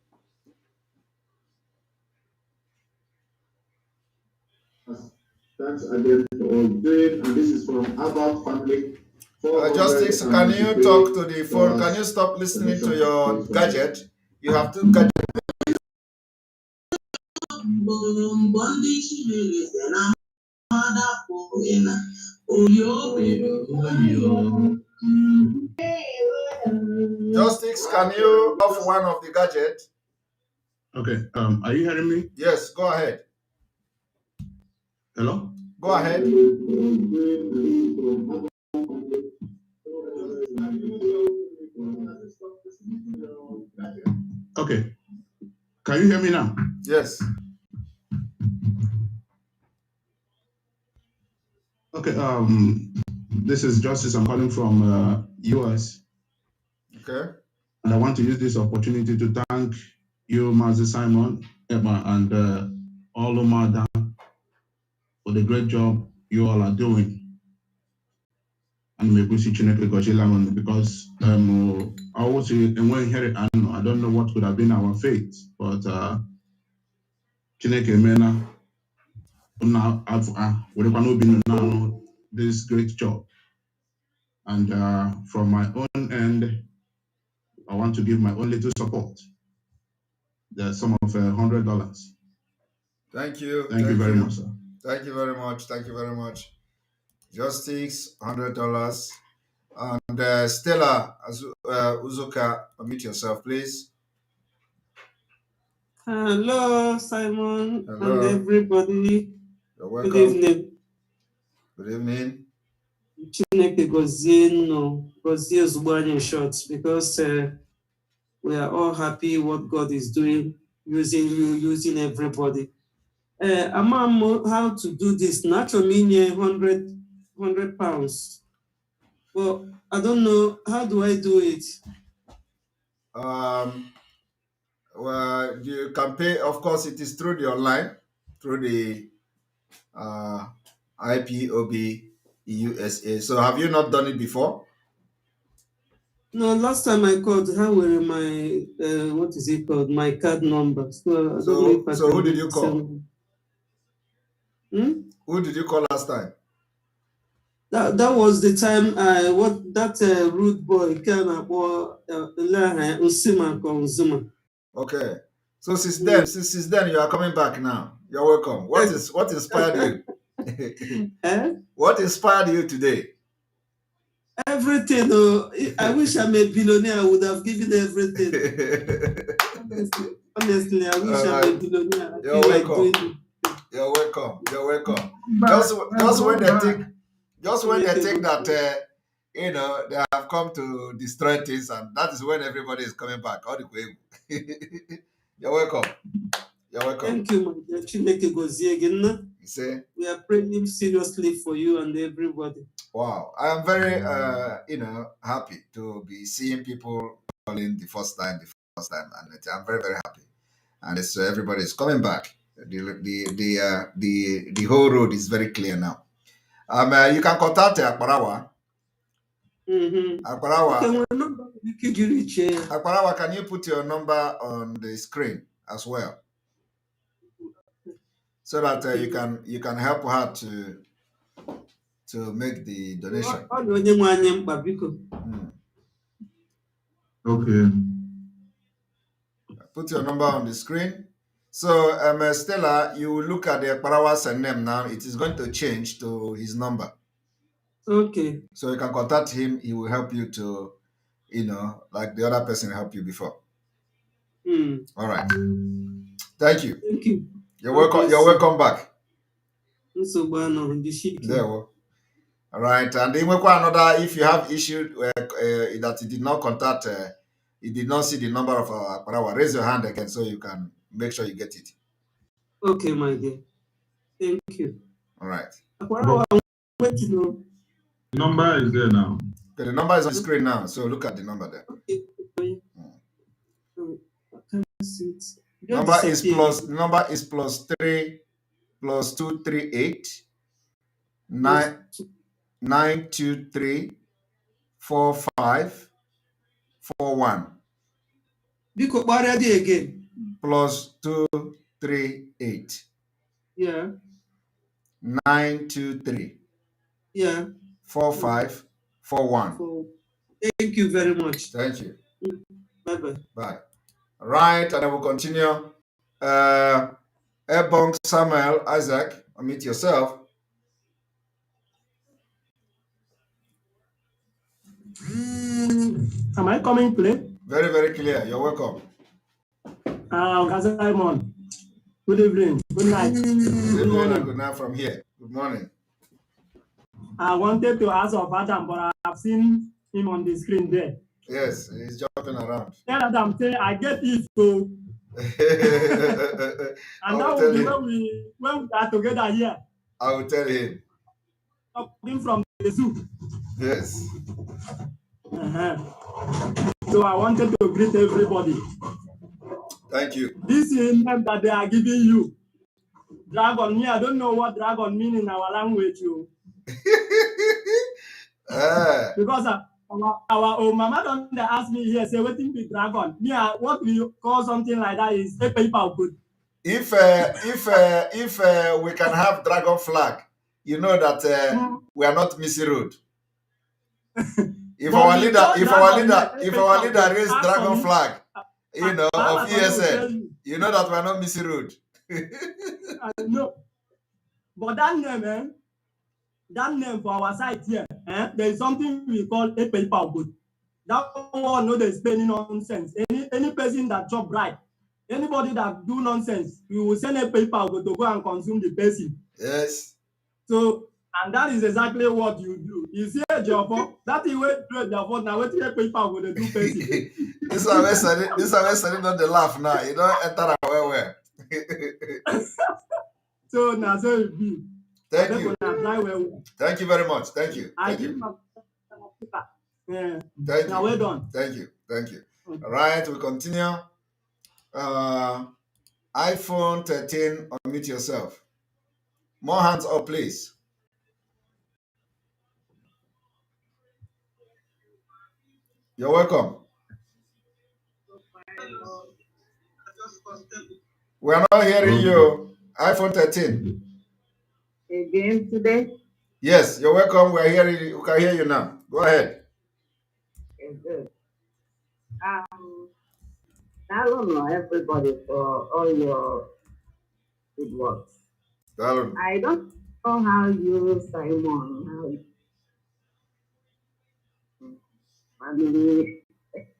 Thanks again for all doing, and this is from Albert family. Justice, can you talk to the phone? Can you stop listening to your gadget? You have two gadgets. mbọ ndị chimereze na amadapụghị na oyo Justice, can you off one of the gadgets? Okay. Are you hearing me? Yes, go ahead. Hello? Go ahead. Okay. Can you hear me now? Yes. Okay. This is Justice. I'm calling from US. Okay. And I want to use this opportunity to thank you, Mazi Simon, Emma, and all Omada for the great job you all are doing. And maybe because I always inherit, I don't know what could have been our fate, but Chineke Mena now this great job. And from my own end, I want to give my own little support. The sum of $100. Thank you. Thank you very much, sir. Thank you very much. Thank you very much. Justice, $100. And Stella Uzuka, unmute yourself, please. Hello, Simon. Hello. And everybody. You're welcome. Good evening. Good evening. Chineke gozie ozugbo anyị in short, because we are all happy what God is doing, using you, using everybody. Amam, how to do this? Naturally, mean 100 pounds. Well, I don't know. How do I do it? Well, you can pay. Of course, it is through the online, through the IPOB USA. So, have you not done it before? No, last time I called, how were my what is it called? My card number. So, I don't know if I so can who did do you the call? same. Who did you call last time? That was the time rude boy came up Okay. So since then you are coming back now. You're welcome. What inspired you? What inspired you today? Everything. I wish I'm a billionaire. I would have given everything. Honestly, I wish I'm a billionaire. You're welcome. You're welcome. You're welcome. Just when they think that they have come to destroy things, and that is when everybody is coming back. All the way. You're welcome. You're welcome. Thank you, my dear. Chineke gozie again. You see? We are praying seriously for you and everybody. Wow. I am very happy to be seeing people calling the first time, and I'm very, very happy. And it's everybody is coming back. The whole road is very clear now. You can contact Akbarawa. Akbarawa, can you put your number on the screen as well, so that you can help her to make the donation. Okay. Put your number on the screen So, Stella, you will look at the Parawa's name now. It is going to change to his number. Okay. So you can contact him. He will help you to, like the other person helped you before. All right. Thank you. Thank you. You're welcome. You're welcome back. There. All right. And then another, if you have issue that you did not contact, you did not see the number of our Parawa, raise your hand again so you can make sure you get it. Okay, my dear. Thank you. All right. The number is there now. Okay, the number is on the screen now, so look at the number there. Number is +3 + 238 923 45 41. Biko again. +238. Yeah. 923. Yeah. 45 41. Thank you very much. Thank you. Bye-bye. Bye. All right, and I will continue. Ebong Samuel Isaac, unmute yourself. Am I coming clear? Very, very clear. You're welcome. Simon. Good evening. Good night. Good morning. Good night from here. Good morning. I wanted to ask of Adam, but I've seen him on the screen there. Yes, he's jumping around. Tell Adam, say I get it so. And that will be when we are together here. I will tell him. Talking from the zoo. Yes. So I wanted to greet everybody. Thank you. This name that they are giving you, dragon. Me, I don't know what dragon means in our language. Because our old mama don't ask me here, say what is dragon. Me, what we call something like that is a paper good. If we can have dragon flag, you know that we are not missing road. If our leader raise dragon flag, of ESN, you know that we are not missing road. I know. But that name for our side here, there is something we call a paper good. That one no dey spend nonsense. Any person that chop right, anybody that do nonsense, we will send a paper good to go and consume the person. Yes. So, and that is exactly what you do. You see a job, that is where you do it. Now, what a paper with the two person. This is where not the laugh now. You don't enter where. So now, so it be. Thank you. Thank you very much. Thank you. I give my Thank now you. well done. Thank you. Thank you. All right, we continue. iPhone 13, unmute yourself. More hands up, please. You're welcome. We are not hearing you. iPhone 13. Again today? Yes, you're welcome. We are hearing you. We can hear you now. Go ahead. Okay, good. I don't know everybody for all your good works. I don't know how you, Simon,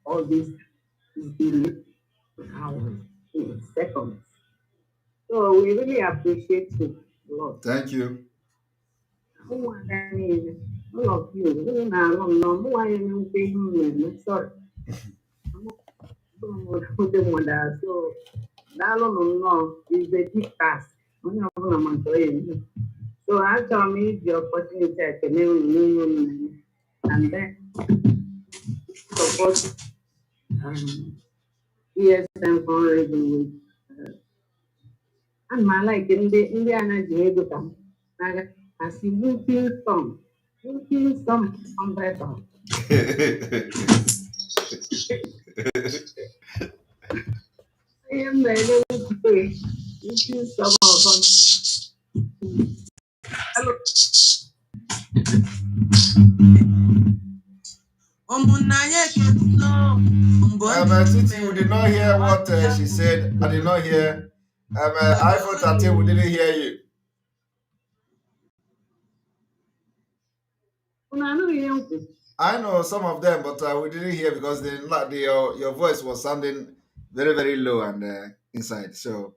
all these hours in seconds. So we really appreciate you a lot. Thank you. All of you. Sorry. So that is a big task. So I tell me the opportunity and then support ESM fundraising with and my like in the energy able to I see looking some umbrella. I am ready to pay. Looking some hello. Titi, we did not hear what she said. I did not hear iPhone 13, we didn't hear you. I know some of them, but we didn't hear because your voice was sounding very, very low and inside. So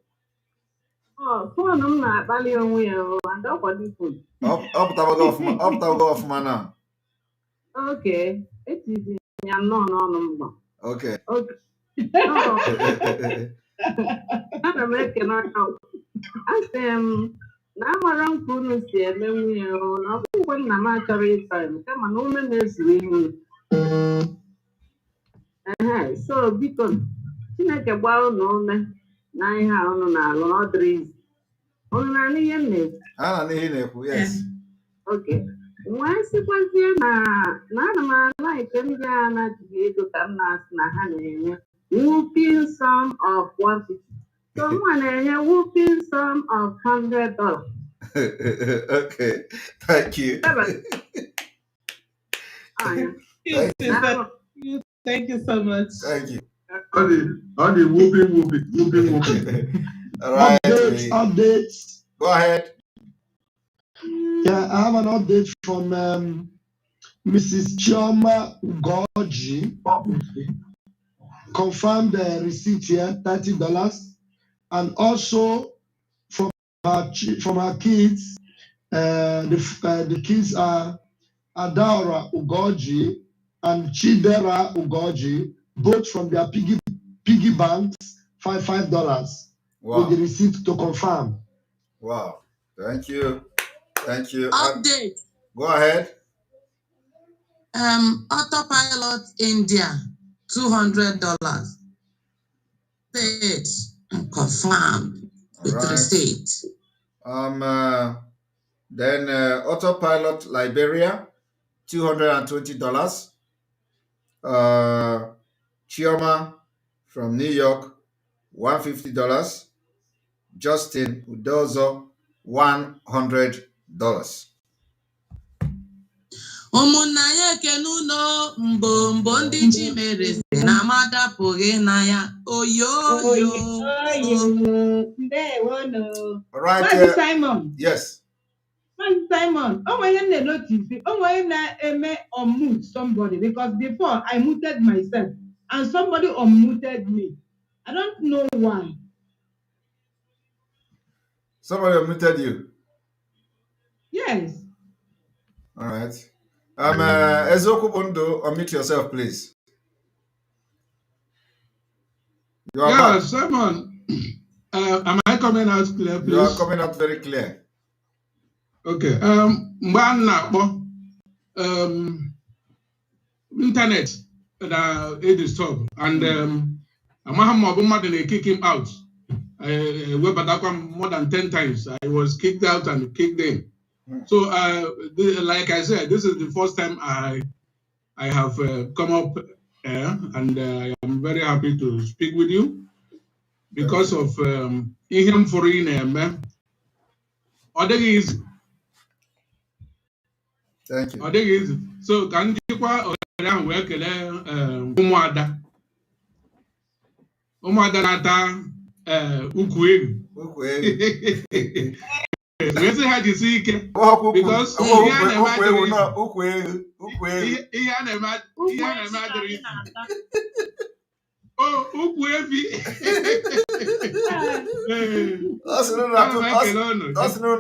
phone m na-akpali onwe ya and ọkwado phone. Up off now. Okay, etizi ya nnọọ n'ọnụ mgba. Okay. Ana m ekene aka asị m na amara m ka unu si eme nwunye na ọ bụghịkwa nna m achọrọ ịta m kama na ume na-ezuru ihu. So biko Chineke gbaa unu ume na ihe a unu na-alụ na ọ dịrị izu. Unu na-anụ ihe m na-ekwu? Na ihe na-ekwu, yes. Okay. Wee sịkwazie na ana m alaike ndị a na-achịghị ego ka m na-asị na ha na-enye whooping sum of 150. So mwa na-enye whooping sum of $100. Okay, thank you. Thank you so much. Thank you. All the whooping. All right. Updates. Go ahead. Yeah, I have an update from Mrs. Chioma Ugoji. Confirmed the receipt here, $30, and also from her kids. The kids are Adaora Ugoji and Chidera Ugoji, both from their piggy banks, $5. Wow. With the receipt to confirm. Wow. Thank you. Thank you. Update. Go ahead. Autopilot India, $200. Paid and confirmed with receipt. Then Autopilot Liberia, $220. Chioma from New York, $150. Justin Udozo, $100. Ụmụnna ya ekene ụlọ mbombo ndị chi mere na amadapụghị na ya oyoyo. Right. Simon. Yes. Simon, when they notice, when I unmute somebody, because before I muted myself and somebody unmuted me. I don't know why. Somebody unmuted you? Yes. All right. Ezoku Bondo, unmute yourself, please. You are back. Simon, am I coming out clear, please? You are coming out very clear. Okay. Internet it is stop and they kick him out. More than 10 times. I was kicked out and kicked in. So, like I said, this is the first time I have come up and I am very happy to speak with you because of him foreign Thank you. So, can you work Umuada nata ukwe. We say how you see it because oh, ukwefi. That's no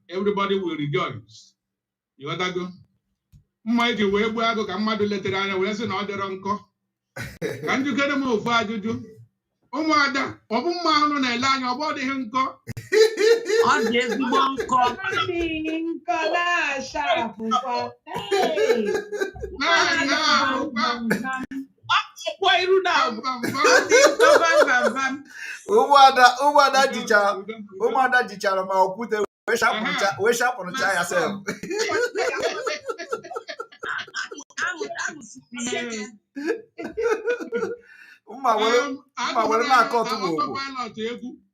everybody will rejoice. You want to go? Mmaji wee gbuo agụ ka mmadụ letere anya wee sị na ọ dịrọ nkọ ka njikere m ofu ajụjụ ụmụada ọ bụ mma ahụ na-ele anya ọ bụ ọ dịghị nkọ ọ dị ezigbo nkọ ụmụada jichara ma okwute wee shapụrụcha ya sef.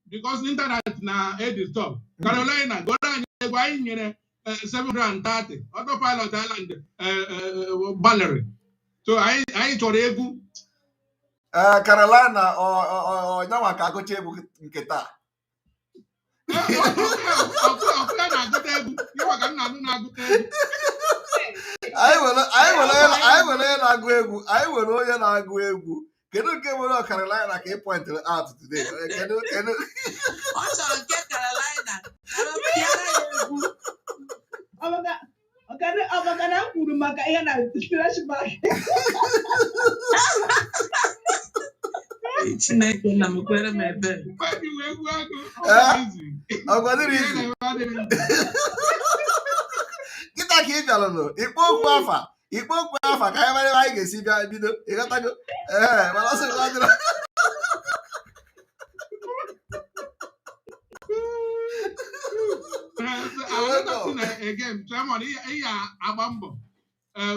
Because internet na stop. Carolina, go down egwu anyị nyere 730 autopilot island ballery. So I chọrọ egwu. Carolina or nyanwa ka agụcha egwu nke taa. Ọkụ ya na-agụta egwu. Ihe maka nna m na-agụta egwu. Anyị nwere onye na-agụ egwu. Anyị nwere onye na-agụ egwu. Kedu nke nwere Carolina ka ị pointed out today? Kedu? Ọ chọrọ nke Carolina. Pịara ya egwu. Ọmaka na kwuru maka ihe na flashback. Chineke na m kwere m ebere. Kịta ka ị bịara nụ ikpo okwu afa ka anyị mara ebe anyị ga-esi bịa bido ịghọtago mana ọsọ adịrọ. Again, Simon, ihe agba mbọ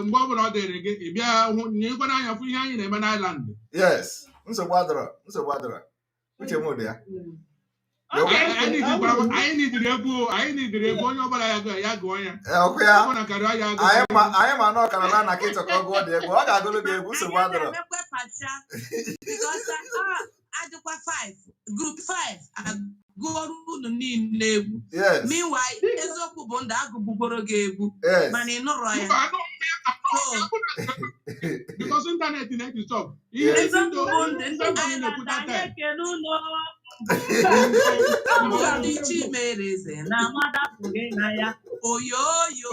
mgbe ọ bụla ọ dịrị gị ị bịa hụ na ịgwa n'anya fụ ihe anyị na-eme n'Island. Yes, nsogbu adịrọ uche m dị ya. Anyị nidiri egwu onye ọbụla ya gụọ ya. Ọkụ ya anyị ma na ọkara na kịtọ ka ọ gụọ dị egwu ọ ga-agụrụ gị egwu nsogbu adịrọ. Adịkwa 5 group 5 agụọrụ unu niile egwu. Meanwhile eziokwu bụ ndụ agụgbugoro gị egwu mana ị nụrọ ya. Because internet na-edistọb. Eziokwu bụ ndụ ndị anyị na-ekele ụlọ ndị Chimereze na amadapụghị na ya oyoyo.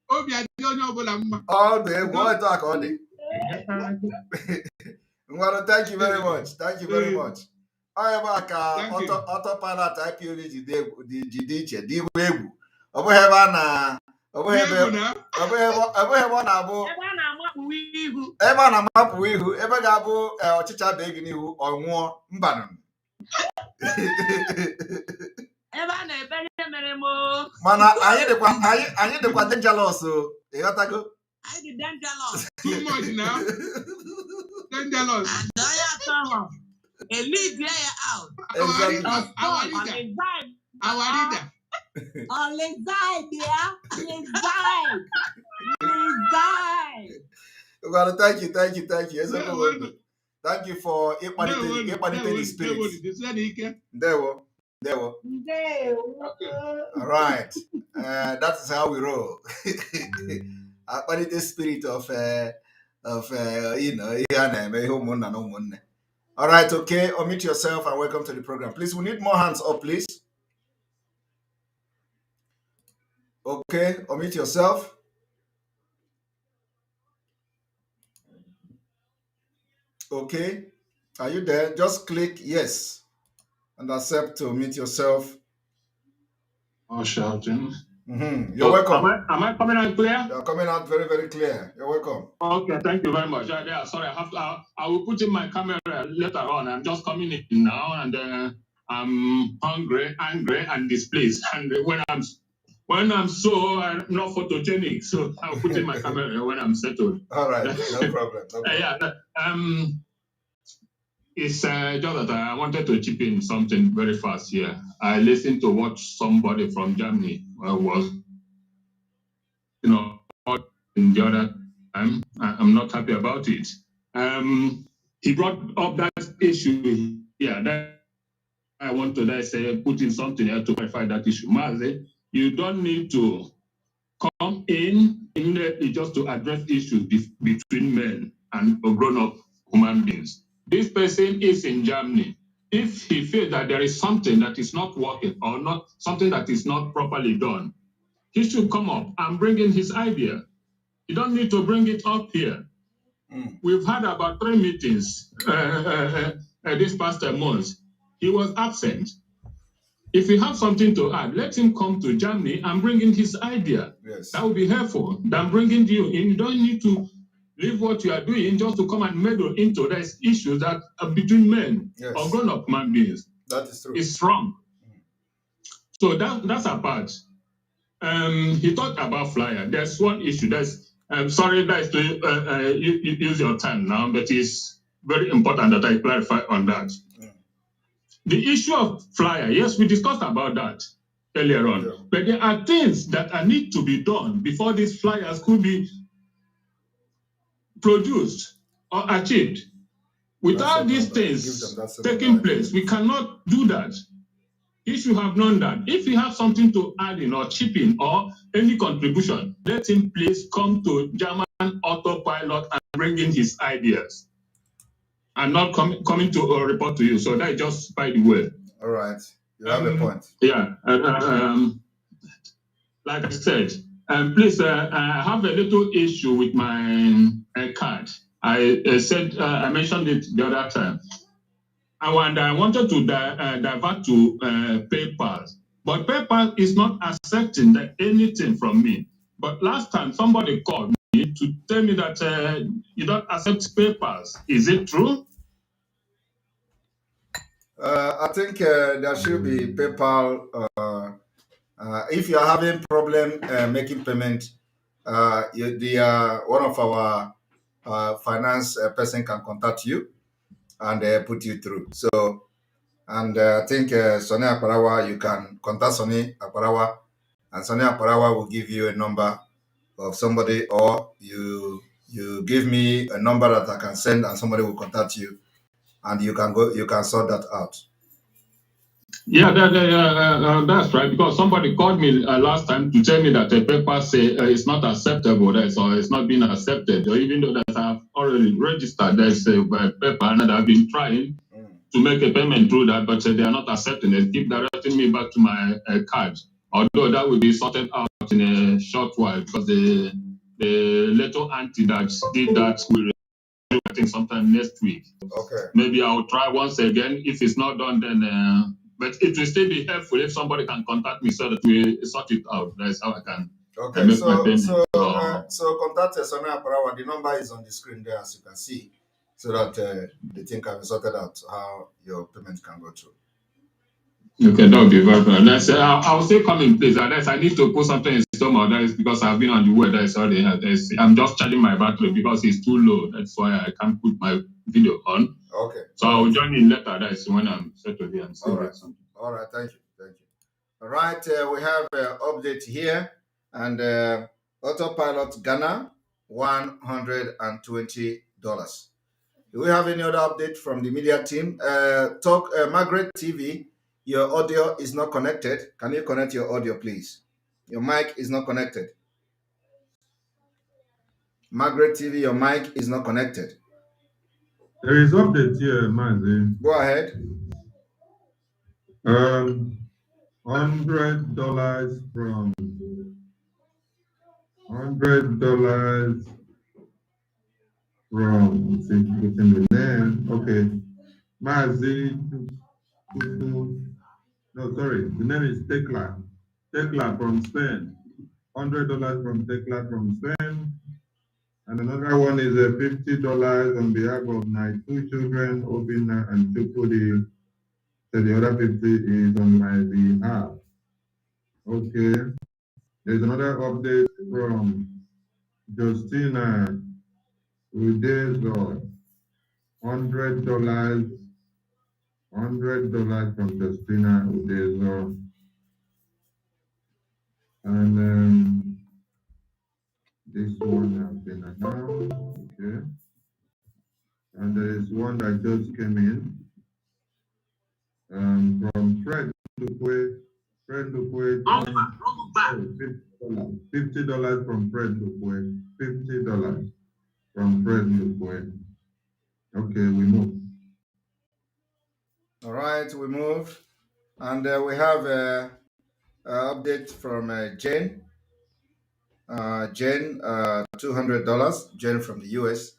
Obi adị onye ọbụla mma. Ọ dị egwu etu a ka ọ dị. Ngwanụ, thank you very much. Ọ ebe a ka autopilot IPOB ji dị iche dị egwu. Ọ bụghị ebe ọ na-abụ ebe a na-amapụ ihu ebe ga-abụ ọchịcha bee gị n'ihu ọ nwụọ mbanụ. Ebe a na-ebe ihe mere m. Mana anyị dịkwa dangerous o. Ịghọtago? Anyị dị dangerous. Too much now. Dangerous. And I have a lead ya out. Our leader. On les aides, yeah. Les aides. Well, thank you. Thank you for ịkpalite the spirit. Ndewo. All right. That is how we roll. Akpalite the spirit of ihe a na-eme ihe ụmụnna na ụmụnne. All right, okay. Unmute yourself and welcome to the program. Please, we need more hands up, please. Okay, unmute yourself. Okay, are you there? Just click yes and accept to unmute yourself. Oh, shouting. You're welcome. Am I coming out clear? You're coming out very, very clear. You're welcome. Okay, thank you very much. Yeah, sorry, I will put in my camera later on. I'm just coming in now, and I'm hungry, angry, and displeased. And when I'm so I'm not photogenic, so I'll put in my camera when I'm settled. All right, no problem. It's just that I wanted to chip in something very fast here. I listened to what somebody from Germany was, in the other time. I'm not happy about it. He brought up that issue here. That I want to say, put in something here to clarify that issue. Maze, you don't need to come in immediately just to address issues between men and grown-up human beings. This person is in Germany. If he feels that there is something that is not working or not something that is not properly done, he should come up and bring in his idea. You don't need to bring it up here. We've had about 3 meetings this past month. He was absent. If you have something to add, let him come to Germany and bring in his idea. Yes. That would be helpful than bringing you in. You don't need to leave what you are doing just to come and meddle into these issues that are between men or grown-up human beings. That is true. It's wrong. So that's a part. He talked about flyer. There's one issue. Sorry, guys, to use your time now, but it's very important that I clarify on that. The issue of flyer, yes, we discussed about that. earlier on. Yeah. But there are things that need to be done before these flyers could be produced or achieved. Without these things taking place, we cannot do that. He should have known that. If you have something to add in or chip in or any contribution, let him please come to German Autopilot and bring in his ideas and not coming to report to you. So that is just by the way. All right. You have a point. Yeah. Like I said, please, I have a little issue with my card. I mentioned it the other time. And I wanted to divert to PayPal. But PayPal is not accepting anything from me. But last time, somebody called me to tell me that you don't accept PayPal. Is it true? I think there should be PayPal. If you are having problem making payment, one of our finance person can contact you and put you through. So, and I think Sonny Aparawa, you can contact Sonny Aparawa, and Sonny Aparawa will give you a number of somebody, or you give me a number that I can send, and somebody will contact you, and you can sort that out. Yeah, that's right. Because somebody called me last time to tell me that the paper say it's not acceptable, so it's not being accepted. Or even though that I've already registered, there's a paper and I've been trying to make a payment through that, but they are not accepting it. Keep directing me back to my card. Although that will be sorted out in a short while, because the little auntie that did that will, I think, sometime next week. Okay. Maybe I'll try once again. If it's not done, then. But it will still be helpful if somebody can contact me so that we sort it out. That's how I can make my payment. So contact Sonia Aparawa. The number is on the screen there, as you can see, so that the thing can be sorted out, how your payment can go through. Okay, that would be very good. I'll still come in place. I need to put something in stomach. That is because I've been on the way. That's already. I'm just charging my battery because it's too low. That's why I can't put my video on. Okay. So I'll join in later. That's when I'm settled here and say something. All right. Thank you. All right. We have an update here, and Autopilot Ghana, $120. Do we have any other update from the media team? Margaret TV, your audio is not connected. Can you connect your audio, please? Your mic is not connected. Margaret TV, your mic is not connected. There is update here, Mazi. Go ahead. $100 from within the name. Okay. Mazi. No, sorry. The name is Tekla. Tekla from Spain. $100 from Tekla from Spain. And another one is $50 on behalf of my two children, Obina and Chukudi. So the other 50 is on my behalf. Okay. There's another update from Justina Udezo. $100 from Justina Udezo. And this one has been announced. Okay. And there is one that just came in from Fred Lukwe. Fred Lukwe, $50 from Fred Lukwe. $50 from Fred Lukwe. Okay, we move. All right, we move. And we have an update from Jane. Jane, $200. Jane from the US,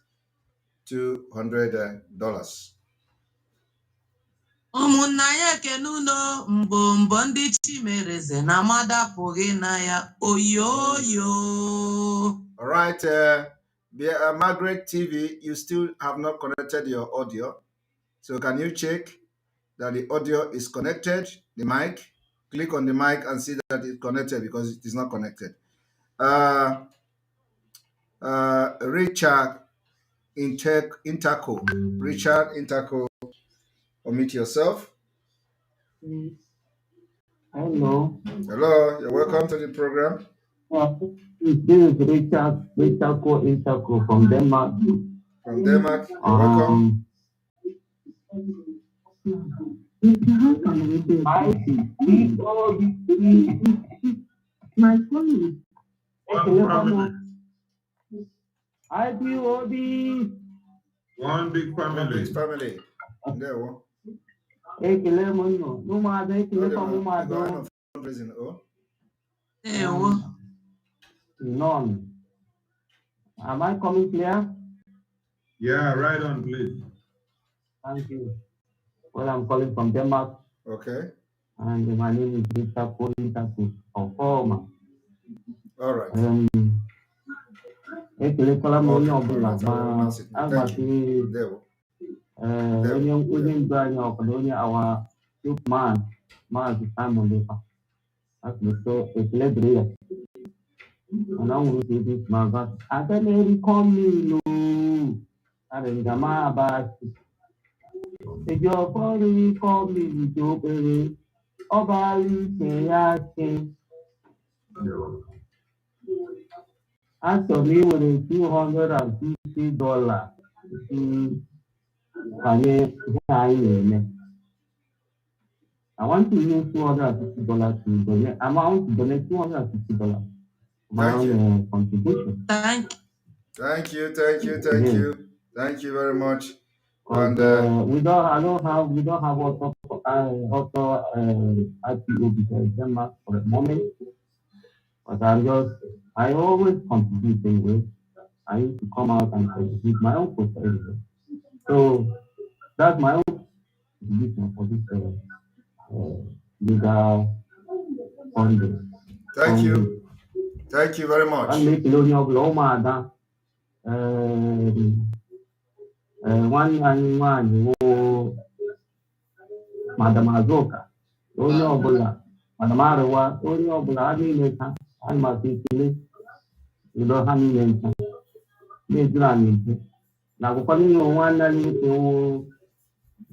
$200. ụmụnna ya ekene unu mbombo ndị chimereze na mmadụ apụghị na ya oyoyo. All right, Margaret TV, you still have not connected your audio. So can you check that the audio is connected, the mic? Click on the mic and see that it's connected, because it is not connected. Richard Interco. Richard Interco, omit yourself. Hello. Hello, you're welcome to the program. This is Richard from Denmark. From Denmark, you're welcome. My phone. IPOB. One big family. One big family. There we go. Fundraising, oh. None. Am I coming clear? Yeah, right on, please. Thank you. Well, I'm calling from Denmark. Okay. And my name is Richard Politaku of Forma. All right. Ekelekala m onye ọbụla ma Thank you. onye ndu anyị ọkọdọ onye awa man Maazị Simon Lepa asụsụ ekele dịrị ya mana ọ nwere ike ịdị ma ba aga na-erikọ mmiri arịngama abasi eji ọkọ rikọ mmiri dị obere ọbara ike ya ke achọrọ m iwere $250 banye ihe anyị na-eme. I want to use $250 to donate. I want to donate $250 for my own contribution. Thank you. Thank you very much. And we don't have auto IPO Denmark for the moment. But I always contribute anyway. I used to come out and contribute my own contribution. So that's my own contribution for this legal funding. Thank you. Thank you very much. Madam Azoka, onye ọbụla, Madam Arewa, onye ọbụla ha niile taa, ha masị ikele ụlọ ha niile nta, na-ejuru anyị nke. Na akwụkwọ niile nwanne anyị nwoke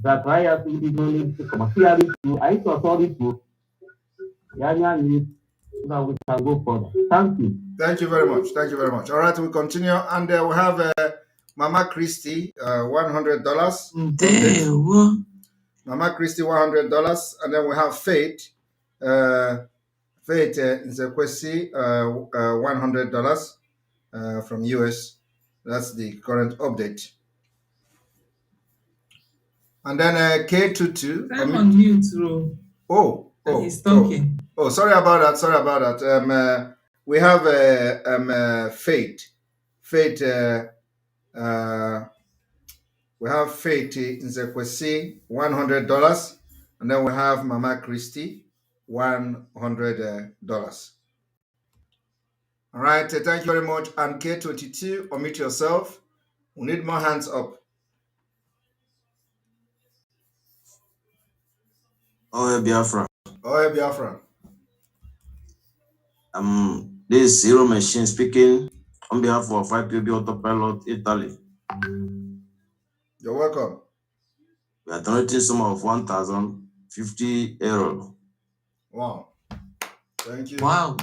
Zachariah ndị n'onye nchịkwa ma ya rituo, anyị chọrọ rituo. Ya anya anyị so we can go further. Thank you. Thank you very much. Thank you very much. All right, we continue, and we have Mama Christie, $100. Mama Christie, $100, and then we have Faith. Faith Nzekwesi, $100 from US. That's the current update. And then K22. I'm on mute, Ro. He's talking. Oh, sorry about that. We have Faith. Faith. We have Faith Nzekwesi, $100, and then we have Mama Christie, $100. All right, thank you very much. And K22, unmute yourself. We need more hands up. Oh, Biafra. Oh, Biafra. This is Zero Machine speaking on behalf of IPOB Autopilot Italy. You're welcome. We are donating sum of 1,050 euro. Wow. Thank you. Wow.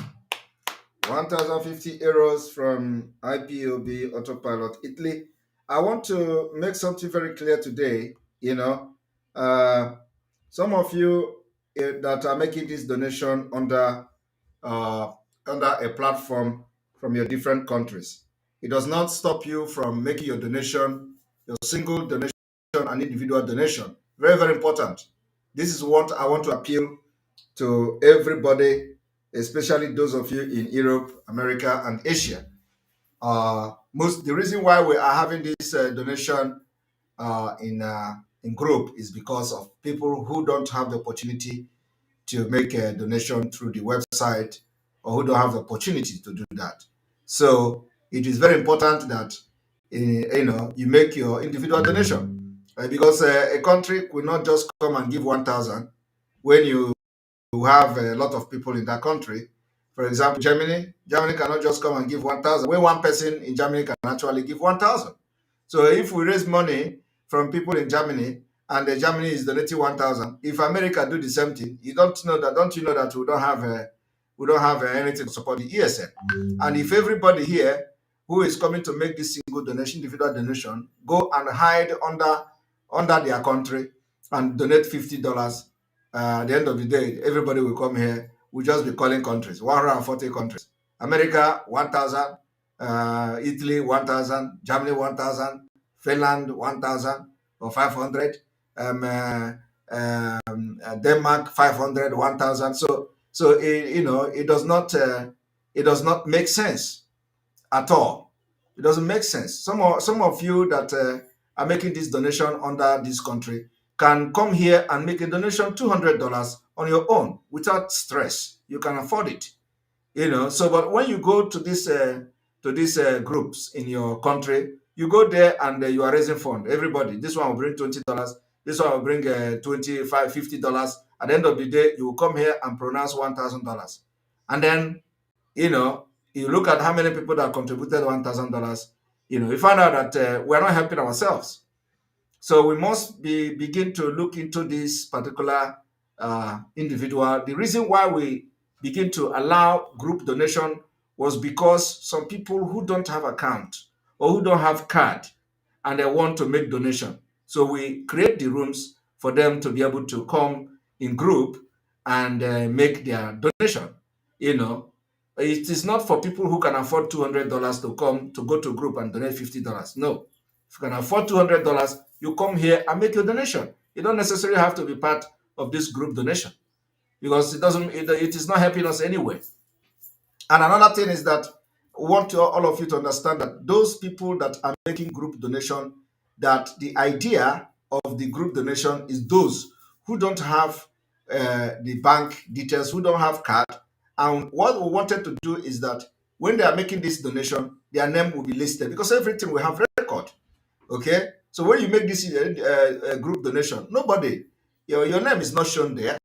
1,050 euros from IPOB Autopilot Italy. I want to make something very clear today. Some of you that are making this donation under a platform from your different countries, it does not stop you from making your donation, your single donation, and individual donation. Very, very important. This is what I want to appeal to everybody, especially those of you in Europe, America, and Asia. The reason why we are having this donation in group is because of people who don't have the opportunity to make a donation through the website, or who don't have the opportunity to do that. So it is very important that you make your individual donation, because a country will not just come and give 1,000 when you have a lot of people in that country. For example, Germany cannot just come and give 1,000 when one person in Germany can actually give 1,000. So if we raise money from people in Germany and Germany is donating 1,000. If America do the same thing, don't you know that we don't have anything to support the ESN? And if everybody here who is coming to make this single donation, individual donation, go and hide under their country and donate $50, at the end of the day, everybody will come here. We'll just be calling countries, 140 countries. America, 1,000, Italy, 1,000, Germany, 1,000, Finland, 1,000 or 500, Denmark, 500, 1,000. So it does not make sense at all. It doesn't make sense. Some of you that are making this donation under this country can come here and make a donation $200 on your own without stress. You can afford it, So, but when you go to these groups in your country, you go there and you are raising fund. Everybody, this one will bring $20. This one will bring $25, $50. At the end of the day, you will come here and pronounce $1,000, and then you look at how many people that contributed $1,000. You find out that we're not helping ourselves. So we must begin to look into this particular individual. The reason why we begin to allow group donation was because some people who don't have account or who don't have card and they want to make donation. So we create the rooms for them to be able to come in group and make their donation. It is not for people who can afford $200 to come to go to group and donate $50. No. If you can afford $200, you come here and make your donation. You don't necessarily have to be part of this group donation because it is not helping us anyway. And another thing is that we want all of you to understand that those people that are making group donation, that the idea of the group donation is those who don't have the bank details, who don't have card. And what we wanted to do is that when they are making this donation, their name will be listed because everything will have record. Okay, so when you make this group donation, nobody, your name is not shown there.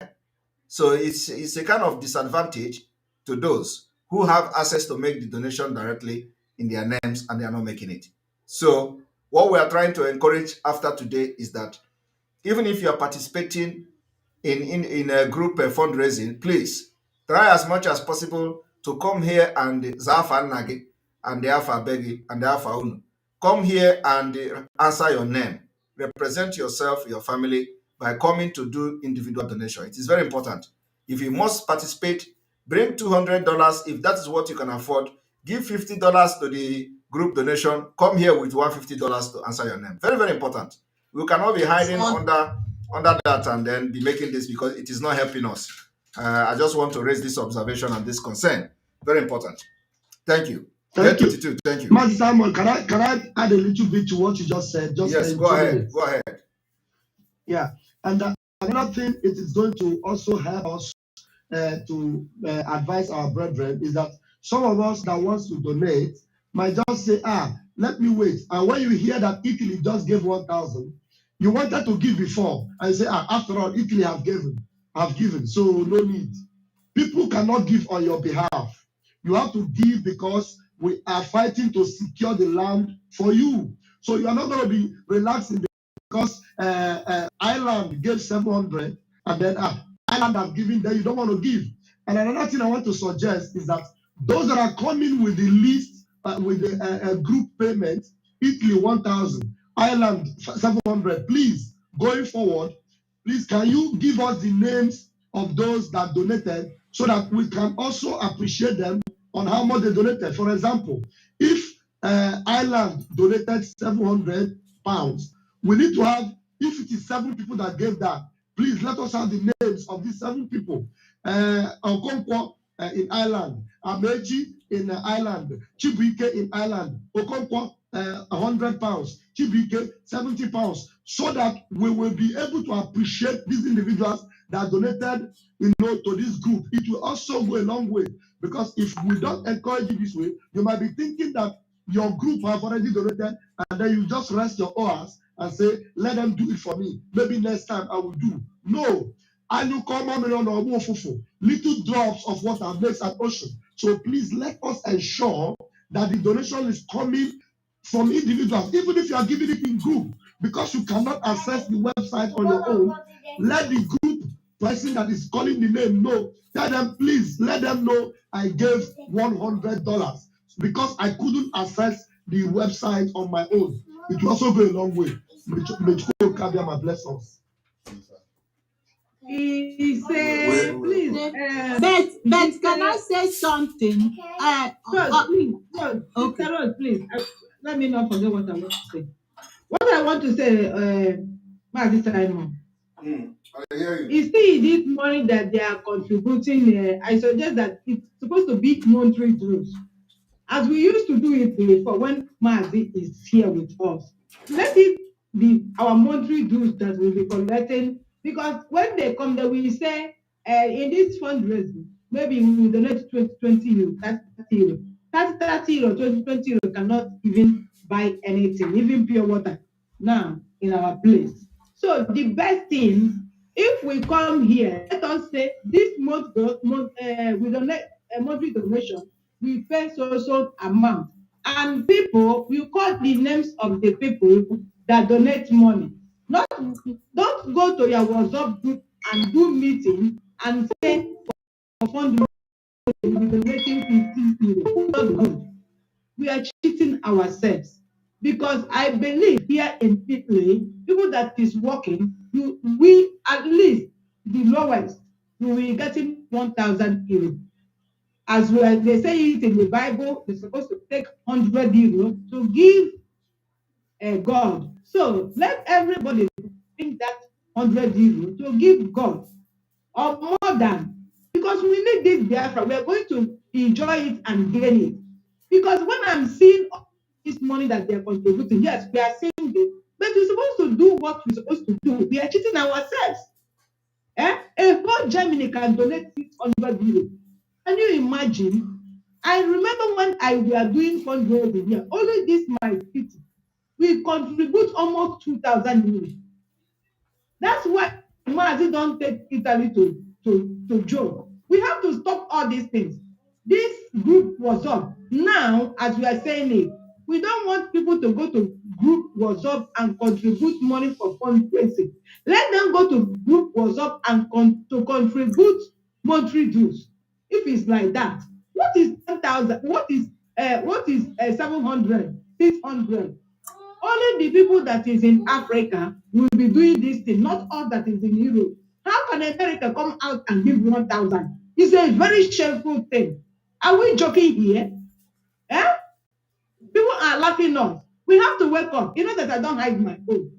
So it's a kind of disadvantage to those who have access to make the donation directly in their names and they are not making it. So what we are trying to encourage after today is that even if you are participating in a group fundraising, please try as much as possible to come here and Zafa Nagi and the Alpha Begi and the Alpha Unu. Come here and answer your name. Represent yourself, your family by coming to do individual donation. It is very important. If you must participate, bring $200 if that is what you can afford. Give $50 to the group donation. Come here with $150 to answer your name. Very, very important. We cannot be hiding under that and then be making this because it is not helping us. I just want to raise this observation and this concern. Very important. Thank you. Thank you. 22. Thank you. Master Simon, can I add a little bit to what you just said? Yes, go ahead. Go ahead. Yeah. And another thing it is going to also help us to advise our brethren is that some of us that wants to donate might just say, let me wait. And when you hear that Italy just gave 1,000, you wanted to give before and say, after all, Italy have given, so no need. People cannot give on your behalf. You have to give because we are fighting to secure the land for you. So you are not going to be relaxing because Ireland gave 700 and then Ireland have given, then you don't want to give. And another thing I want to suggest is that those that are coming with the list, with the group payment, Italy 1,000, Ireland 700, please, going forward, please, can you give us the names of those that donated so that we can also appreciate them on how much they donated? For example, if Ireland donated 700 pounds, we need to have, if it is 7 people that gave that, please let us have the names of these 7 people. Okonkwo in Ireland, Amechi in Ireland, Chibuike in Ireland, Okonkwo 100 pounds, Chibuike 70 pounds, so that we will be able to appreciate these individuals that donated, to this group. It will also go a long way, because if we don't encourage it this way, you might be thinking that your group have already donated, and then you just rest your oars and say, let them do it for me. Maybe next time I will do. No. And you come on little drops of water makes an ocean. So please let us ensure that the donation is coming from individuals. Even if you are giving it in group, because you cannot access the website on your own, let the group person that is calling the name know. Tell them, please, let them know I gave $100 because I couldn't access the website on my own. It will also go a long way. May God bless us. He said, please. But can I say something? Please, let me not forget what I want to say. What I want to say, Marty Simon, is see this money that they are contributing. I suggest that it's supposed to be monthly dues, as we used to do it before when Marty is here with us. Let it be our monthly dues that we'll be collecting, because when they come, they will say, in this fundraising, maybe we will donate 20 euro, 30 euro. 30 euro, 20 euro cannot even buy anything, even pure water now in our place. So the best thing, if we come here, let us say this month we donate a monthly donation, we pay so amount, and people will call the names of the people that donate money. Don't go to your WhatsApp group and do meeting and say for fundraising we donating 50 euros. Not good. We are cheating ourselves, because I believe here in Italy, people that is working, we at least the lowest, we will be getting 1,000 euros. As well, they say it in the Bible, they're supposed to take 100 euros to give God. So let everybody bring that 100 euros to give God, or more than, because we need this Biafra. We are going to enjoy it and gain it. Because when I'm seeing this money that they're contributing, yes, we are seeing it, but we're supposed to do what we're supposed to do. We are cheating ourselves. A whole Germany can donate 600 euros. Can you imagine? I remember when we are doing fundraising here, only this my city, we contribute almost 2,000 euros. That's why Mazi don't take Italy to joke. We have to stop all these things. This group was up. Now, as we are saying it, we don't want people to go to group WhatsApp and contribute money for fundraising. Let them go to group WhatsApp and contribute monthly dues. If it's like that, what is 10,000? What is 700, 600? Only the people that is in Africa will be doing this thing, not all that is in Europe. How can America come out and give 1,000? It's a very shameful thing. Are we joking here? Eh? People are laughing us. We have to wake up. You know that I don't hide my own.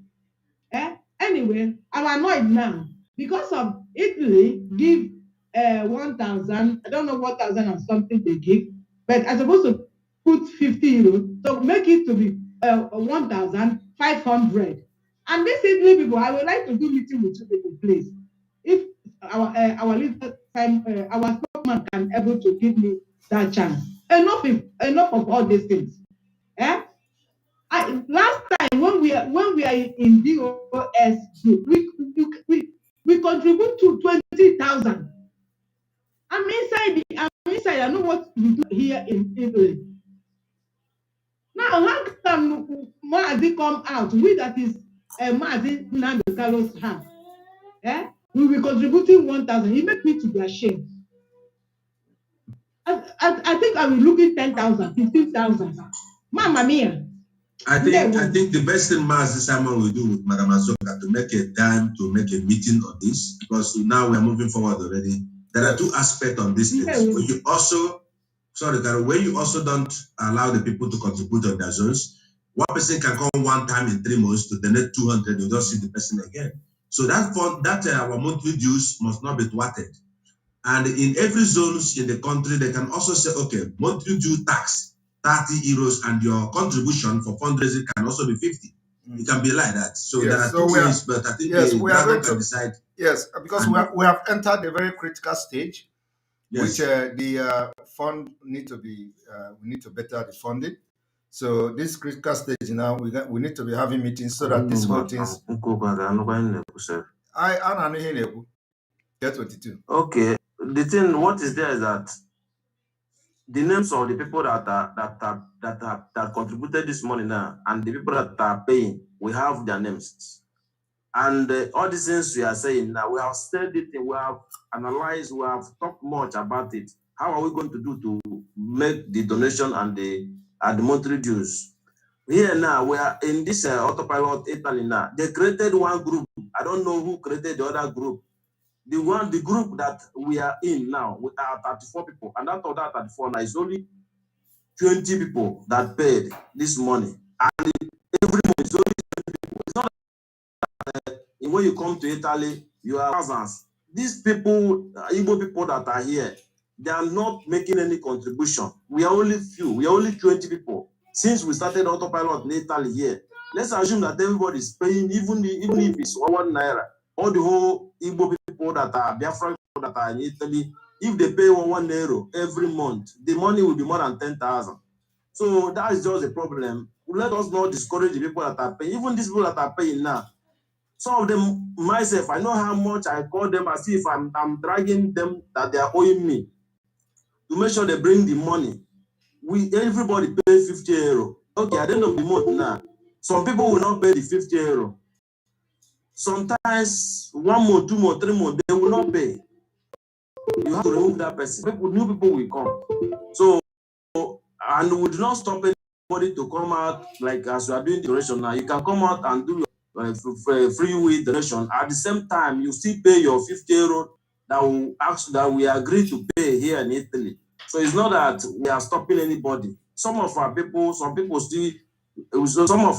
Anyway, I'm annoyed now because of Italy give 1,000. I don't know what thousand or something they give, but I'm supposed to put 50 euros to make it to be 1,500. And these Italy people, I would like to do meeting with you people, please. If our little time, our spokesman can able to give me that chance. Enough of all these things. Last time when we are in DOS group, we contribute to 20,000. I'm inside. I know what we do here in Italy. Now, how can Mazi come out? We that is Mazi Nando Carlos have. We will be contributing 1,000. It makes me to be ashamed. I think I will look at 10,000, 15,000. Mamma mia. I think the best thing Mazi Simon will do with Madam Azoka to make a time to make a meeting on this, because now we are moving forward already. There are two aspects on this thing. When you also, Carol, when you also don't allow the people to contribute on their zones, one person can come one time in 3 months to donate 200, you don't see the person again. So that our monthly dues must not be thwarted. And in every zones in the country, they can also say, okay, monthly due tax, 30 euros, and your contribution for fundraising can also be 50. It can be like that. So there are 2 ways, but I think we are going to decide. Yes, because we have entered a very critical stage, which the fund need to be, we need to better the funding. So this critical stage now, we need to be having meetings so that these whole things. I get 22. Okay, the thing, what is there is that the names of the people that contributed this money now and the people that are paying, we have their names. And all these things we are saying now, we have studied it, we have analyzed, we have talked much about it. How are we going to do to make the donation and the monthly dues? Here now, we are in this autopilot Italy now. They created one group. I don't know who created the other group. The group that we are in now, we are 34 people, and out of that 34 now is only 20 people that paid this money. And every month is only 20 people. It's not when you come to Italy, you are thousands. These people, Igbo people that are here, they are not making any contribution. We are only few. We are only 20 people. Since we started autopilot in Italy here, let's assume that everybody is paying, even if it's 1 naira. All the whole Igbo people that are Biafran people that are in Italy, if they pay 1 euro every month, the money will be more than 10,000. So that is just a problem. Let us not discourage the people that are paying. Even these people that are paying now, some of them, myself, I know how much I call them as if I'm dragging them that they are owing me to make sure they bring the money. Everybody pay 50 euro. Okay, at the end of the month now, some people will not pay the 50 euro. Sometimes 1 month, 2 months, 3 months, they will not pay. You have to remove that person. New people will come. So, and we do not stop anybody to come out like as you are doing the donation now. You can come out and do your free will donation. At the same time, you still pay your 50 euro that we agree to pay here in Italy. So it's not that we are stopping anybody. Some of our people, some of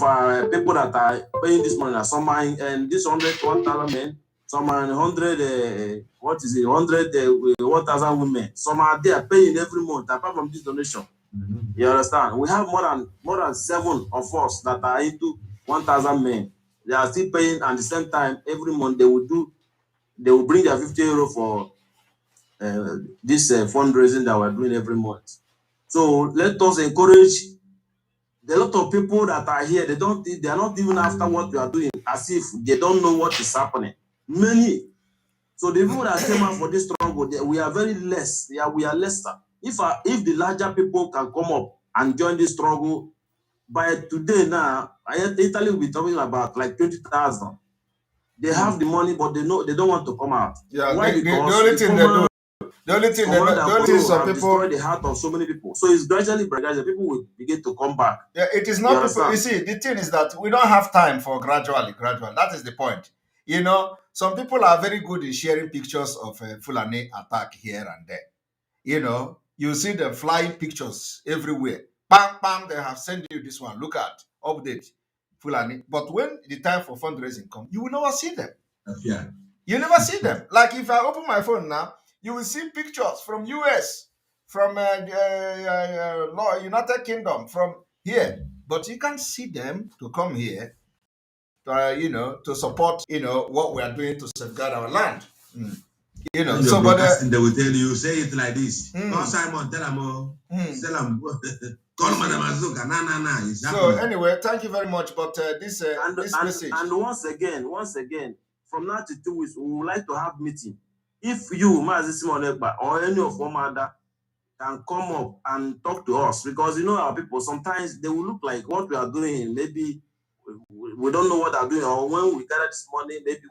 our people that are paying this money, some are in this 1,000 men, some are 100, 1,000 women. Some are there paying every month apart from this donation. You understand? We have more than 7 of us that are into 1,000 men. They are still paying, and at the same time, every month they will bring their 50 euro for this fundraising that we're doing every month. So let us encourage a lot of people that are here. They are not even after what we are doing, as if they don't know what is happening. Many. So the people that came out for this struggle, we are very less. Yeah, we are lesser. If the larger people can come up and join this struggle, by today now, Italy will be talking about like 20,000. They have the money, but they don't want to come out. Yeah, why? the Because only thing they do, the only thing some people destroyed the heart of so many people. So it's gradually people will begin to come back. Yeah, it is not people. You see, the thing is that we don't have time for gradually. That is the point. You know, some people are very good in sharing pictures of Fulani attack here and there. You know, you see them flying pictures everywhere. Bam, bam, they have sent you this one. Look at, update, Fulani. But when the time for fundraising comes, you will never see them. Yeah. You never see them. Like if I open my phone now, you will see pictures from US, from United Kingdom, from here. But you can't see them to come here, to support, what we are doing to safeguard our land. You know, so but they will tell you, say it like this. Call Simon, tell him, tell him, call Madam Azuka. Nah. So anyway, thank you very much. But this message. And once again, from now to 2 weeks, we would like to have meeting. If you, Mazi Simon Ekpa, or any of our mother can come up and talk to us, because our people sometimes they will look like what we are doing. Maybe we don't know what they're doing, or when we gather this money, maybe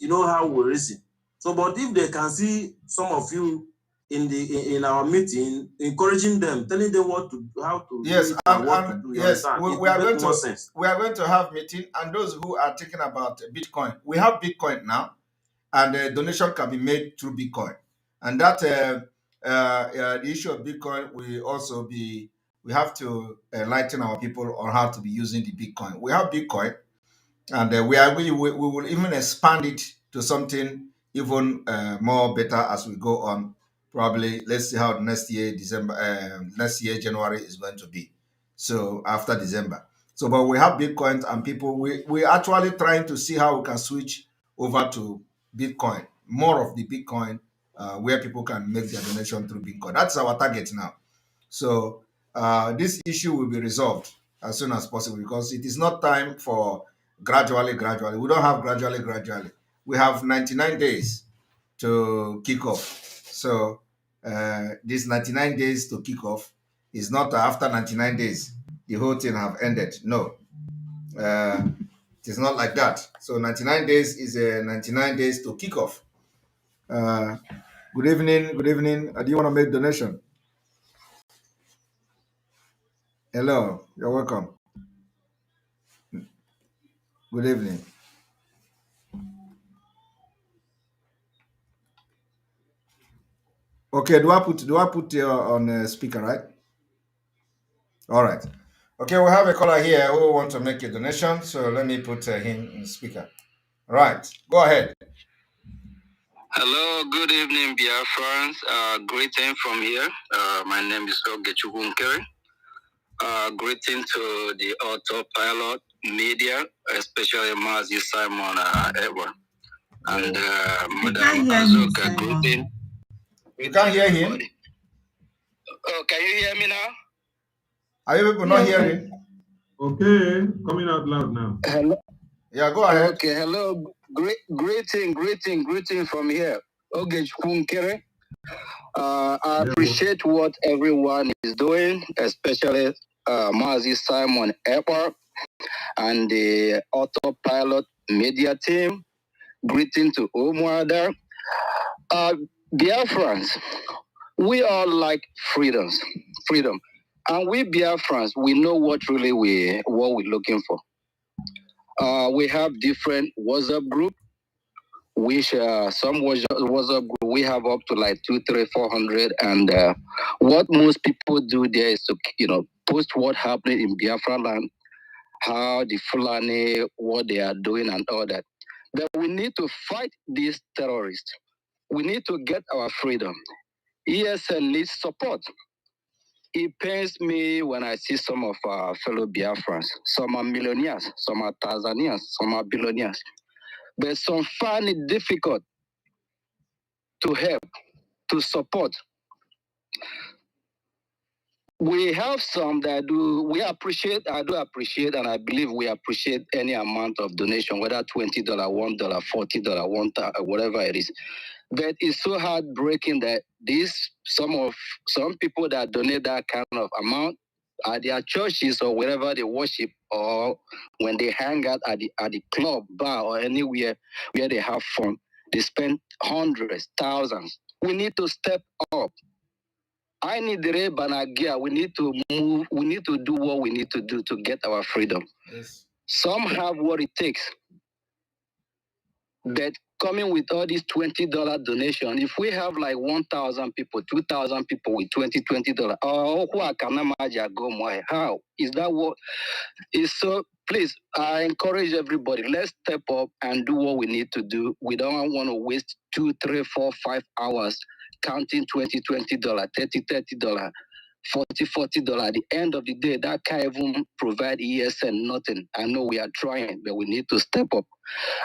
how we reason. So, but if they can see some of you in our meeting, encouraging them, telling them how to do it and what to do. Yes, we are going to have meeting, and those who are thinking about Bitcoin, we have Bitcoin now, and donation can be made through Bitcoin, and that the issue of Bitcoin we have to enlighten our people on how to be using the Bitcoin. We have Bitcoin, and we will even expand it to something even more better as we go on. Probably, let's see how next year January is going to be. So after December. So, but we have Bitcoin, and people, we actually trying to see how we can switch over to Bitcoin, more of the Bitcoin, where people can make their donation through Bitcoin. That's our target now. So this issue will be resolved as soon as possible, because it is not time for gradually. We don't have gradually. We have 99 days to kick off. So This 99 days to kick off is not after 99 days, the whole thing have ended. No, it is not like that. So 99 days is 99 days to kick off. Good evening. Good evening. Do you want to make donation? Hello. You're welcome. Good evening. Okay. Do I put you on speaker, right? All right. Okay. We have a caller here who wants to make a donation. So let me put him in speaker. All right. Go ahead. Hello, good evening, Biafrans. Greeting from here. My name is Ogechukunkere. Greeting to the autopilot media, especially Mazi Simon Edward. And Madam Azuka, greeting. You can't hear him? Oh, can you hear me now? Are you people not hearing? Okay, coming out loud now. Hello. Yeah, go ahead. Okay, hello. Greeting from here. Ogechukunkere. I appreciate what everyone is doing, especially Mazi Simon Epper and the autopilot media team. Greeting to Umuada. Biafrans, we all like freedom. And we Biafrans, we know what we're looking for. We have different WhatsApp group, which some WhatsApp group we have up to like 200, 300, 400, and what most people do there is to post what happening in Biafra land, how the Fulani, what they are doing and all that. But we need to fight these terrorists. We need to get our freedom. ESN needs support. It pains me when I see some of our fellow Biafrans. Some are millionaires, some are Tanzanians, some are billionaires. But some find it difficult to help, to support. We have some that I do appreciate, and I believe we appreciate any amount of donation, whether $20, $1, $40, $1, whatever it is. But it's so heartbreaking that some people that donate that kind of amount at their churches or wherever they worship, or when they hang out at the club, bar, or anywhere where they have fun, they spend hundreds, thousands. We need to step up. I need the Rebanagia. We need to move. We need to do what we need to do to get our freedom. Yes. Some have what it takes. But coming with all these $20 donation, if we have like 1,000 people, 2,000 people with $20, how is that what is so? Please, I encourage everybody. Let's step up and do what we need to do. We don't want to waste 2, 3, 4, 5 hours counting $20, $30, $40. At the end of the day, that can't even provide ESN nothing. I know we are trying, but we need to step up.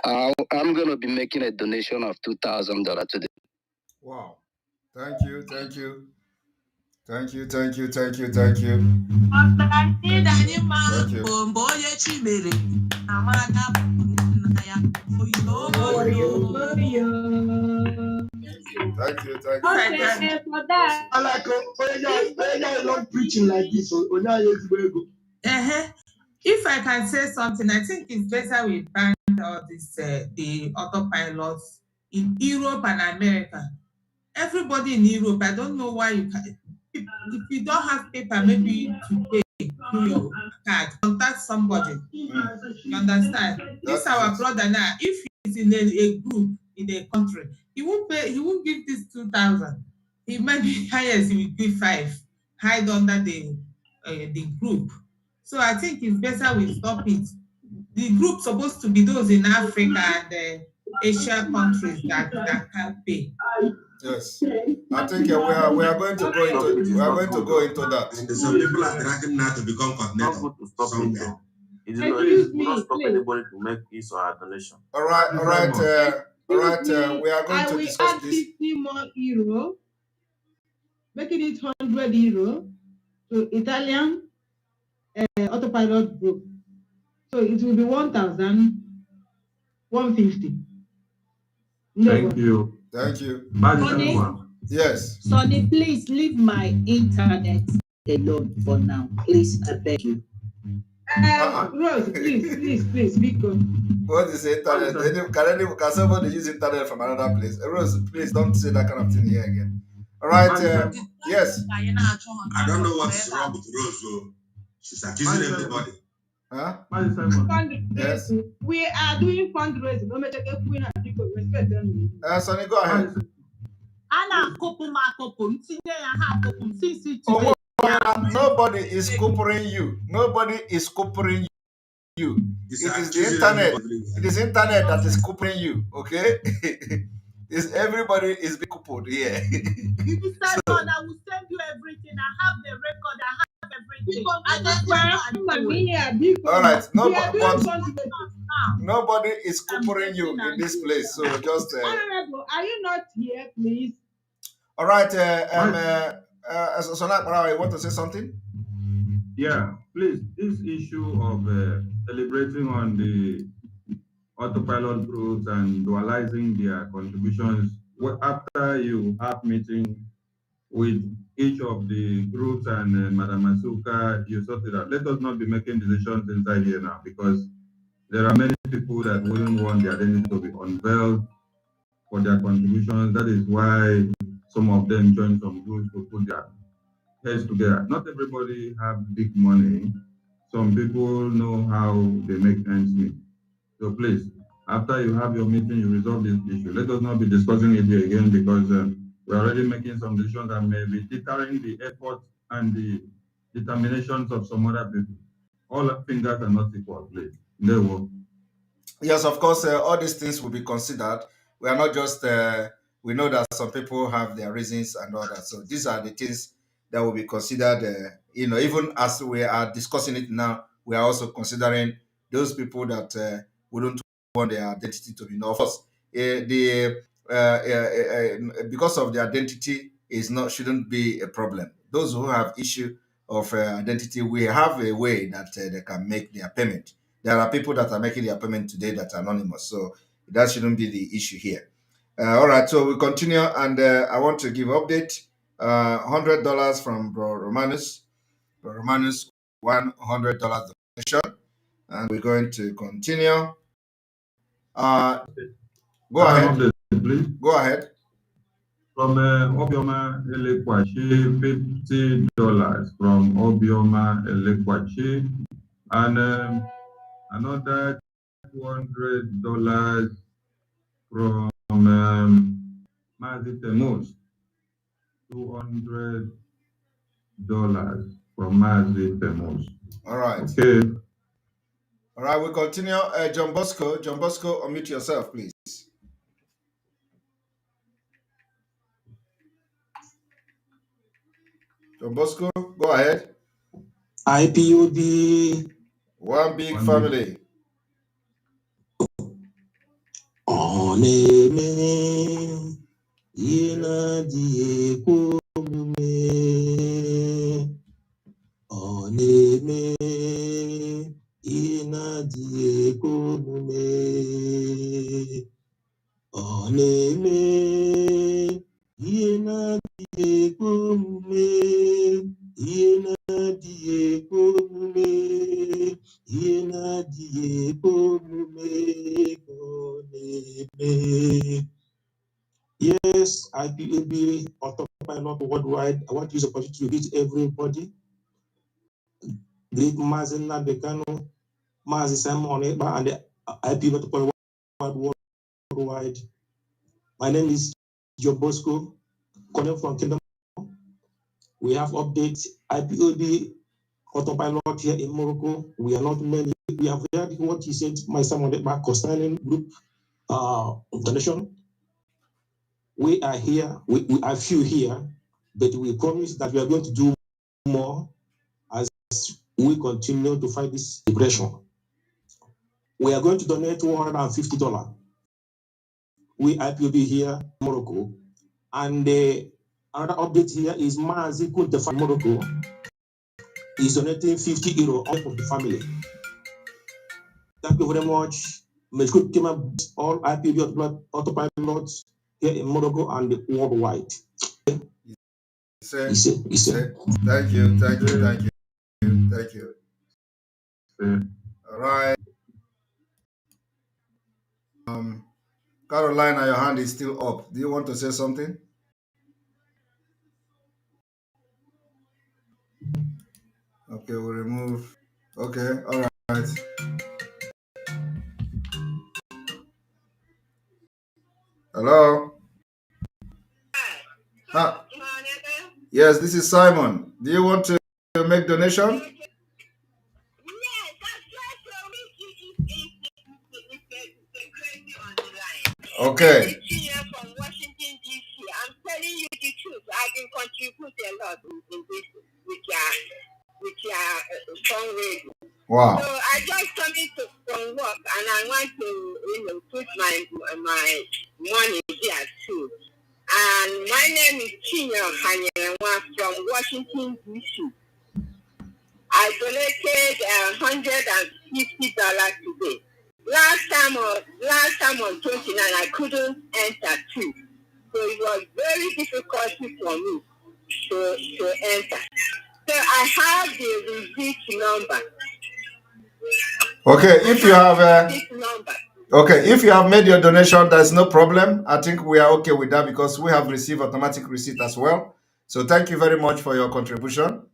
I'm going to be making a donation of $2,000 today. Wow. Thank you. Thank you. Thank you. Thank you. Thank you. Thank you. Thank you. Thank you. Okay, for that. I like when you're preaching like this. If I can say something, I think it's better we ban all this the autopilots in Europe and America. Everybody in Europe, I don't know why you can. If you don't have paper, maybe to pay through your card, contact somebody. You understand? This our brother now. If he's in a group in a country, he won't pay. He won't give this 2,000. He might be highest. He will give 5. Hide under the group. So I think it's better we stop it. The group supposed to be those in Africa and Asia countries that can pay. Yes, I think we are going to go into that. And some people are dragging now to become coordinator. It is not stop anybody to make his or her donation. All right. We are going to discuss this. 50 more euro, making it 100 euro to Italian autopilot group. So it will be 1,150. Thank you. Thank you. Money. Yes. Sonny, please leave my internet alone for now. Please, I beg you. Rose, please, because. What is internet? Can somebody use internet from another place? Rose, please don't say that kind of thing here again. All right. Yes. I don't know what's wrong with Rose. So she's accusing everybody. Huh? Yes. We are doing fundraising. Don't make a queen and people respect them. Sonny, go ahead. Nobody is coopering you. Nobody is coopering you. It is the internet. It is internet that is coopering you. Okay. Is everybody is being coupled here. I will send you everything. I have the record. I have everything. All right. Nobody is coopering you in this place. So just. Honorable, are you not here, please? All right. Sonak, you want to say something? Yeah, please. This issue of deliberating on the autopilot groups and dualizing their contributions after you have meeting with each of the groups and Madam Masuka, you sort it out. Let us not be making decisions inside here now, because there are many people that wouldn't want their identity to be unveiled for their contributions. That is why some of them join some groups to put their heads together. Not everybody have big money. Some people know how they make ends meet. So please, after you have your meeting, you resolve this issue. Let us not be discussing it here again, because we're already making some decisions that may be deterring the efforts and the determinations of some other people. All fingers are not equal, please. They will. Yes, of course, all these things will be considered. We are not just, we know that some people have their reasons and all that. So these are the things that will be considered, even as we are discussing it now, we are also considering those people that wouldn't want their identity to be known. Of course, because of the identity shouldn't be a problem. Those who have issue of identity, we have a way that they can make their payment. There are people that are making their payment today that are anonymous, so that shouldn't be the issue here. All right, so we continue, and I want to give update. $100 from Bro Romanus. Bro Romanus, $100 donation, and we're going to continue. Go ahead. Please. Go ahead. From Obioma Elekwachi, $50 from Obioma Elekwachi, and another $200 from Mazi Temos. $200 from Mazi Temos. All right. Okay. All right, we continue. John Bosco, unmute yourself, please. John Bosco, go ahead. IPOB. One big family. Oneme ina dieko mume. Oneme ina dieko mume. Oneme ina dieko mume. Ina dieko mume. Ina dieko mume. Yes, IPAB autopilot worldwide. I want to use the opportunity to greet everybody. Greet Mazen Nabekano, Mazi Simon Eba, and the IPAB autopilot worldwide. My name is Joe Bosco, calling from Kingdom. We have updates. IPAB autopilot here in Morocco. We are not many. We have heard what he said, my Simon Eba, concerning group donation. We are here, we are few here, but we promise that we are going to do more as we continue to fight this depression. We are going to donate $150. We IPOB here in Morocco. And another update here is Mazi Kunte from Morocco is donating €50 on of the family. Thank you very much. All IPOB autopilots here in Morocco and worldwide. Thank you. All right. Carolina, your hand is still up. Do you want to say something? Okay, we'll remove. Okay, all right. Hello? Yes, this is Simon. Do you want to make donation? Okay. From Washington, D.C. I'm telling you the truth. I've been contributing a lot in this with your fundraising. Wow. So I just coming from work and I want to put my money there too. And my name is Chinyo Hanyewa from Washington, D.C. I donated $150 today. Last time on 29, I couldn't enter too. So it was very difficult for me to enter. So I have the receipt number. Okay, if you have made your donation, there's no problem. I think we are okay with that because we have received automatic receipt as well. So thank you very much for your contribution.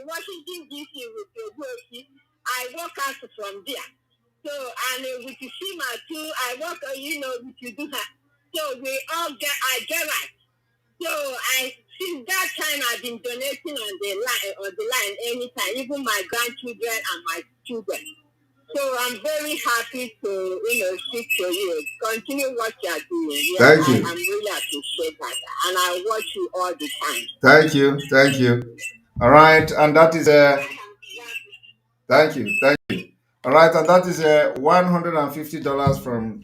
Washington, D.C. with the I work out from there. So, and with the FEMA too, I work, with you do that. So I get right. So since that time, I've been donating on the line anytime, even my grandchildren and my children. So I'm very happy to, speak to you. Continue what you are doing. Thank you. I'm really appreciate that. And I watch you all the time. Thank you. All right, and that is thank you. All right, and that is $150 from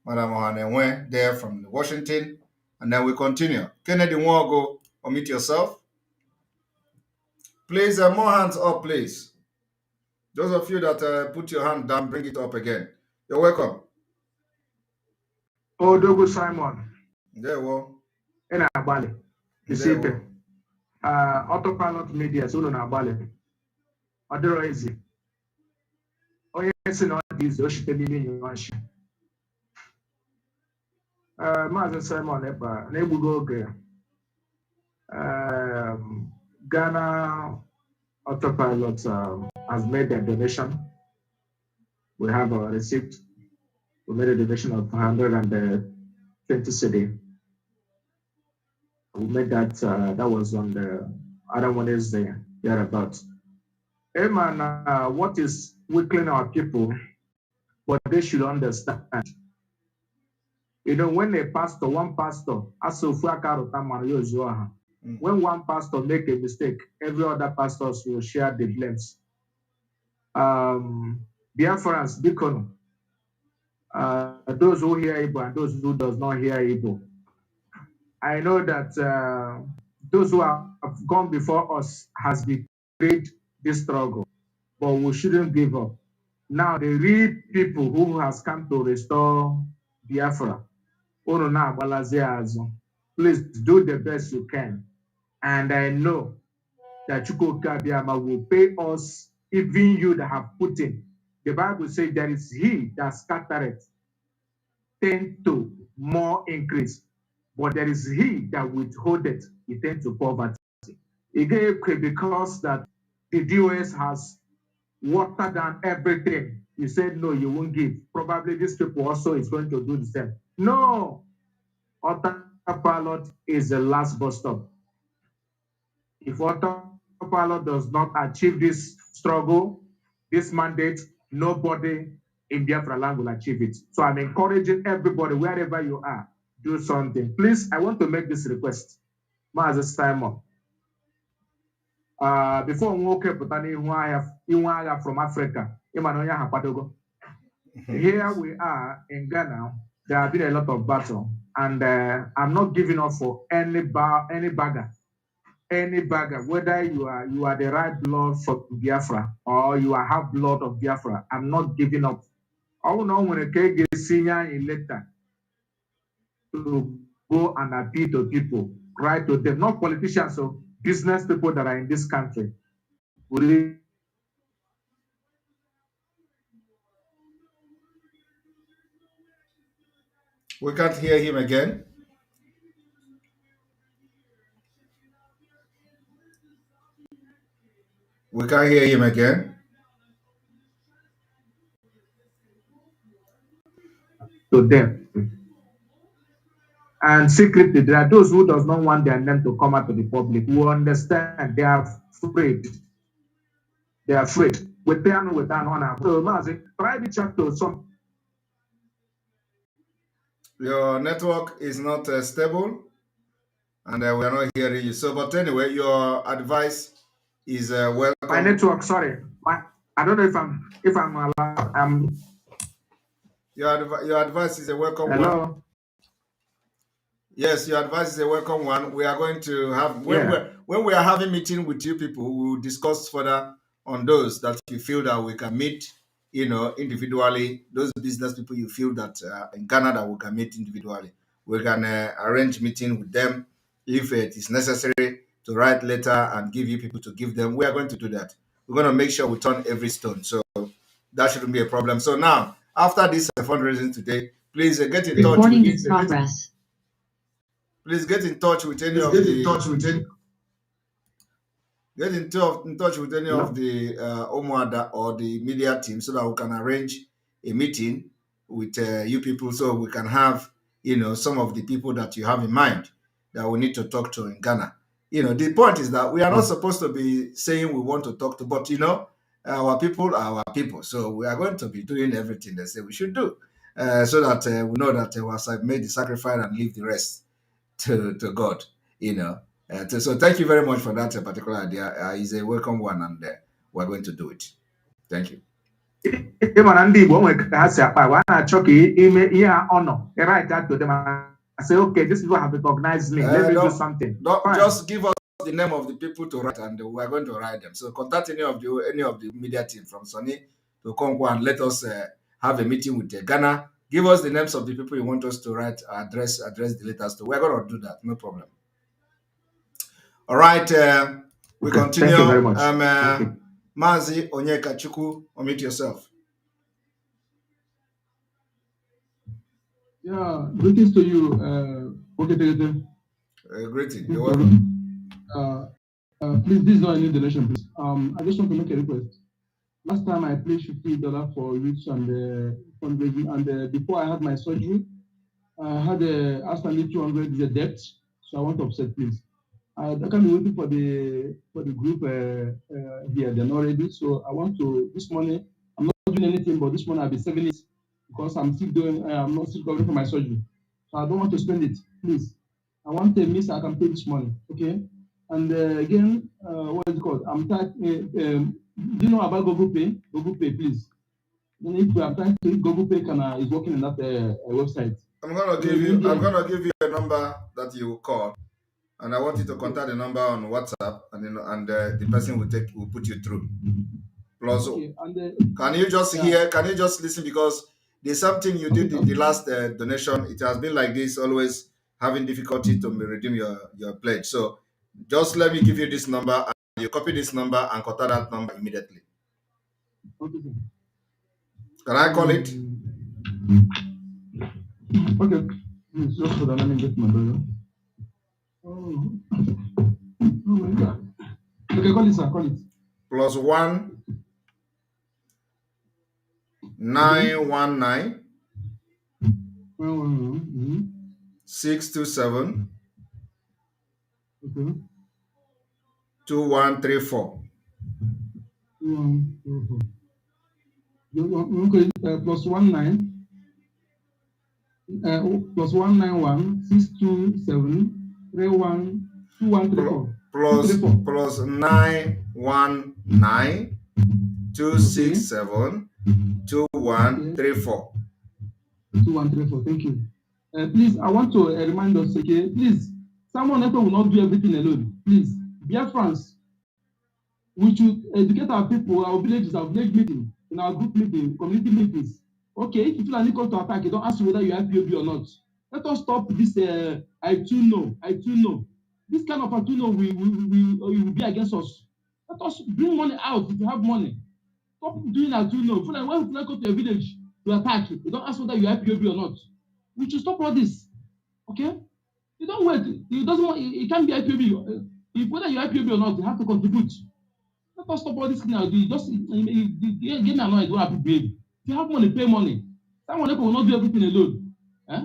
Madam Ohanewe there from Washington, and then we continue. Kennedy Nwogo, omit yourself. Please, more hands up, please. Those of you that put your hand down, bring it up again. You're welcome. Odogo Simon. There we go. In Bali. Isipe. Autopilot media, so na Bali. Odero easy. Onye si na ọ dị izu oshite n'ime ịnyịnya nshi. Maazị Simon Ekpa na-egbugo oge. Ghana Autopilot has made their donation. We have a receipt. We made a donation of 120 cedi. We made that, that was on the other Wednesday, thereabouts. Amen. What is weakening our people, but they should understand. When a pastor, one pastor, when one pastor make a mistake, every other pastors will share the blames. Biafrans, Deacon, those who hear Igbo and those who does not hear Igbo. I know that those who have gone before us has betrayed this struggle, but we shouldn't give up. Now the real people who has come to restore Biafra, please do the best you can. And I know that Chukwuka Biama will pay us, even you that have put in. The Bible says there is he that scattereth, tend to more increase. But there is he that withholdeth, he tend to poverty. Again, because that the DOS has watered down everything. You said, no, you won't give. Probably these people also is going to do the same. No, Autopilot is the last bus stop. If Autopilot does not achieve this struggle, this mandate, nobody in Biafra land will achieve it. So I'm encouraging everybody, wherever you are, do something. Please, I want to make this request. Maazị Simon. Before we walk up from Africa, here we are in Ghana. There have been a lot of battle, and I'm not giving up for any bagger, whether you are the right blood for Biafra or you are half blood of Biafra. I'm not giving up Oh no, when a cake is senior in letter to go and appeal to people, write to them, not politicians, so business people that are in this country. We can't hear him again. We can't hear him again. To them. And secretly, there are those who does not want their name to come out to the public. We understand they are afraid. They are afraid. With them, with that one. So, Mazi, try to chat to some. Your network is not stable, and we are not hearing you. So, but anyway, your advice is welcome. My network, sorry. I don't know if I'm allowed. Your advice is a welcome Hello? one. Yes, your advice is a welcome one. We are going to have when we are having meeting with you people, we will discuss further on those that you feel that we can meet, individually. Those business people you feel that in Ghana that we can meet individually. We can arrange meeting with them if it is necessary to write letter and give you people to give them. We are going to do that. We're going to make sure we turn every stone. So that shouldn't be a problem. So now, after this fundraising today, please get in touch. Recording in progress. Please get in touch with any of the Omoada or the media team so that we can arrange a meeting with you people so we can have some of the people that you have in mind that we need to talk to in Ghana. The point is that we are not supposed to be saying we want to talk to, but our people are our people, so we are going to be doing everything they say we should do, so that we know that we made the sacrifice and leave the rest to God. So thank you very much for that particular idea. It's a welcome one, and we're going to do it. Thank you. I say, okay, these people have recognized me. Let me do something. Just give us the name of the people to write, and we are going to write them. So contact any of the media team from Sonny to Congo and let us have a meeting with Ghana. Give us the names of the people you want us to write, address the letters to. We're going to do that, no problem. All right, we continue. Thank you very much. Mazi Onyeka Chukwu, unmute yourself. Yeah, greetings to you. Greeting. You're welcome. Please, this is not a new donation, please. I just want to make a request. Last time I paid $50 for rich and fundraising, and before I had my surgery, I had a outstanding 200 is a debt, so I want to offset, please. I can't be waiting for the group here. They're not ready, so I want to this morning. I'm not doing anything, but this morning I'll be saving it because I'm still doing. I'm not still covering for my surgery, so I don't want to spend it. Please, I want a miss. I can pay this money, okay? And again, what is it called? I'm typing. Do you know about Google Pay? Google Pay, please. Then if I'm trying to Google Pay is working in that website. I'm gonna give you a number that you will call, and I want you to contact the number on WhatsApp, and the person will put you through. Plus, okay, can you just hear? Can you just listen, because there's something you did in the last donation. It has been like this, always having difficulty to redeem your pledge. So just let me give you this number, and you copy this number and contact that number immediately. Okay. Can I call it? Okay. Just hold on, let me get my brother. Oh my God. Okay, call it, sir. Call it. +1 919 627 2134. Okay, +19 +191 627 2134. +919 267 2134. 2134. Thank you. Please, I want to remind us, okay? Please, someone will not do everything alone. Please, dear friends, we should educate our people, our villages, our village meeting, in our group meeting, community meetings. Okay, if you feel an come to attack, you don't ask you whether you have POB or not. Let us stop this. I too know. This kind of I too know will be against us. Let us bring money out if you have money. Stop doing I too know. When you go to a village to attack, you don't ask whether you have POB or not. We should stop all this. Okay? You don't wait. It doesn't want. It can't be IPOB. If whether you IPOB or not, you have to contribute. Let us stop all this now. You just get me annoyed. What happen, baby? If you have money, pay money. Someone will not do everything alone. Eh?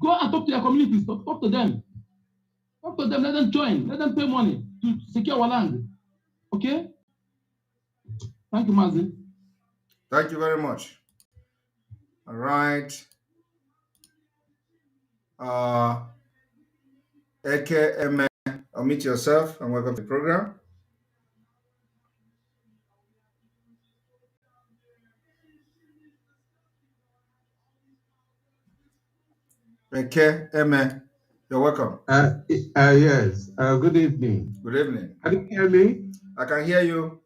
Go and talk to your communities. Talk to them. Talk to them. Let them join. Let them pay money to secure our land. Okay? Thank you, Mazi. Thank you very much. All right. Eke Eme, unmute yourself and welcome to the program. Eke Eme, you're welcome. Yes. Good evening. Good evening. Can you hear me? I can hear you.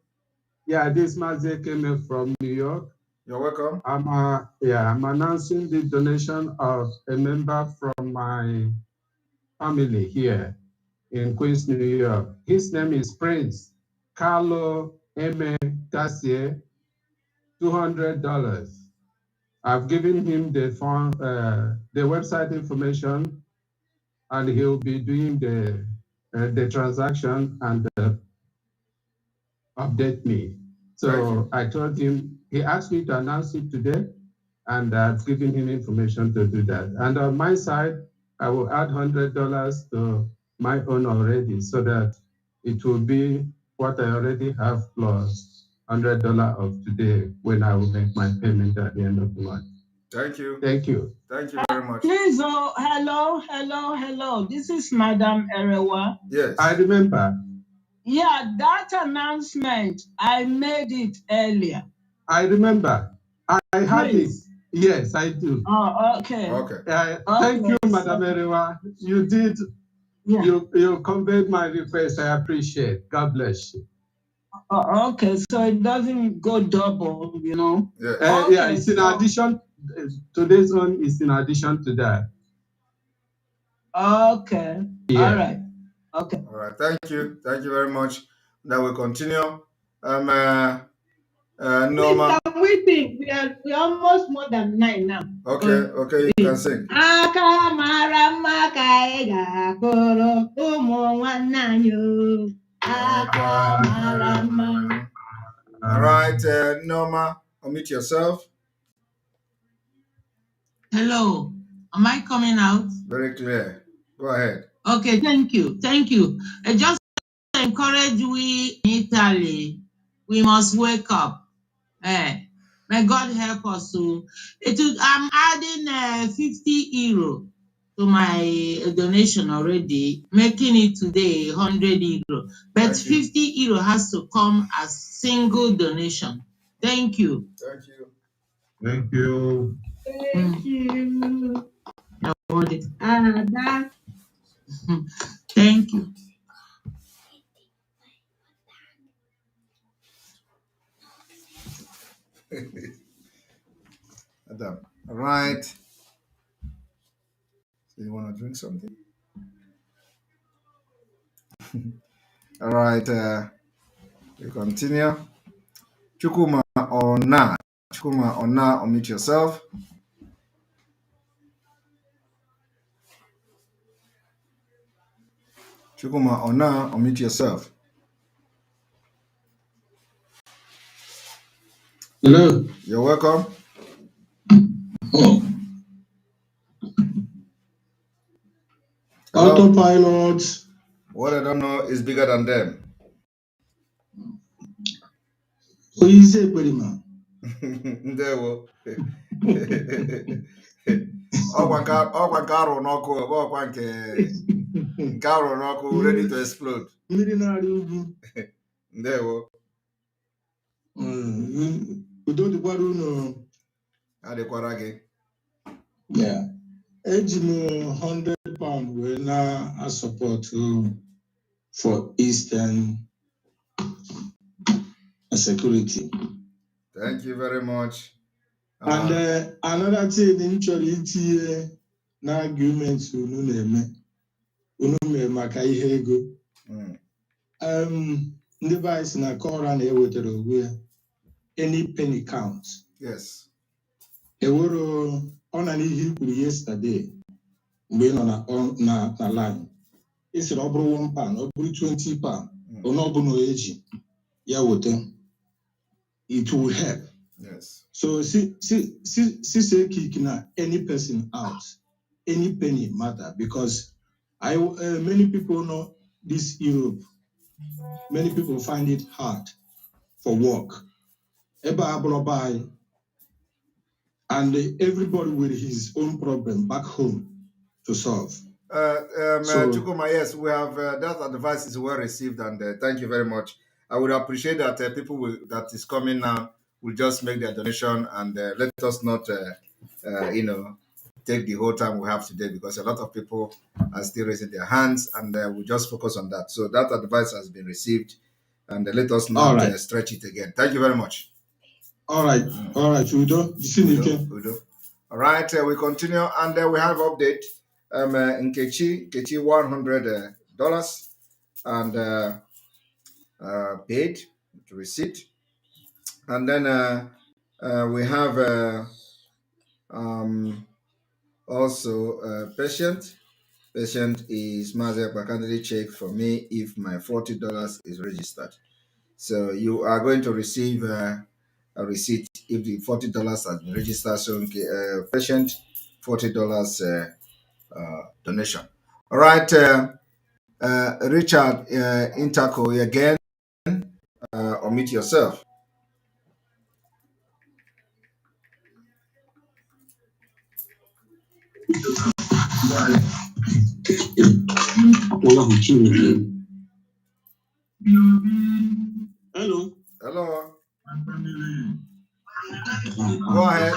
Yeah, this is Mazi Keme from New York. You're welcome. I'm announcing the donation of a member from my family here in Queens, New York. His name is Prince Carlo M. Garcia, $200. I've given him the website information, and he'll be doing the transaction and update me. So I told him, he asked me to announce it today, and I've given him information to do that. And on my side, I will add $100 to my own already, so that it will be what I already have plus $100 of today when I will make my payment at the end of the month. Thank you. Thank you. Thank you very much. Please, hello. This is Madam Erewa. Yes. I remember. Yeah, that announcement, I made it earlier. I remember. I had it. Yes, I do. Oh, okay. Thank you, Madam Erewa. You did. Yeah. You conveyed my request. I appreciate. God bless you. Okay, so it doesn't go double, you know. Yeah, yeah, it's in addition. Today's one is in addition to that. Okay. Yeah. All right. Okay. All right. Thank you. Thank you very much. Now we continue. Norma. I'm waiting. We are almost more than 9 now. Okay, you can sing. All right, Norma, unmute yourself. Hello, am I coming out? Very clear. Go ahead. Okay, thank you. Just to encourage we in Italy, we must wake up. May God help us. I'm adding 50 euro to my donation already, making it today 100 euro. But 50 euro has to come as single donation. Thank you. Thank you. Thank you. Thank you. Thank you. Adam. All right. So you want to drink something? All right. We continue. Chukuma Ona, unmute yourself. Chukuma Ona, unmute yourself. Hello. You're welcome. Oh. Hello? Autopilot. What I don't know is bigger than them. Oyize Perima. There will. Ọkwa nke arụ n'ọkụ ọkwa nke arụ n'ọkụ ready to explode. Mmiri na-arị ugwu. Ndewo. Udo dịkwara unu. Adịkwara gị. Yeah. Eji m £100 wee na-asọpọtụ for Eastern security. Thank you very much. And another thing, in na arguments unu maka ihe ego. Ndị vice na Kora na-ewetara onwe ya any penny count. Yes. Ewero ọ na n'ihe kwuru yesterday mgbe ị nọ na line. Ị sịrị ọ bụrụ 1 pound, ọ bụrụ 20 pound, onye ọbụla eji ya weta. It will help. Yes. So see kick na any person out, any penny matter, because many people know this Europe. Many people find it hard for work. And everybody with his own problem back home to solve. Chukuma, yes, we have that advice is well received, and thank you very much. I would appreciate that people that is coming now will just make their donation and let us not, take the whole time we have today, because a lot of people are still raising their hands, and we just focus on that. So that advice has been received, and let us not stretch it again. Thank you very much. All right, Udo. Udo. All right, we continue, and we have update. Nkechi $100 and paid to receipt, and then we have also patient is Mazep candidate check for me if my $40 is registered. So you are going to receive a receipt if the $40 has been registered. So patient $40 donation. All right, Richard Intako again. Omit yourself. Hello. Hello. Go ahead.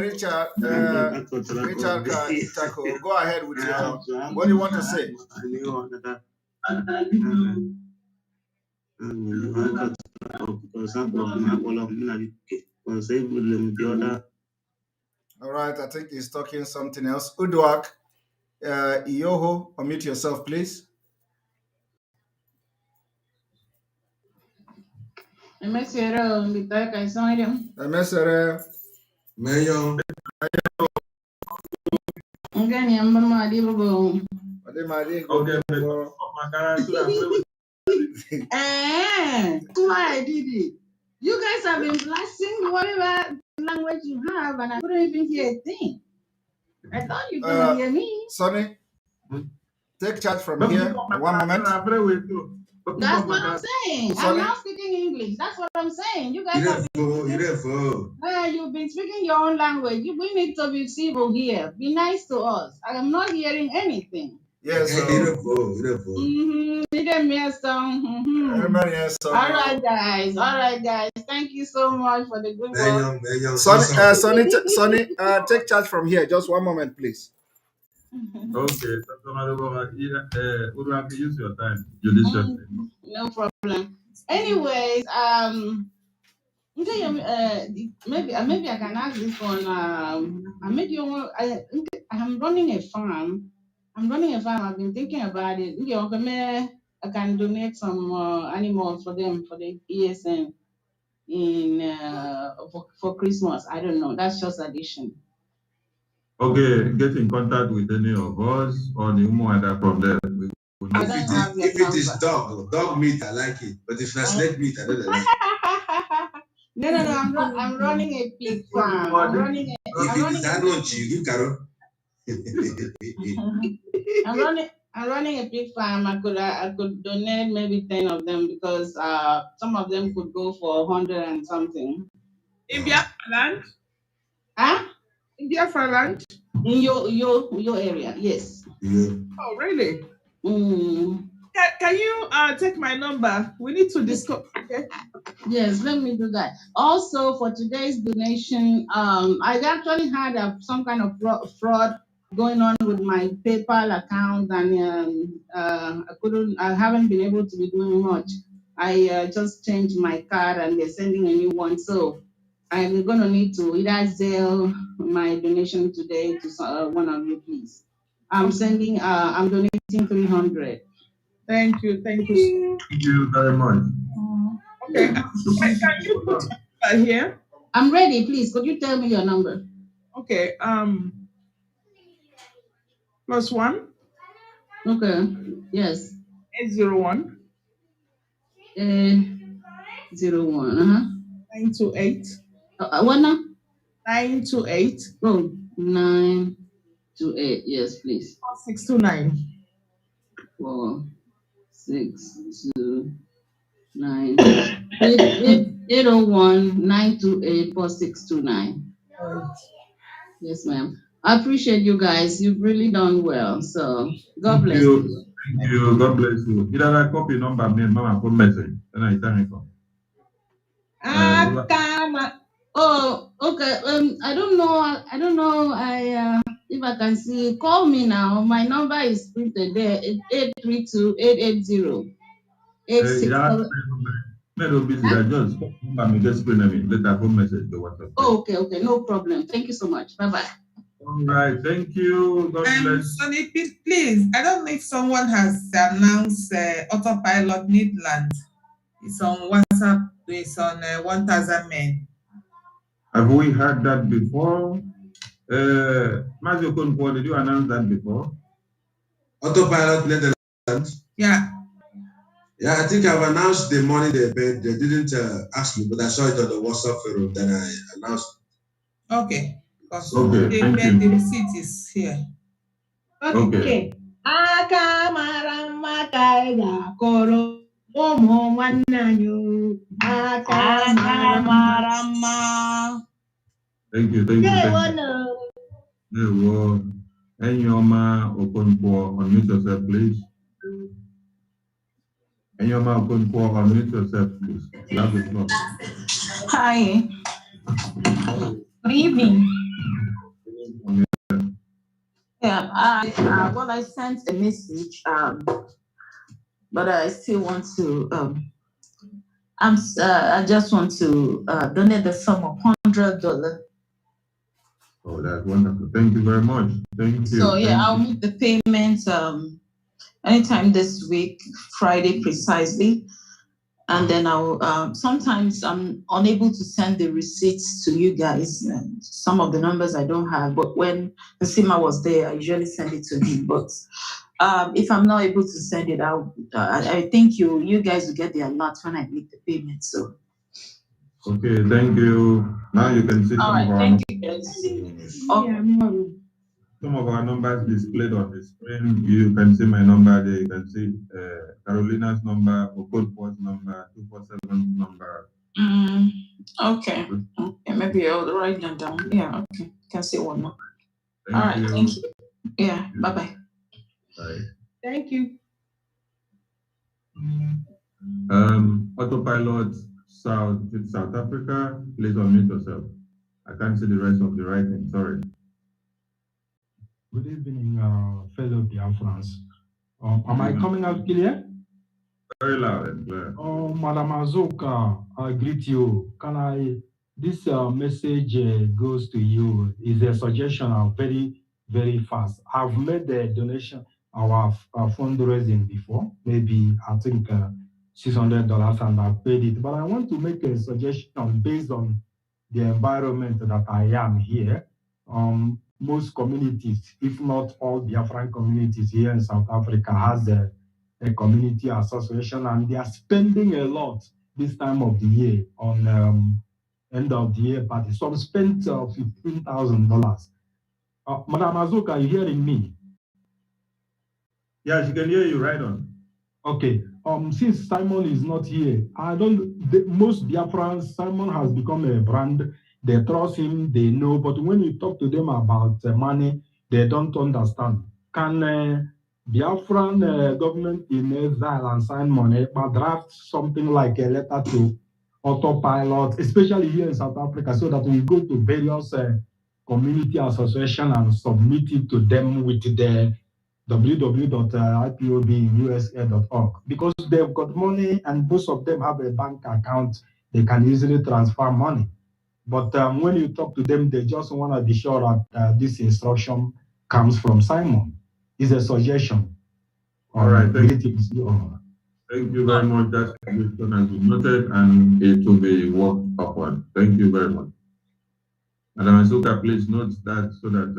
Richard Itako, go ahead with your, what do you want to say? All right, I think he's talking something else. Uduak, Iyoho, unmute yourself, please. Mayor. Why I did it. You guys have been blasting whatever language you have, and I couldn't even hear a thing. I thought you couldn't hear me. Sonny, take charge from here. 1 moment. That's what I'm saying. Sorry? I'm not speaking English. That's what I'm saying. You guys have you've been speaking your own language. We need to be civil here. Be nice to us. I am not hearing anything. Yes. All right, guys. Thank you so much for the good work. Sonny, take charge from here. Just 1 moment, please. Okay, use your time. No problem. Anyways, maybe I can ask this one. I'm running a farm. I've been thinking about it. I can donate some animals for them for the ESN for Christmas. I don't know. That's just addition. Okay, get in contact with any of us or the other from there. If it is dog meat, I like it. But if it's snake meat, I don't like it. No. I'm running a pig farm. I'm running a pig farm. I could donate maybe 10 of them because some of them could go for 100 and something. In Biafra land? Huh? In Biafra land? In your area, yes. Oh, really? Mm. Can can you take my number? We need to discuss. Okay. Yes, let me do that. Also, for today's donation, I actually had some kind of fraud going on with my PayPal account, and I haven't been able to be doing much. I just changed my card, and they're sending a new one. So I'm gonna need to either Zelle my donation today to one of you, please. I'm donating 300. Thank you. Thank you. Thank you very much. Okay. Can you put your number here? I'm ready, please. Could you tell me your number? Okay. +1. Okay. Yes. 801. 01. 928. What now? 928. Oh, 928. Yes, please. 4629. 4629. 801-928-4629. Yes, ma'am. I appreciate you guys. You've really done well. So God bless you. Thank you. God bless you. Either I copy number me and mama put message. Then I turn it on. Oh, okay. I don't know. If I can see. Call me now. My number is printed there. 832-880. 867. Busy. I just number me just screen me. Later phone message to WhatsApp. Oh, okay. No problem. Thank you so much. Bye-bye. All right. Thank you. God bless. Sonny, please, I don't know if someone has announced autopilot Midland. It's on WhatsApp. It's on 1,000 men. Have we heard that before? Mazio Konpo, did you announce that before? Autopilot Netherlands? Yeah. Yeah, I think I've announced the money they paid. They didn't ask me, but I saw it on the WhatsApp forum. Then I announced. Okay. Okay, thank you. The receipt is here. Okay. Thank you. Enyoma Okonkwo, unmute yourself, please. Enyoma Okonkwo, unmute yourself, please. You have the floor. Hi. Good evening. Yeah, I sent a message, but I still want to. I just want to donate the sum of $100. Oh, that's wonderful. Thank you very much. Thank you. So yeah, I'll make the payment anytime this week, Friday precisely. And then I'll sometimes I'm unable to send the receipts to you guys. Some of the numbers I don't have, but when Nsima was there, I usually send it to him. But if I'm not able to send it out, I think you guys will get the alert when I make the payment. So okay, thank you. Now you can see some of our thank you guys. Some of our numbers displayed on the screen. You can see my number there. You can see Carolina's number, Okonkwo's number, 247's number. Okay. Maybe I'll write them down. Yeah, okay. Can see one more. Thank you. Yeah, bye-bye. Bye. Thank you. Autopilot South Africa, please unmute yourself. I can't see the rest of the writing, sorry. Good evening, fellow Biafrans. Am I coming out clear? Very loud and clear. Oh, Madam Azoka, I greet you. This message goes to you. Is a suggestion very, very fast. I've made the donation, our fundraising before, maybe I think $600 and I've paid it. But I want to make a suggestion based on the environment that I am here. Most communities, if not all Biafran communities here in South Africa, has a community association, and they are spending a lot this time of the year on end of the year party. Some spent $15,000. Madam Azoka, are you hearing me? Yeah, she can hear you right on. Okay. Since Simon is not here, most Biafrans, Simon has become a brand. They trust him, they know, but when you talk to them about money, they don't understand. Can Biafran government in exile and sign money, but draft something like a letter to autopilot, especially here in South Africa, so that we go to various community association and submit it to them with the www.ipobinUSA.org, because they've got money and most of them have a bank account. They can easily transfer money. But when you talk to them, they just want to be sure that this instruction comes from Simon. It's a suggestion. All right, thank you. Thank you very much. That suggestion has been noted and it will be worked upon. Thank you very much. Madam Asuka, please note that so that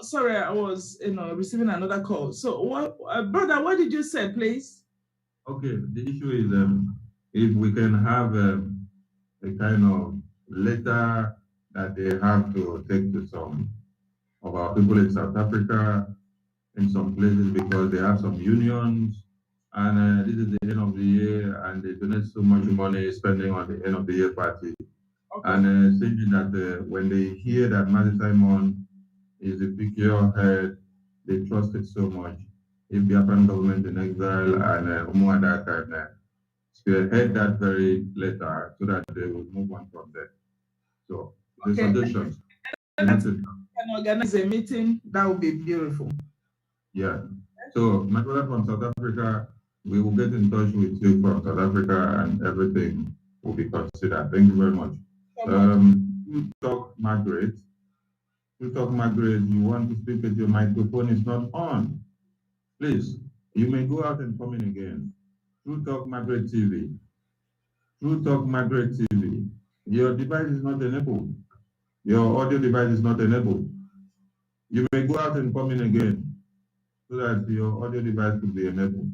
sorry, I was receiving another call. So what, brother, what did you say, please? Okay, the issue is if we can have a kind of letter that they have to take to some of our people in South Africa, in some places, because they have some unions, and this is the end of the year, and they donate so much money spending on the end of the year party. Okay. And thinking that when they hear that Mazi Simon is a pure head, they trust it so much. If the African government in exile and Umuada can spearhead that very letter so that they will move on from there. So the suggestions. Can organize a meeting, that would be beautiful. Yeah. So my brother from South Africa, we will get in touch with you from South Africa and everything will be considered. Thank you very much. Talk Margaret. Talk Margaret, you want to speak with your microphone is not on. Please, you may go out and come in again. True Talk Margaret TV. True Talk Margaret TV. Your device is not enabled. Your audio device is not enabled. You may go out and come in again so that your audio device will be enabled.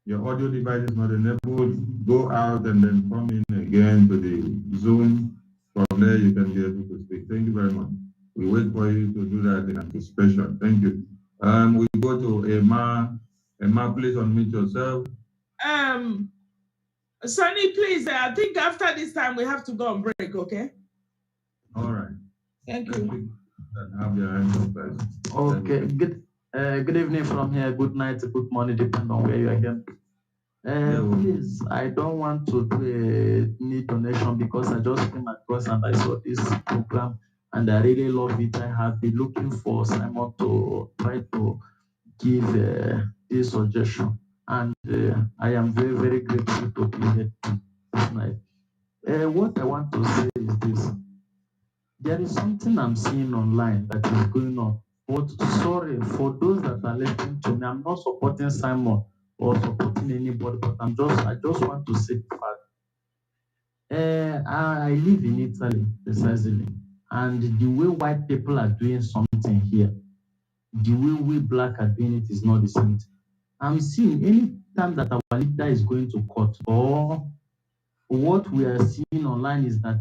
Your audio device is not enabled. Go out and then come in again to the Zoom. From there, you can be able to speak. Thank you very much. We wait for you to do that in anticipation. Thank you. We go to Emma. Emma, please unmute yourself. Sonny, please, I think after this time we have to go on break, okay? All right. Thank you. Have your hands up, guys. Okay, good evening from here. Good night, good morning, depending on where you are again. Please, I don't want to do any donation because I just came across and I saw this program and I really love it. I have been looking for Simon to try to give this suggestion, and I am very, very grateful to be here tonight. What I want to say is this. There is something I'm seeing online that is going on. But sorry, for those that are listening to me, I'm not supporting Simon or supporting anybody, but I just want to say the fact. I live in Italy, precisely, and the way white people are doing something here, the way we black are doing it is not the same. I'm seeing any time that our leader is going to court, or what we are seeing online is that